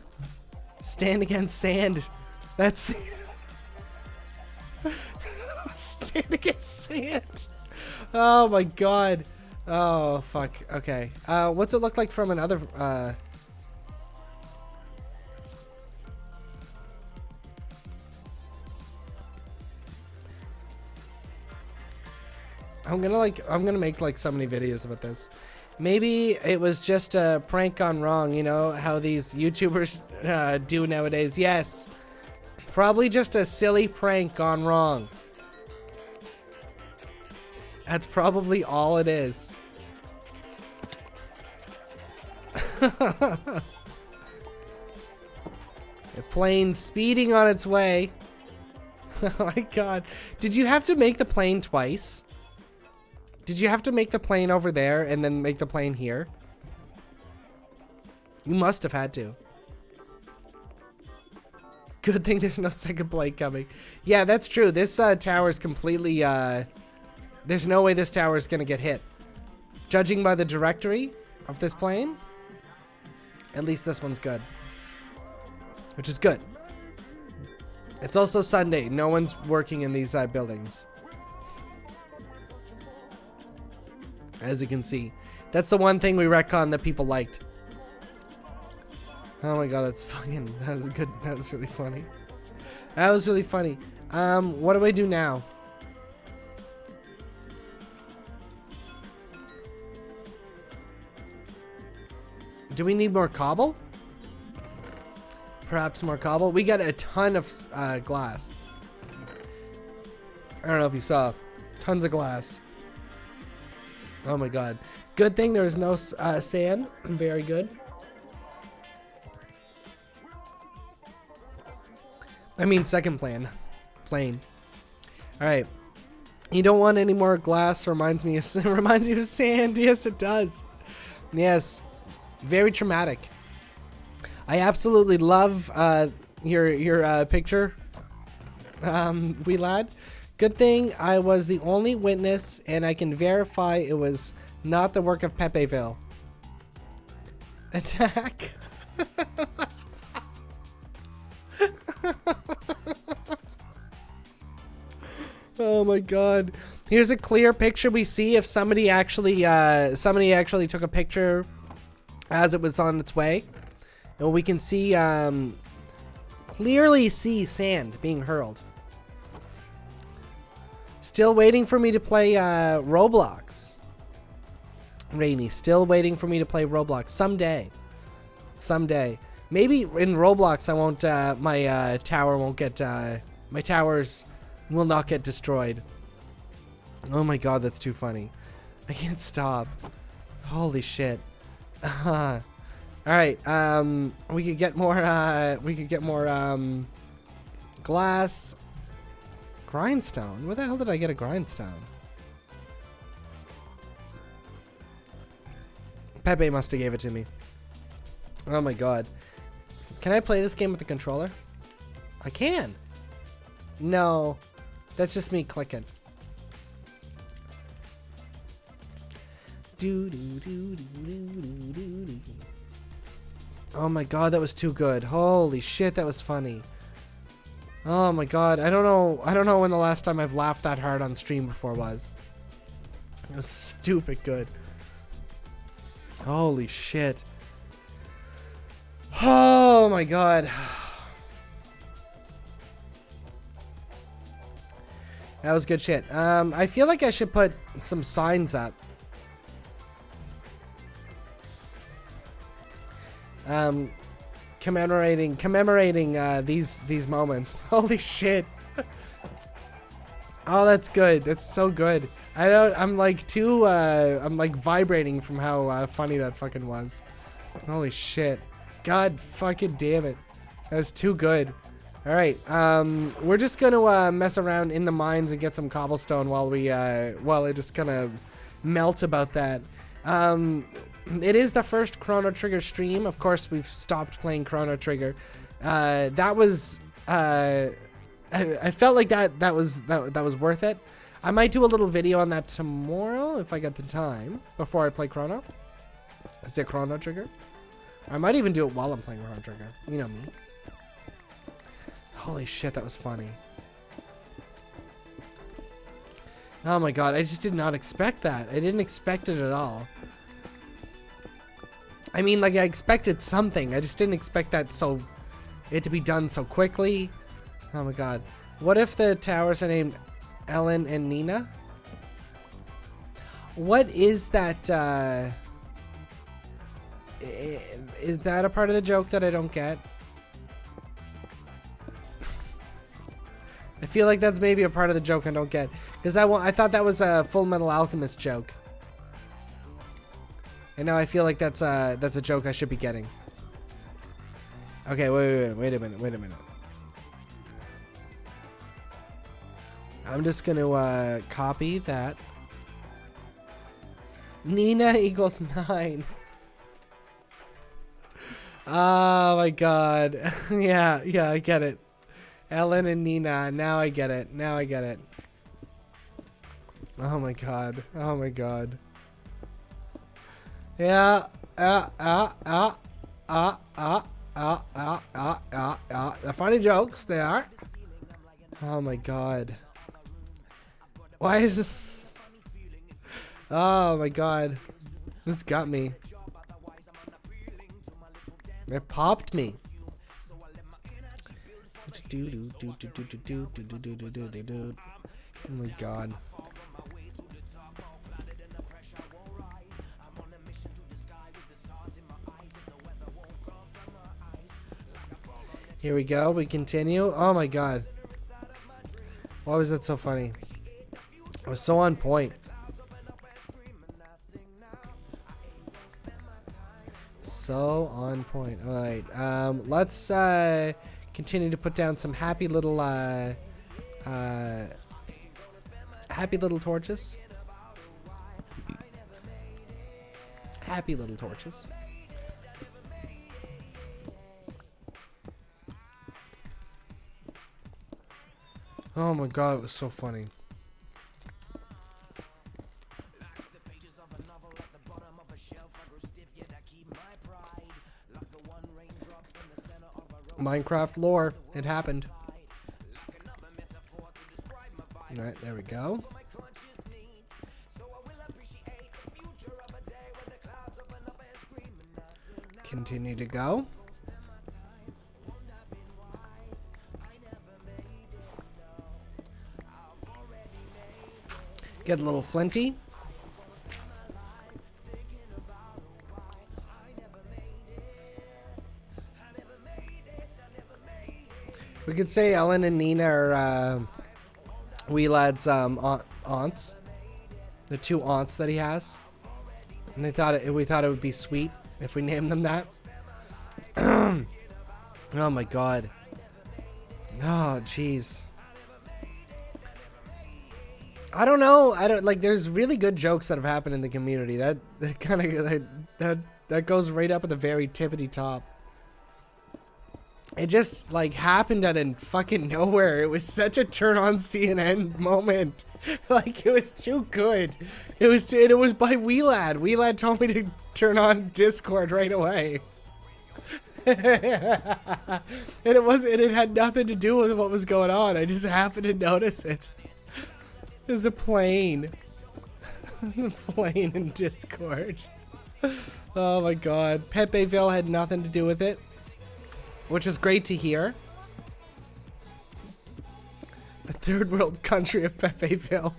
Stand against sand. That's the... Stand against sand. Oh my god. Oh, fuck. Okay. What's it look like from another... I'm gonna make like so many videos about this. Maybe it was just a prank gone wrong, you know, how these YouTubers do nowadays. Yes. Probably just a silly prank gone wrong. That's probably all it is. The plane speeding on its way. Oh my god. Did you have to make the plane twice? Did you have to make the plane over there and then make the plane here? You must have had to. Good thing there's no second plane coming. Yeah, that's true. This tower is completely... there's no way this tower is going to get hit. Judging by the directory of this plane, at least this one's good. Which is good. It's also Sunday. No one's working in these buildings. As you can see. That's the one thing we retcon that people liked. Oh my god, that's fucking... That was good. That was really funny. That was really funny. What do I do now? Do we need more cobble? Perhaps more cobble? We got a ton of glass. I don't know if you saw. Tons of glass. Oh my god. Good thing there was no sand. Very good. I mean second plane. Alright. You don't want any more glass. Reminds me of sand. Yes, it does. Yes. Very traumatic. I absolutely love your picture, wee lad. Good thing I was the only witness, and I can verify it was not the work of Pepeville. Attack. Oh my god. Here's a clear picture we see if somebody actually took a picture as it was on its way. And we can see clearly see sand being hurled. Still waiting for me to play Roblox. Rainy, still waiting for me to play Roblox someday. Someday. Maybe in Roblox I won't my tower won't get my towers will not get destroyed. Oh my god, that's too funny. I can't stop. Holy shit. All right, we could get more glass. Grindstone? Where the hell did I get a grindstone? Pepe must have gave it to me. Oh my god. Can I play this game with the controller? I can. No. That's just me clicking. Oh my god, that was too good. Holy shit, that was funny. Oh my god, I don't know when the last time I've laughed that hard on stream before was. It was stupid good. Holy shit. Oh my god. That was good shit. I feel like I should put some signs up. Commemorating these moments. Holy shit. Oh, that's good. That's so good. I'm like vibrating from how funny that fucking was. Holy shit. God fucking damn it. That was too good. All right. We're just gonna mess around in the mines and get some cobblestone while I just kind of melt about that. It is the first Chrono Trigger stream. Of course, we've stopped playing Chrono Trigger. That was I felt like that was worth it. I might do a little video on that tomorrow if I get the time before I play Chrono. Is it Chrono Trigger? I might even do it while I'm playing Chrono Trigger. You know me. Holy shit, that was funny. Oh my god, I just did not expect that. I didn't expect it at all. I mean, like, I expected something. I just didn't expect that it to be done so quickly. Oh my god. What if the towers are named Ellen and Nina? What is that, is that a part of the joke that I don't get? I feel like that's maybe a part of the joke I don't get. Because I thought that was a Full Metal Alchemist joke. And now I feel like that's a joke I should be getting. Okay, wait a minute. I'm just gonna copy that. Nina equals 9. Oh my god. yeah, I get it. Ellen and Nina. Now I get it. Oh my god. Yeah. They're funny jokes, they are. Oh my god. Why is this? Oh my god. This got me. It popped me. Oh my god. Here we go. We continue. Oh my god. Why was that so funny? It was so on point. So on point. All right. Let's continue to put down some happy little torches. Happy little torches. Oh my god, it was so funny. Minecraft lore. It happened. Alright, there we go. Continue to go. Get a little flinty. We could say Ellen and Nina are Wheelad's aunts. The two aunts that he has. And we thought it would be sweet if we named them that. Oh my god. Oh jeez. I don't know. There's really good jokes that have happened in the community. That kind of that goes right up at the very tippity top. It just like happened out of fucking nowhere. It was such a turn on CNN moment. Like it was too good. It was by Wheelad. Wheelad told me to turn on Discord right away. And it had nothing to do with what was going on. I just happened to notice it. There's a plane. There's a plane in Discord. Oh my god. Pepeville had nothing to do with it. Which is great to hear. A third world country of Pepeville.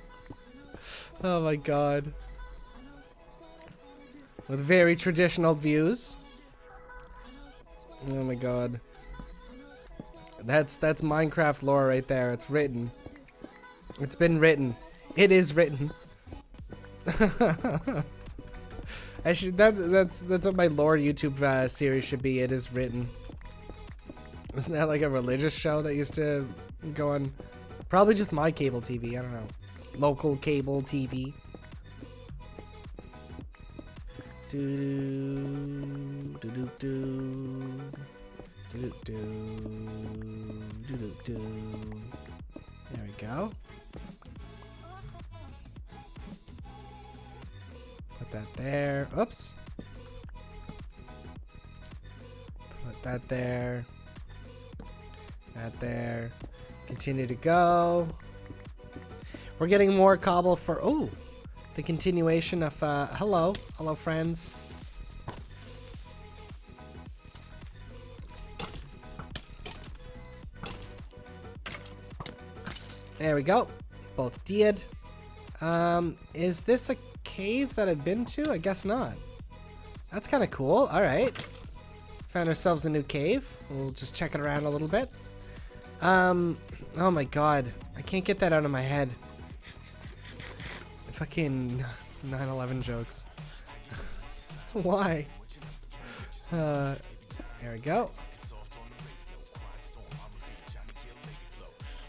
Oh my god. With very traditional views. Oh my god. That's Minecraft lore right there. It's written. It's been written. It is written. I should that's what my lore YouTube series should be. It is written. Isn't that like a religious show that used to go on? Probably just my cable TV. I don't know. Local cable TV. There we go. Put that there. Oops. Put that there. That there. Continue to go. We're getting more cobble for... Oh! The continuation of... hello. Hello, friends. There we go. Both did. Is this a cave that I've been to? I guess not. That's kind of cool. All right. Found ourselves a new cave. We'll just check it around a little bit. Oh my god. I can't get that out of my head. Fucking 9/11 jokes. Why? There we go.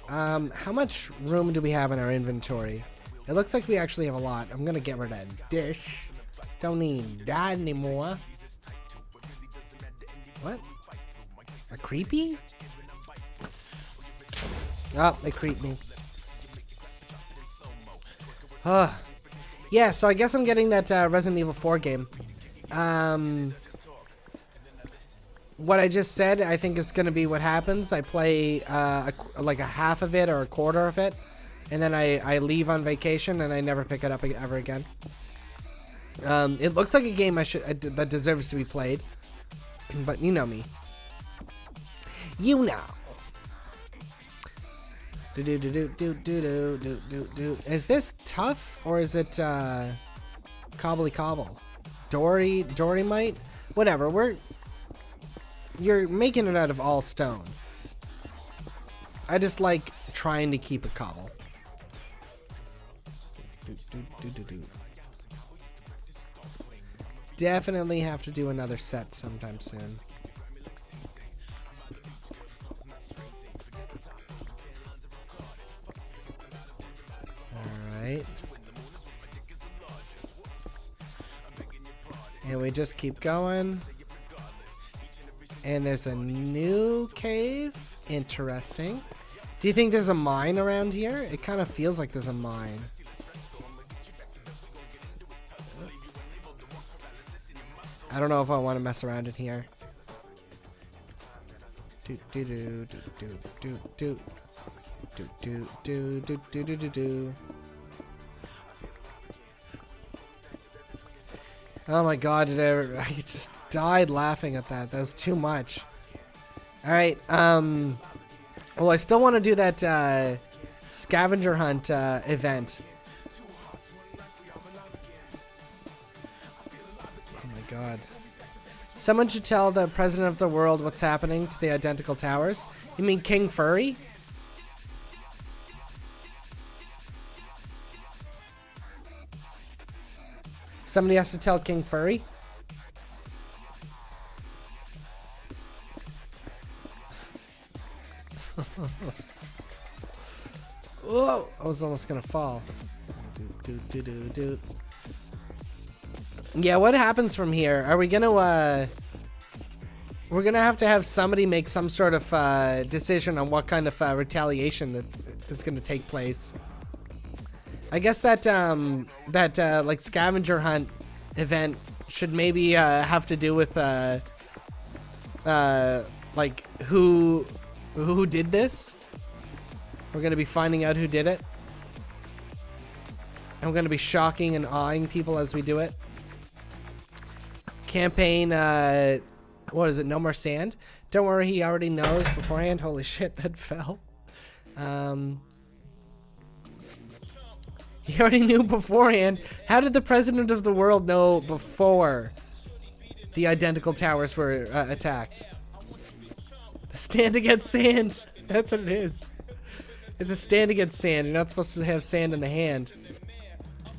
How much room do we have in our inventory? It looks like we actually have a lot. I'm gonna get rid of that dish. Don't need that anymore. What? A creepy? Oh, they creep me. Yeah, so I guess I'm getting that Resident Evil 4 game. What I just said, I think is going to be what happens. I play like a half of it or a quarter of it, and then I leave on vacation and I never pick it up ever again. It looks like a game that deserves to be played, but you know me. You know. Is this tough or is it cobbly cobble? Dory might? Whatever. You're making it out of all stone. I just like trying to keep it cobble. Definitely have to do another set sometime soon. Alright. And we just keep going. And there's a new cave. Interesting. Do you think there's a mine around here? It kind of feels like there's a mine. I don't know if I want to mess around in here. Oh my god, I just died laughing at that. That was too much. Alright, well, I still want to do that scavenger hunt event. Oh my god. Someone should tell the president of the world what's happening to the identical towers. You mean King Furry? Somebody has to tell King Furry? Whoa! I was almost gonna fall. Yeah, what happens from here? Are we gonna, we're gonna have to have somebody make some sort of, decision on what kind of, retaliation that is gonna take place. I guess that, like, scavenger hunt event should maybe, have to do with, like, who did this. We're gonna be finding out who did it. And we're gonna be shocking and awing people as we do it. Campaign, what is it? No more sand? Don't worry, he already knows beforehand. Holy shit, that fell. He already knew beforehand. How did the president of the world know before the identical towers were attacked? The stand against sand. That's what it is. It's a stand against sand. You're not supposed to have sand in the hand.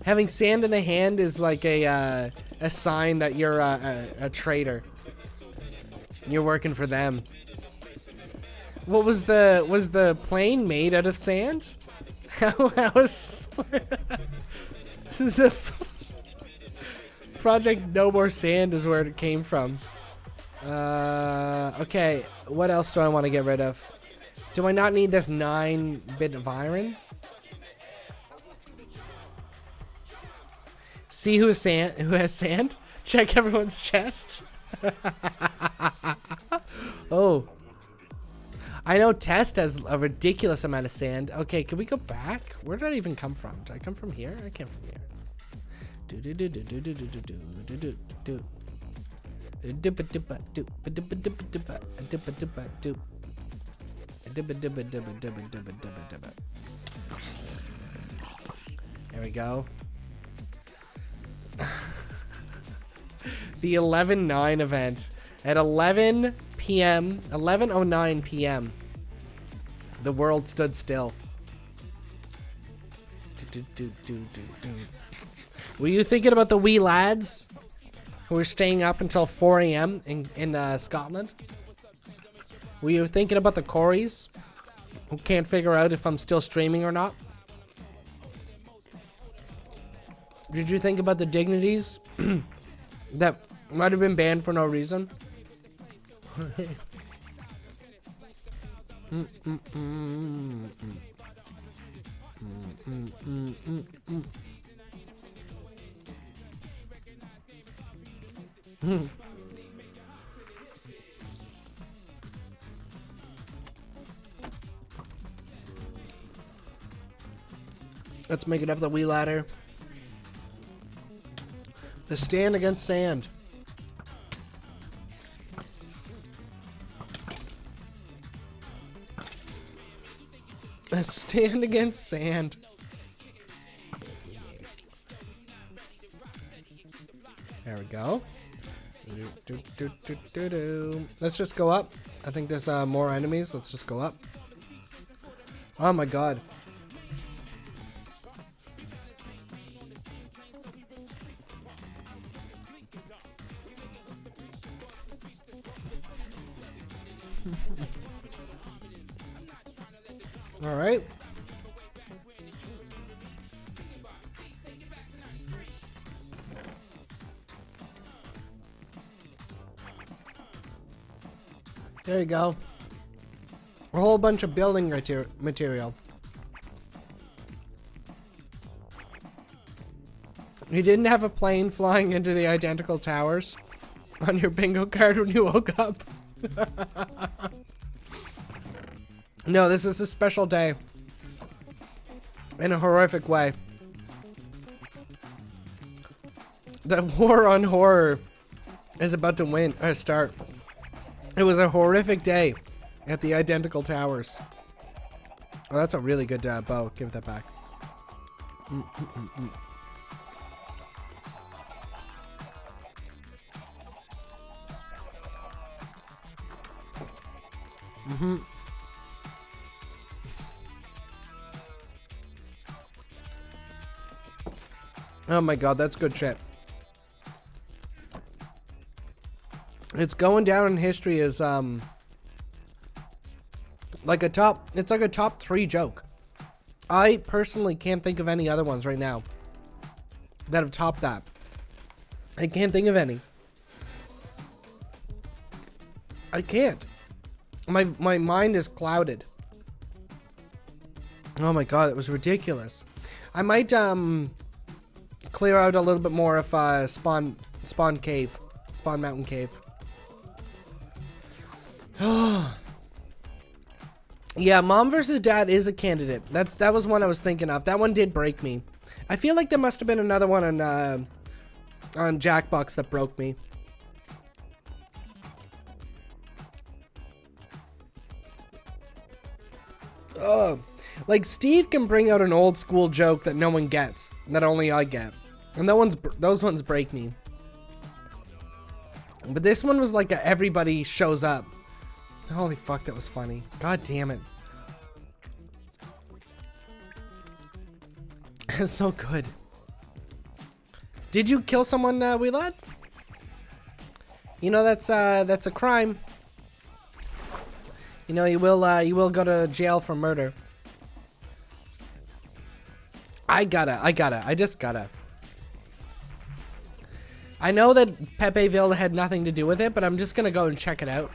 Having sand in the hand is like a sign that you're a traitor. You're working for them. What was the plane made out of sand? How was the Project No More Sand is where it came from. Okay, what else do I want to get rid of? Do I not need this 9-bit of iron? See who has sand? Check everyone's chest. Oh. I know Test has a ridiculous amount of sand. Okay, can we go back? Where did I even come from? Did I come from here? I came from here. There we go. The 11-9 event at 11 p.m. 11:09 p.m. The world stood still. Were you thinking about the wee lads who were staying up until 4 a.m. in Scotland? Were you thinking about the Corys who can't figure out if I'm still streaming or not? Did you think about the dignities that might have been banned for no reason? Let's make it up the wee ladder. The stand against sand. A stand against sand. There we go. Let's just go up. I think there's more enemies. Let's just go up. Oh my god. All right. There you go. A whole bunch of building material. You didn't have a plane flying into the identical towers on your bingo card when you woke up? No, this is a special day. In a horrific way. The war on horror is about to start. It was a horrific day at the identical towers. Oh, that's a really good bow. Give that back. Oh my god, that's good shit. It's going down in history as like a top 3 joke. I personally can't think of any other ones right now that have topped that. I can't think of any. I can't. My mind is clouded. Oh my god, it was ridiculous. I might clear out a little bit more of Spawn Mountain Cave. Yeah, Mom vs. Dad is a candidate. That was one I was thinking of. That one did break me. I feel like there must have been another one on Jackbox that broke me. Oh, like Steve can bring out an old school joke that no one gets, that only I get, and those ones break me. But this one was like everybody shows up. Holy fuck, that was funny. God damn it. It's so good. Did you kill someone, wee lad? You know that's a crime. You know you will go to jail for murder. I just gotta. I know that Pepeville had nothing to do with it, but I'm just gonna go and check it out.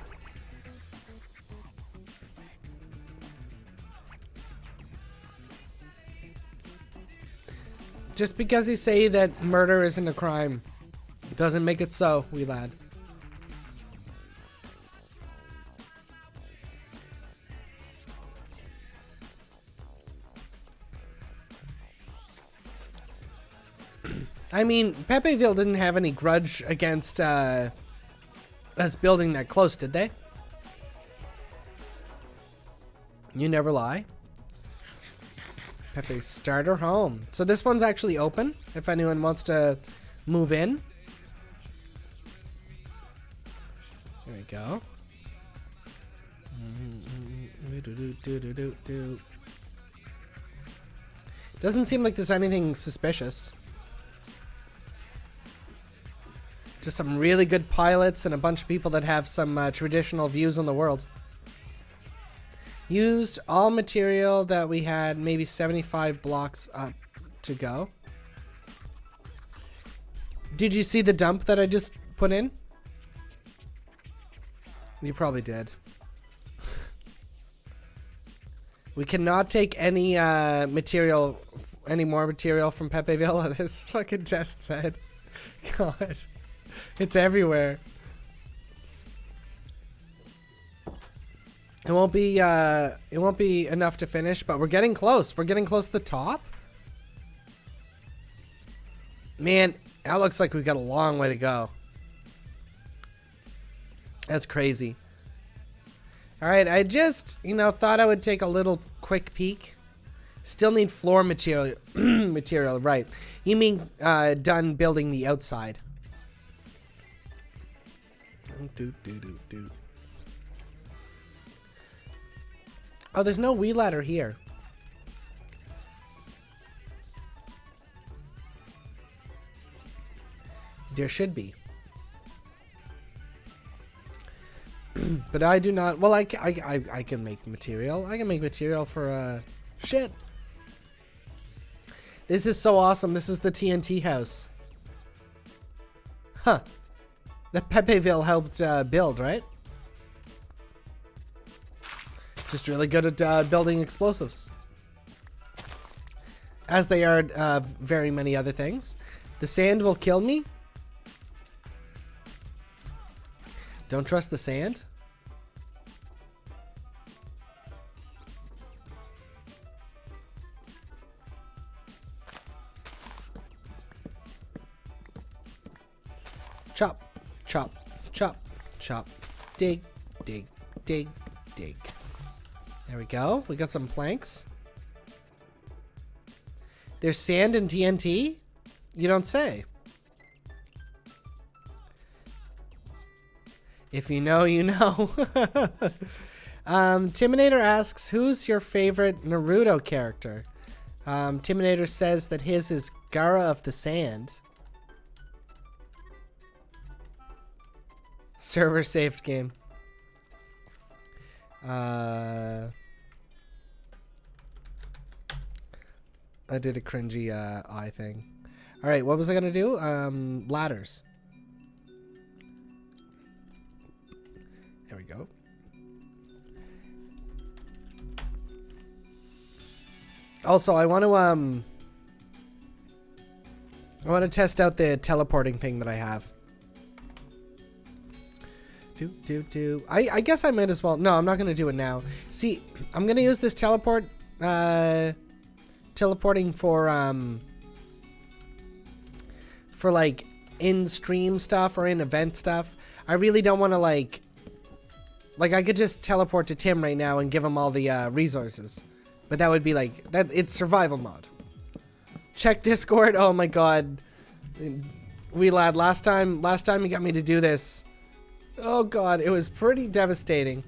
Just because you say that murder isn't a crime doesn't make it so, wee lad. I mean, Pepeville didn't have any grudge against us building that close, did they? You never lie. Pepe's starter home. So this one's actually open if anyone wants to move in. There we go. Doesn't seem like there's anything suspicious. Just some really good pilots and a bunch of people that have some traditional views on the world. Used all material that we had, maybe 75 blocks up to go. Did you see the dump that I just put in? You probably did. We cannot take any material, any more material from Pepeville. This fucking test said. God, it's everywhere. It won't be enough to finish, but we're getting close. We're getting close to the top. Man, that looks like we've got a long way to go. That's crazy. All right, I just, thought I would take a little quick peek. Still need floor material. Material, right. You mean done building the outside. Oh, there's no wheel ladder here. There should be. But I do not. Well, I can make material. I can make material for shit. This is so awesome. This is the TNT house. Huh. That Pepeville helped build, right? Just really good at building explosives. As they are very many other things. The sand will kill me. Don't trust the sand. Chop, chop, chop, chop. Dig, dig, dig, dig. There we go. We got some planks. There's sand and TNT? You don't say. If you know, you know. Timinator asks, who's your favorite Naruto character? Timinator says that his is Gaara of the Sand. Server saved game. I did a cringy eye thing. All right, what was I gonna do? Ladders. There we go. Also, I want to test out the teleporting thing that I have. I guess I might as well. No, I'm not going to do it now. See, I'm going to use this teleporting for like in-stream stuff or in event stuff. I really don't want to like I could just teleport to Tim right now and give him all the resources. But that would be like, it's survival mode. Check Discord. Oh my god. Wee lad, last time you got me to do this. Oh god, it was pretty devastating.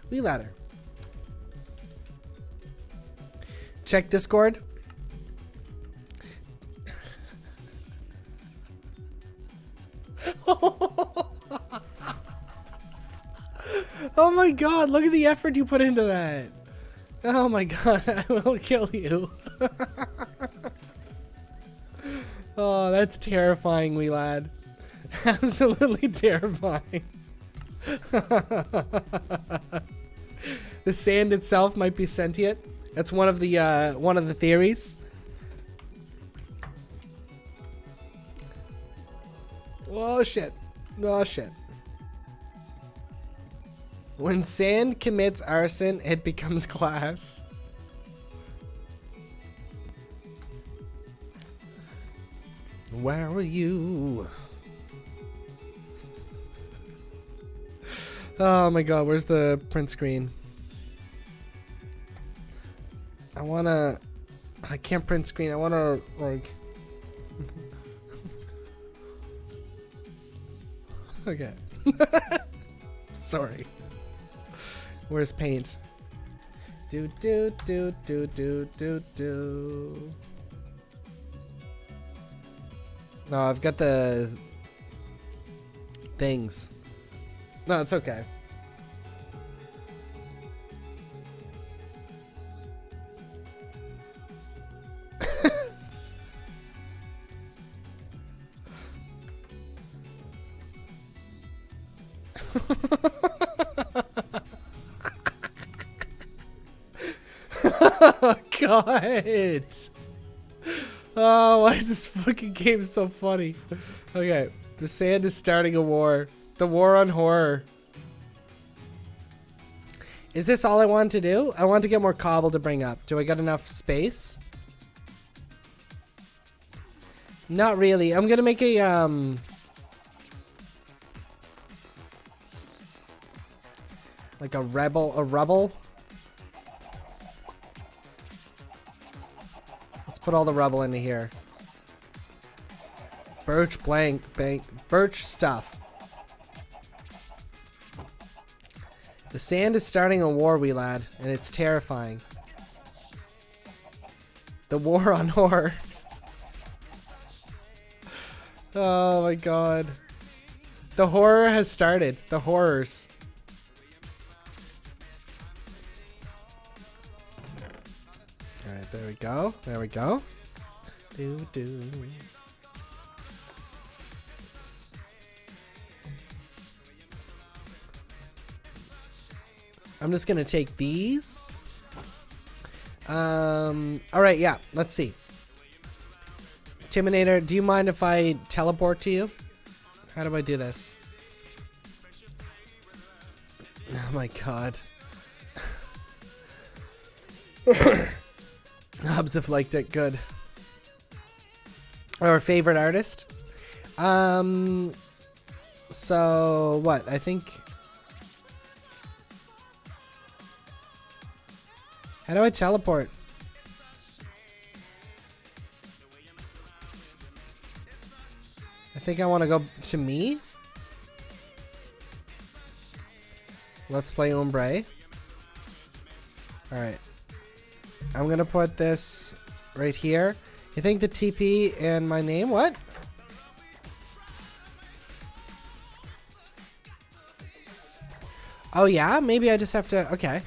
Wee ladder. Check Discord. Oh my god, look at the effort you put into that. Oh my god, I will kill you. Oh, that's terrifying, wee lad. Absolutely terrifying. The sand itself might be sentient. That's one of the theories. Oh shit. Oh shit. When sand commits arson, it becomes glass. Where are you? Oh my god, where's the print screen? I can't print screen. I wanna like okay. Sorry. Where's paint? Do do do do do do do. No, I've got the things. No, it's okay. Oh, God. Oh, why is this fucking game so funny? Okay, the sand is starting a war. The war on horror. Is this all I want to do? I want to get more cobble to bring up. Do I got enough space? Not really. I'm gonna make a like a rubble. Let's put all the rubble into here. Birch birch stuff. The sand is starting a war, wee lad, and it's terrifying. The war on horror. Oh my god. The horror has started. The horrors. Alright, there we go. There we go. Do. I'm just gonna take these. Alright, yeah, let's see. Timinator, do you mind if I teleport to you? How do I do this? Oh my god. Hubs have liked it, good. Our favorite artist? So, what? I think... How do I teleport? I think I want to go to me. Let's play Ombre. Alright. I'm going to put this right here. You think the TP and my name? What? Oh yeah? Maybe I just have to... Okay.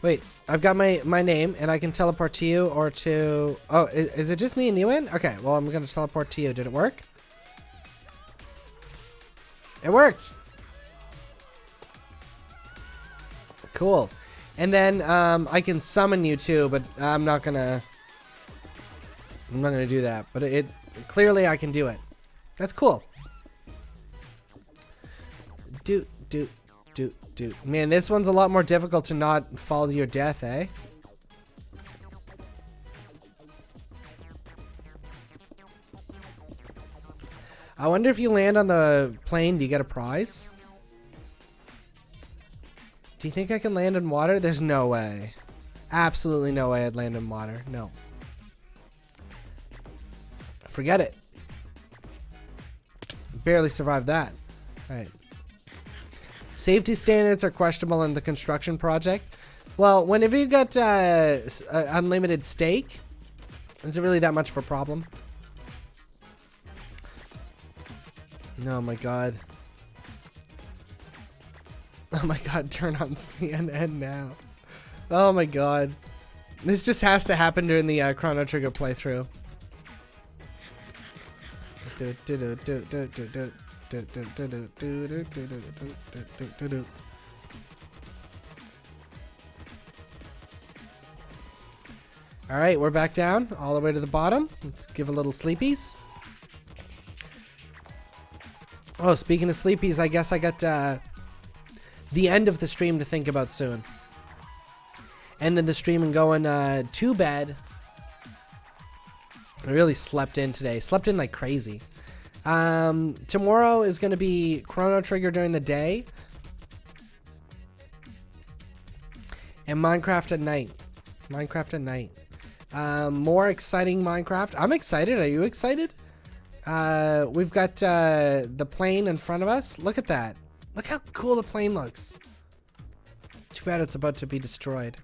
Wait, I've got my name, and I can teleport to you or to... Oh, is it just me and you in? Okay, well, I'm going to teleport to you. Did it work? It worked! Cool. And then I can summon you too, but I'm not going to do that. But it clearly I can do it. That's cool. Do. Man, this one's a lot more difficult to not fall to your death, eh? I wonder if you land on the plane, do you get a prize? Do you think I can land in water? There's no way. Absolutely no way I'd land in water. No. Forget it. Barely survived that. All right. Safety standards are questionable in the construction project. Well, whenever you got unlimited stake, is it really that much of a problem? Oh my god. Oh my god, turn on CNN now. Oh my god. This just has to happen during the Chrono Trigger playthrough. All right, we're back down all the way to the bottom. Let's give a little sleepies. Oh, speaking of sleepies, I guess I got the end of the stream to think about soon. Ending the stream and going to bed. I really slept in today. Slept in like crazy. Tomorrow is going to be Chrono Trigger during the day. And Minecraft at night. Minecraft at night. More exciting Minecraft. I'm excited. Are you excited? We've got the plane in front of us. Look at that. Look how cool the plane looks. Too bad it's about to be destroyed.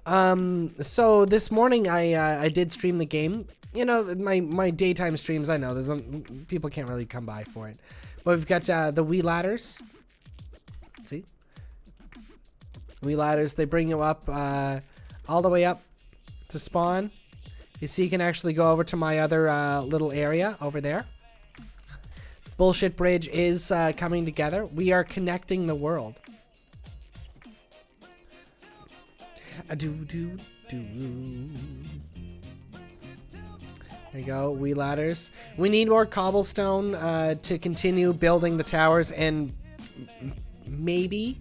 So this morning I did stream the game. You know, my daytime streams, I know people can't really come by for it. But we've got the Wii ladders. See? Wii ladders, they bring you up all the way up to spawn. You see, you can actually go over to my other little area over there. Bullshit Bridge is coming together. We are connecting the world. Do. There you go, Wii ladders. We need more cobblestone to continue building the towers, and maybe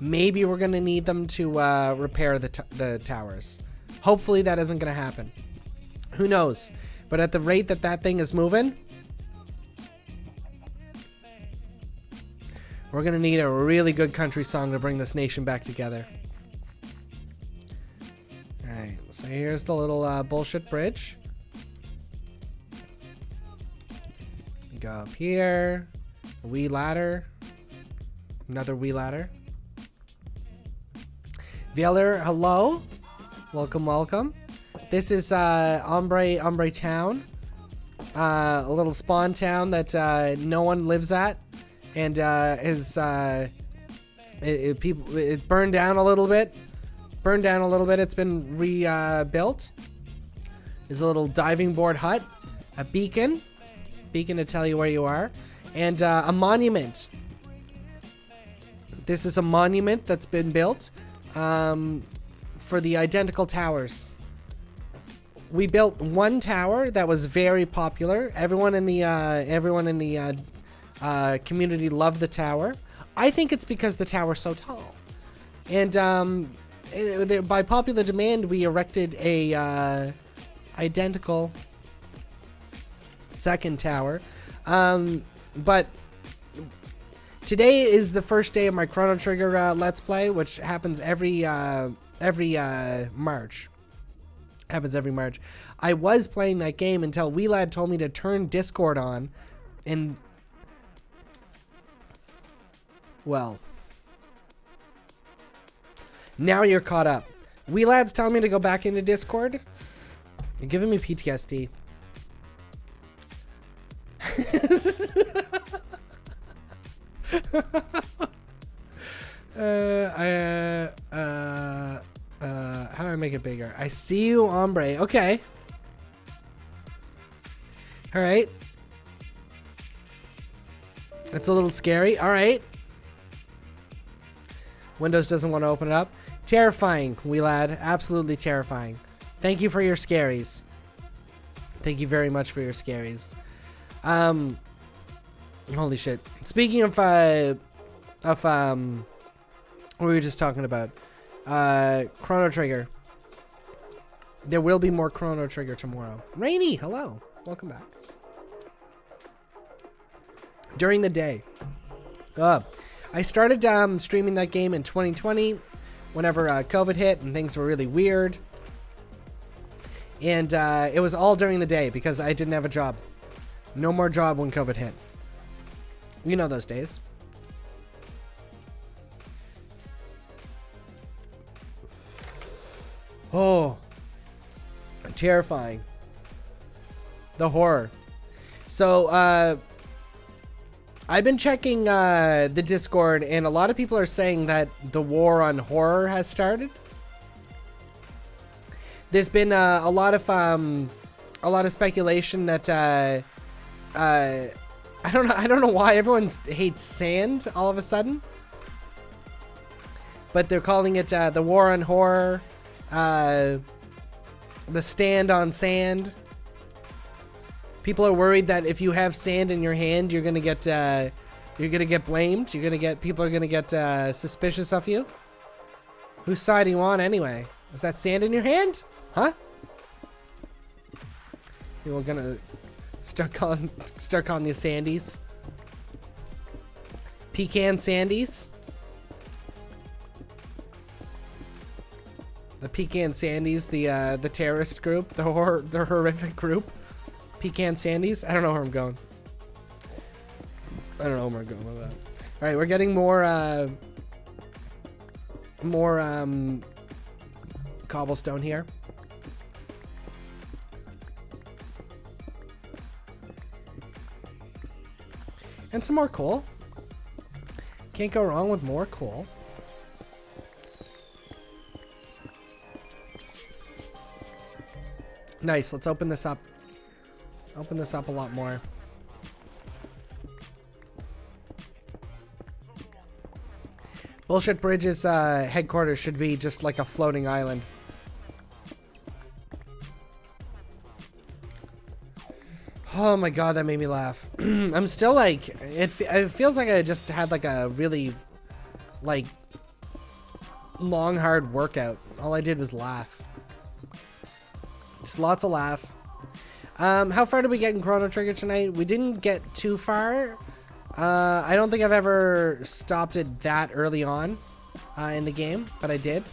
we're gonna need them to repair the towers. Hopefully that isn't gonna happen. Who knows? But at the rate that thing is moving, we're gonna need a really good country song to bring this nation back together. Alright, so here's the little bullshit bridge. Go up here. A wee ladder. Another wee ladder. Vieler, hello. Welcome. This is Ombre Town. A little spawn town that no one lives at. And it burned down a little bit. It's been rebuilt. There's a little diving board hut, a beacon to tell you where you are, and a monument. This is a monument that's been built for the identical towers. We built one tower that was very popular. Everyone in the community loved the tower. I think it's because the tower's so tall, and by popular demand, we erected a identical second tower. But today is the first day of my Chrono Trigger Let's Play, which happens every March. Happens every March. I was playing that game until Wheelad told me to turn Discord on, and well, now you're caught up. Wheelad's telling me to go back into Discord. You're giving me PTSD. How do I make it bigger? I see you, Ombre. Okay. All right. It's a little scary. All right. Windows doesn't want to open it up. Terrifying, Wheelad. Absolutely terrifying. Thank you for your scaries. Thank you very much for your scaries. Holy shit. Speaking of what we were just talking about, Chrono Trigger. There will be more Chrono Trigger tomorrow. Rainy, hello. Welcome back. During the day. I started streaming that game in 2020 whenever COVID hit and things were really weird. And it was all during the day because I didn't have a job. No more job when COVID hit. You know those days. Oh, terrifying. The horror. So, I've been checking the Discord, and a lot of people are saying that the war on horror has started. There's been a lot of a lot of speculation that I don't know why everyone hates sand all of a sudden, but they're calling it the War on Horror, the Stand on Sand. People are worried that if you have sand in your hand, you're gonna get blamed. People are gonna get suspicious of you. Whose side do you want anyway? Is that sand in your hand? Huh? People are gonna start calling you Sandies. Pecan Sandies. The Pecan Sandies, the terrorist group, the horrific group. Pecan Sandies. I don't know where I'm going. I don't know where I'm going with that. All right, we're getting more cobblestone here. And some more coal. Can't go wrong with more coal. Nice, let's open this up. Open this up a lot more. Bullshit Bridge's headquarters should be just like a floating island. Oh my god, that made me laugh. I'm still like, it feels like I just had like a really like long hard workout. All I did was laugh. Just lots of laugh. How far did we get in Chrono Trigger tonight? We didn't get too far. I don't think I've ever stopped it that early on in the game, but I did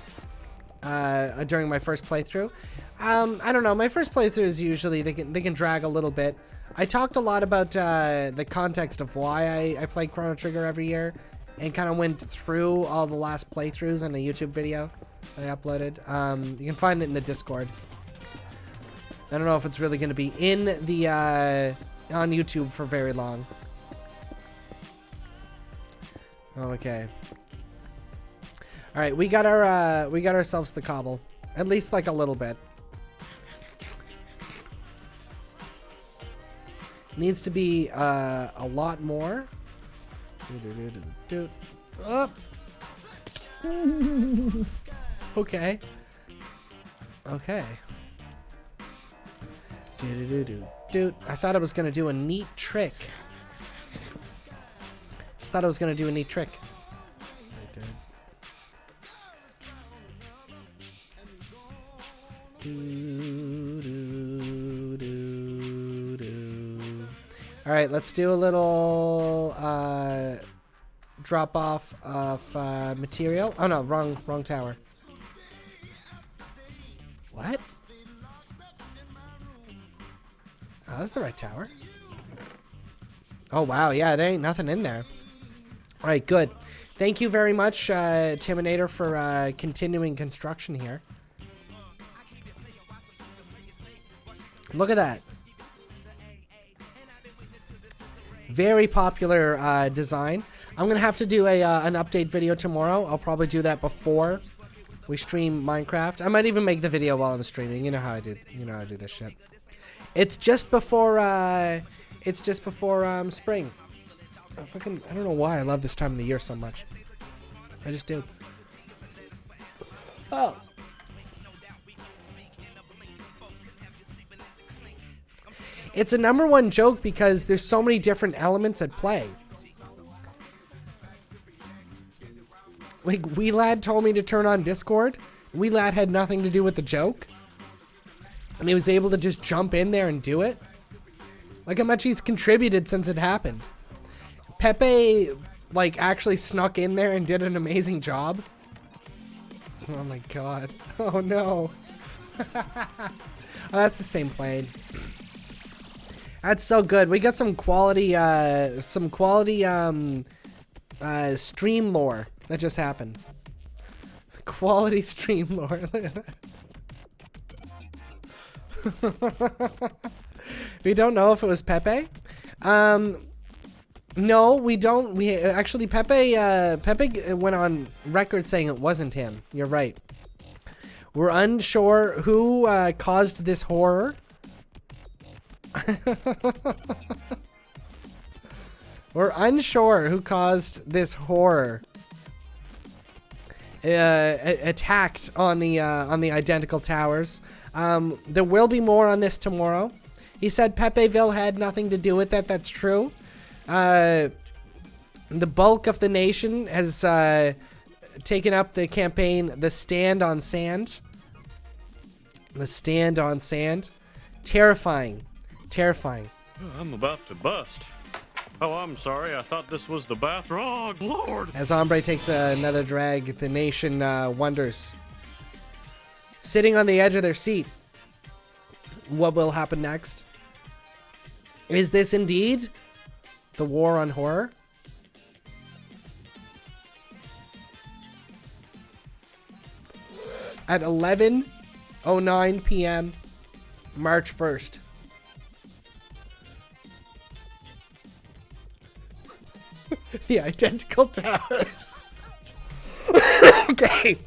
during my first playthrough. I don't know. My first playthroughs usually they can drag a little bit. I talked a lot about the context of why I play Chrono Trigger every year, and kind of went through all the last playthroughs in a YouTube video I uploaded. You can find it in the Discord. I don't know if it's really going to be in the on YouTube for very long. Okay. All right, we got ourselves the cobble, at least like a little bit. Needs to be a lot more. Up. Okay. Okay. Dude, I thought I was gonna do a neat trick. Just thought I was gonna do a neat trick. All right, let's do a little drop off of material. Oh no, wrong tower. What? Oh, that's the right tower. Oh wow, yeah, there ain't nothing in there. All right, good. Thank you very much, Timinator, for continuing construction here. Look at that. Very popular design. I'm gonna have to do an update video tomorrow. I'll probably do that before we stream Minecraft. I might even make the video while I'm streaming. You know how I do. You know how I do this shit. It's just before. Spring. I don't know why I love this time of the year so much. I just do. Oh. It's a #1 joke because there's so many different elements at play. Like, Wee Lad told me to turn on Discord. Wee Lad had nothing to do with the joke. And he was able to just jump in there and do it. Like how much he's contributed since it happened. Pepe, like, actually snuck in there and did an amazing job. Oh my god. Oh no. Oh, that's the same plane. That's so good. We got some quality stream lore that just happened. Quality stream lore. We don't know if it was Pepe. No, we don't. We actually Pepe went on record saying it wasn't him. You're right. We're unsure who caused this horror. We're unsure who caused this horror. Attacked on the identical towers. There will be more on this tomorrow. He said Pepeville had nothing to do with it. That's true. The bulk of the nation has taken up the campaign, The Stand on Sand. The Stand on Sand. Terrifying. Terrifying. I'm about to bust. Oh, I'm sorry. I thought this was the bathroom. Oh, Lord. As Ombre takes another drag, the nation wonders. Sitting on the edge of their seat. What will happen next? Is this indeed the war on horror? At 11:09 p.m. March 1st. The identical towers. Okay.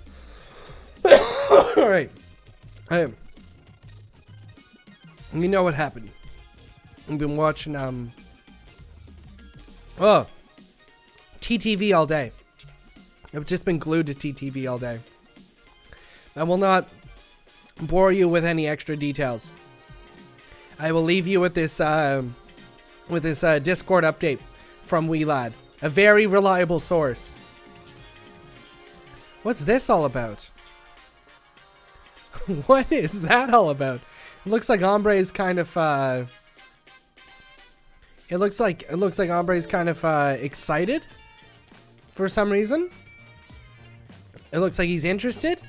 All right. You know what happened. I've been watching TTV all day. I've just been glued to TTV all day. I will not bore you with any extra details. I will leave you with this Discord update from WeLad, a very reliable source. What's this all about? What is that all about? It looks like Ombre is kind of it looks like Ombre is kind of excited for some reason. It looks like he's interested.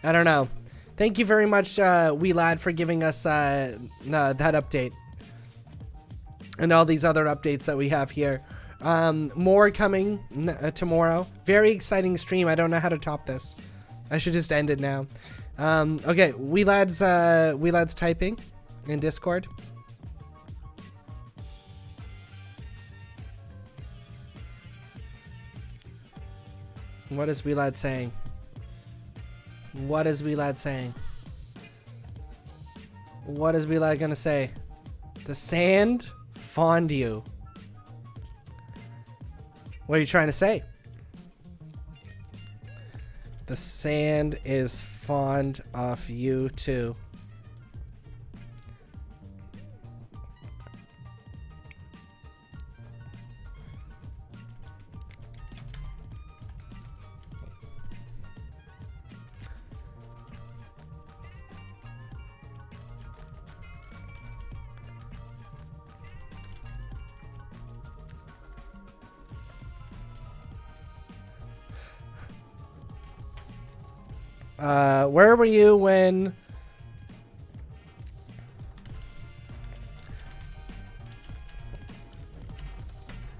I don't know. Thank you very much, WeLad, for giving us that update and all these other updates that we have here. More coming tomorrow. Very exciting stream. I don't know how to top this. I should just end it now. Okay, WeLad's typing in Discord. What is WeLad saying? What is WeLad saying? What is WeLad gonna say? The sand fondue. What are you trying to say? The sand is fond of you too. Where were you when...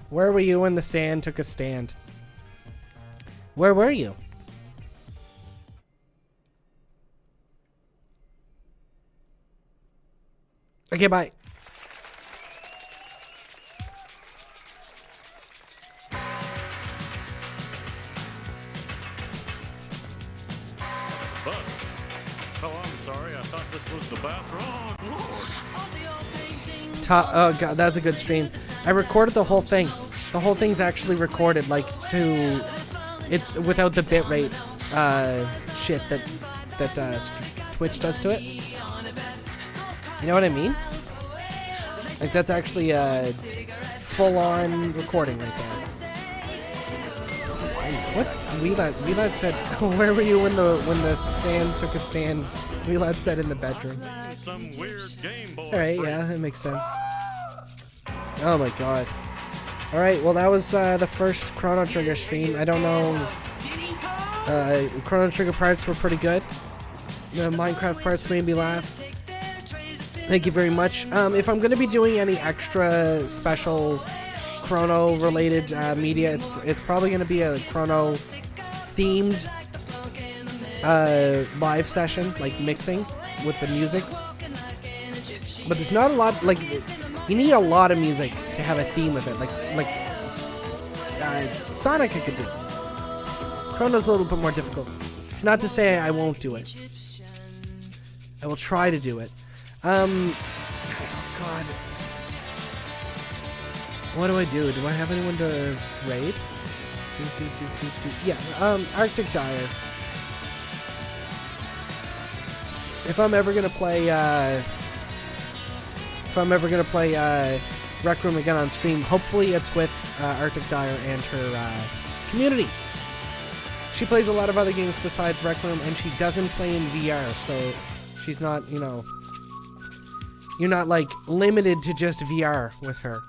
Where were you when the sand took a stand? Where were you? Okay, bye. Oh god, that's a good stream. I recorded the whole thing. The whole thing's actually recorded, like, to... It's without the bitrate shit that Twitch does to it. You know what I mean? Like, that's actually a full-on recording right there. What's WeLad? WeLad said, where were you when the sand took a stand? WeLad said in the bedroom. Some weird Game Boy. Alright, yeah, that makes sense. Oh my god. Alright, well that was the first Chrono Trigger stream. I don't know. Chrono Trigger parts were pretty good. The Minecraft parts made me laugh. Thank you very much. If I'm going to be doing any extra special Chrono related media, it's probably going to be a Chrono themed live session, like mixing with the musics. But there's not a lot, like, you need a lot of music to have a theme with it. Like Sonic I could do. Chrono's a little bit more difficult. It's not to say I won't do it. I will try to do it. Oh god. What do I do? Do I have anyone to raid? Yeah, Arctic Dire. If I'm ever gonna play, Rec Room again on stream, hopefully it's with Arctic Dire and her community. She plays a lot of other games besides Rec Room, and she doesn't play in VR, so she's not, you know, you're not like limited to just VR with her.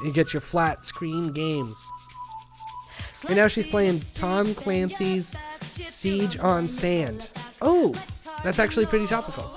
You get your flat screen games. And now she's playing Tom Clancy's Siege on Sand. Oh, that's actually pretty topical.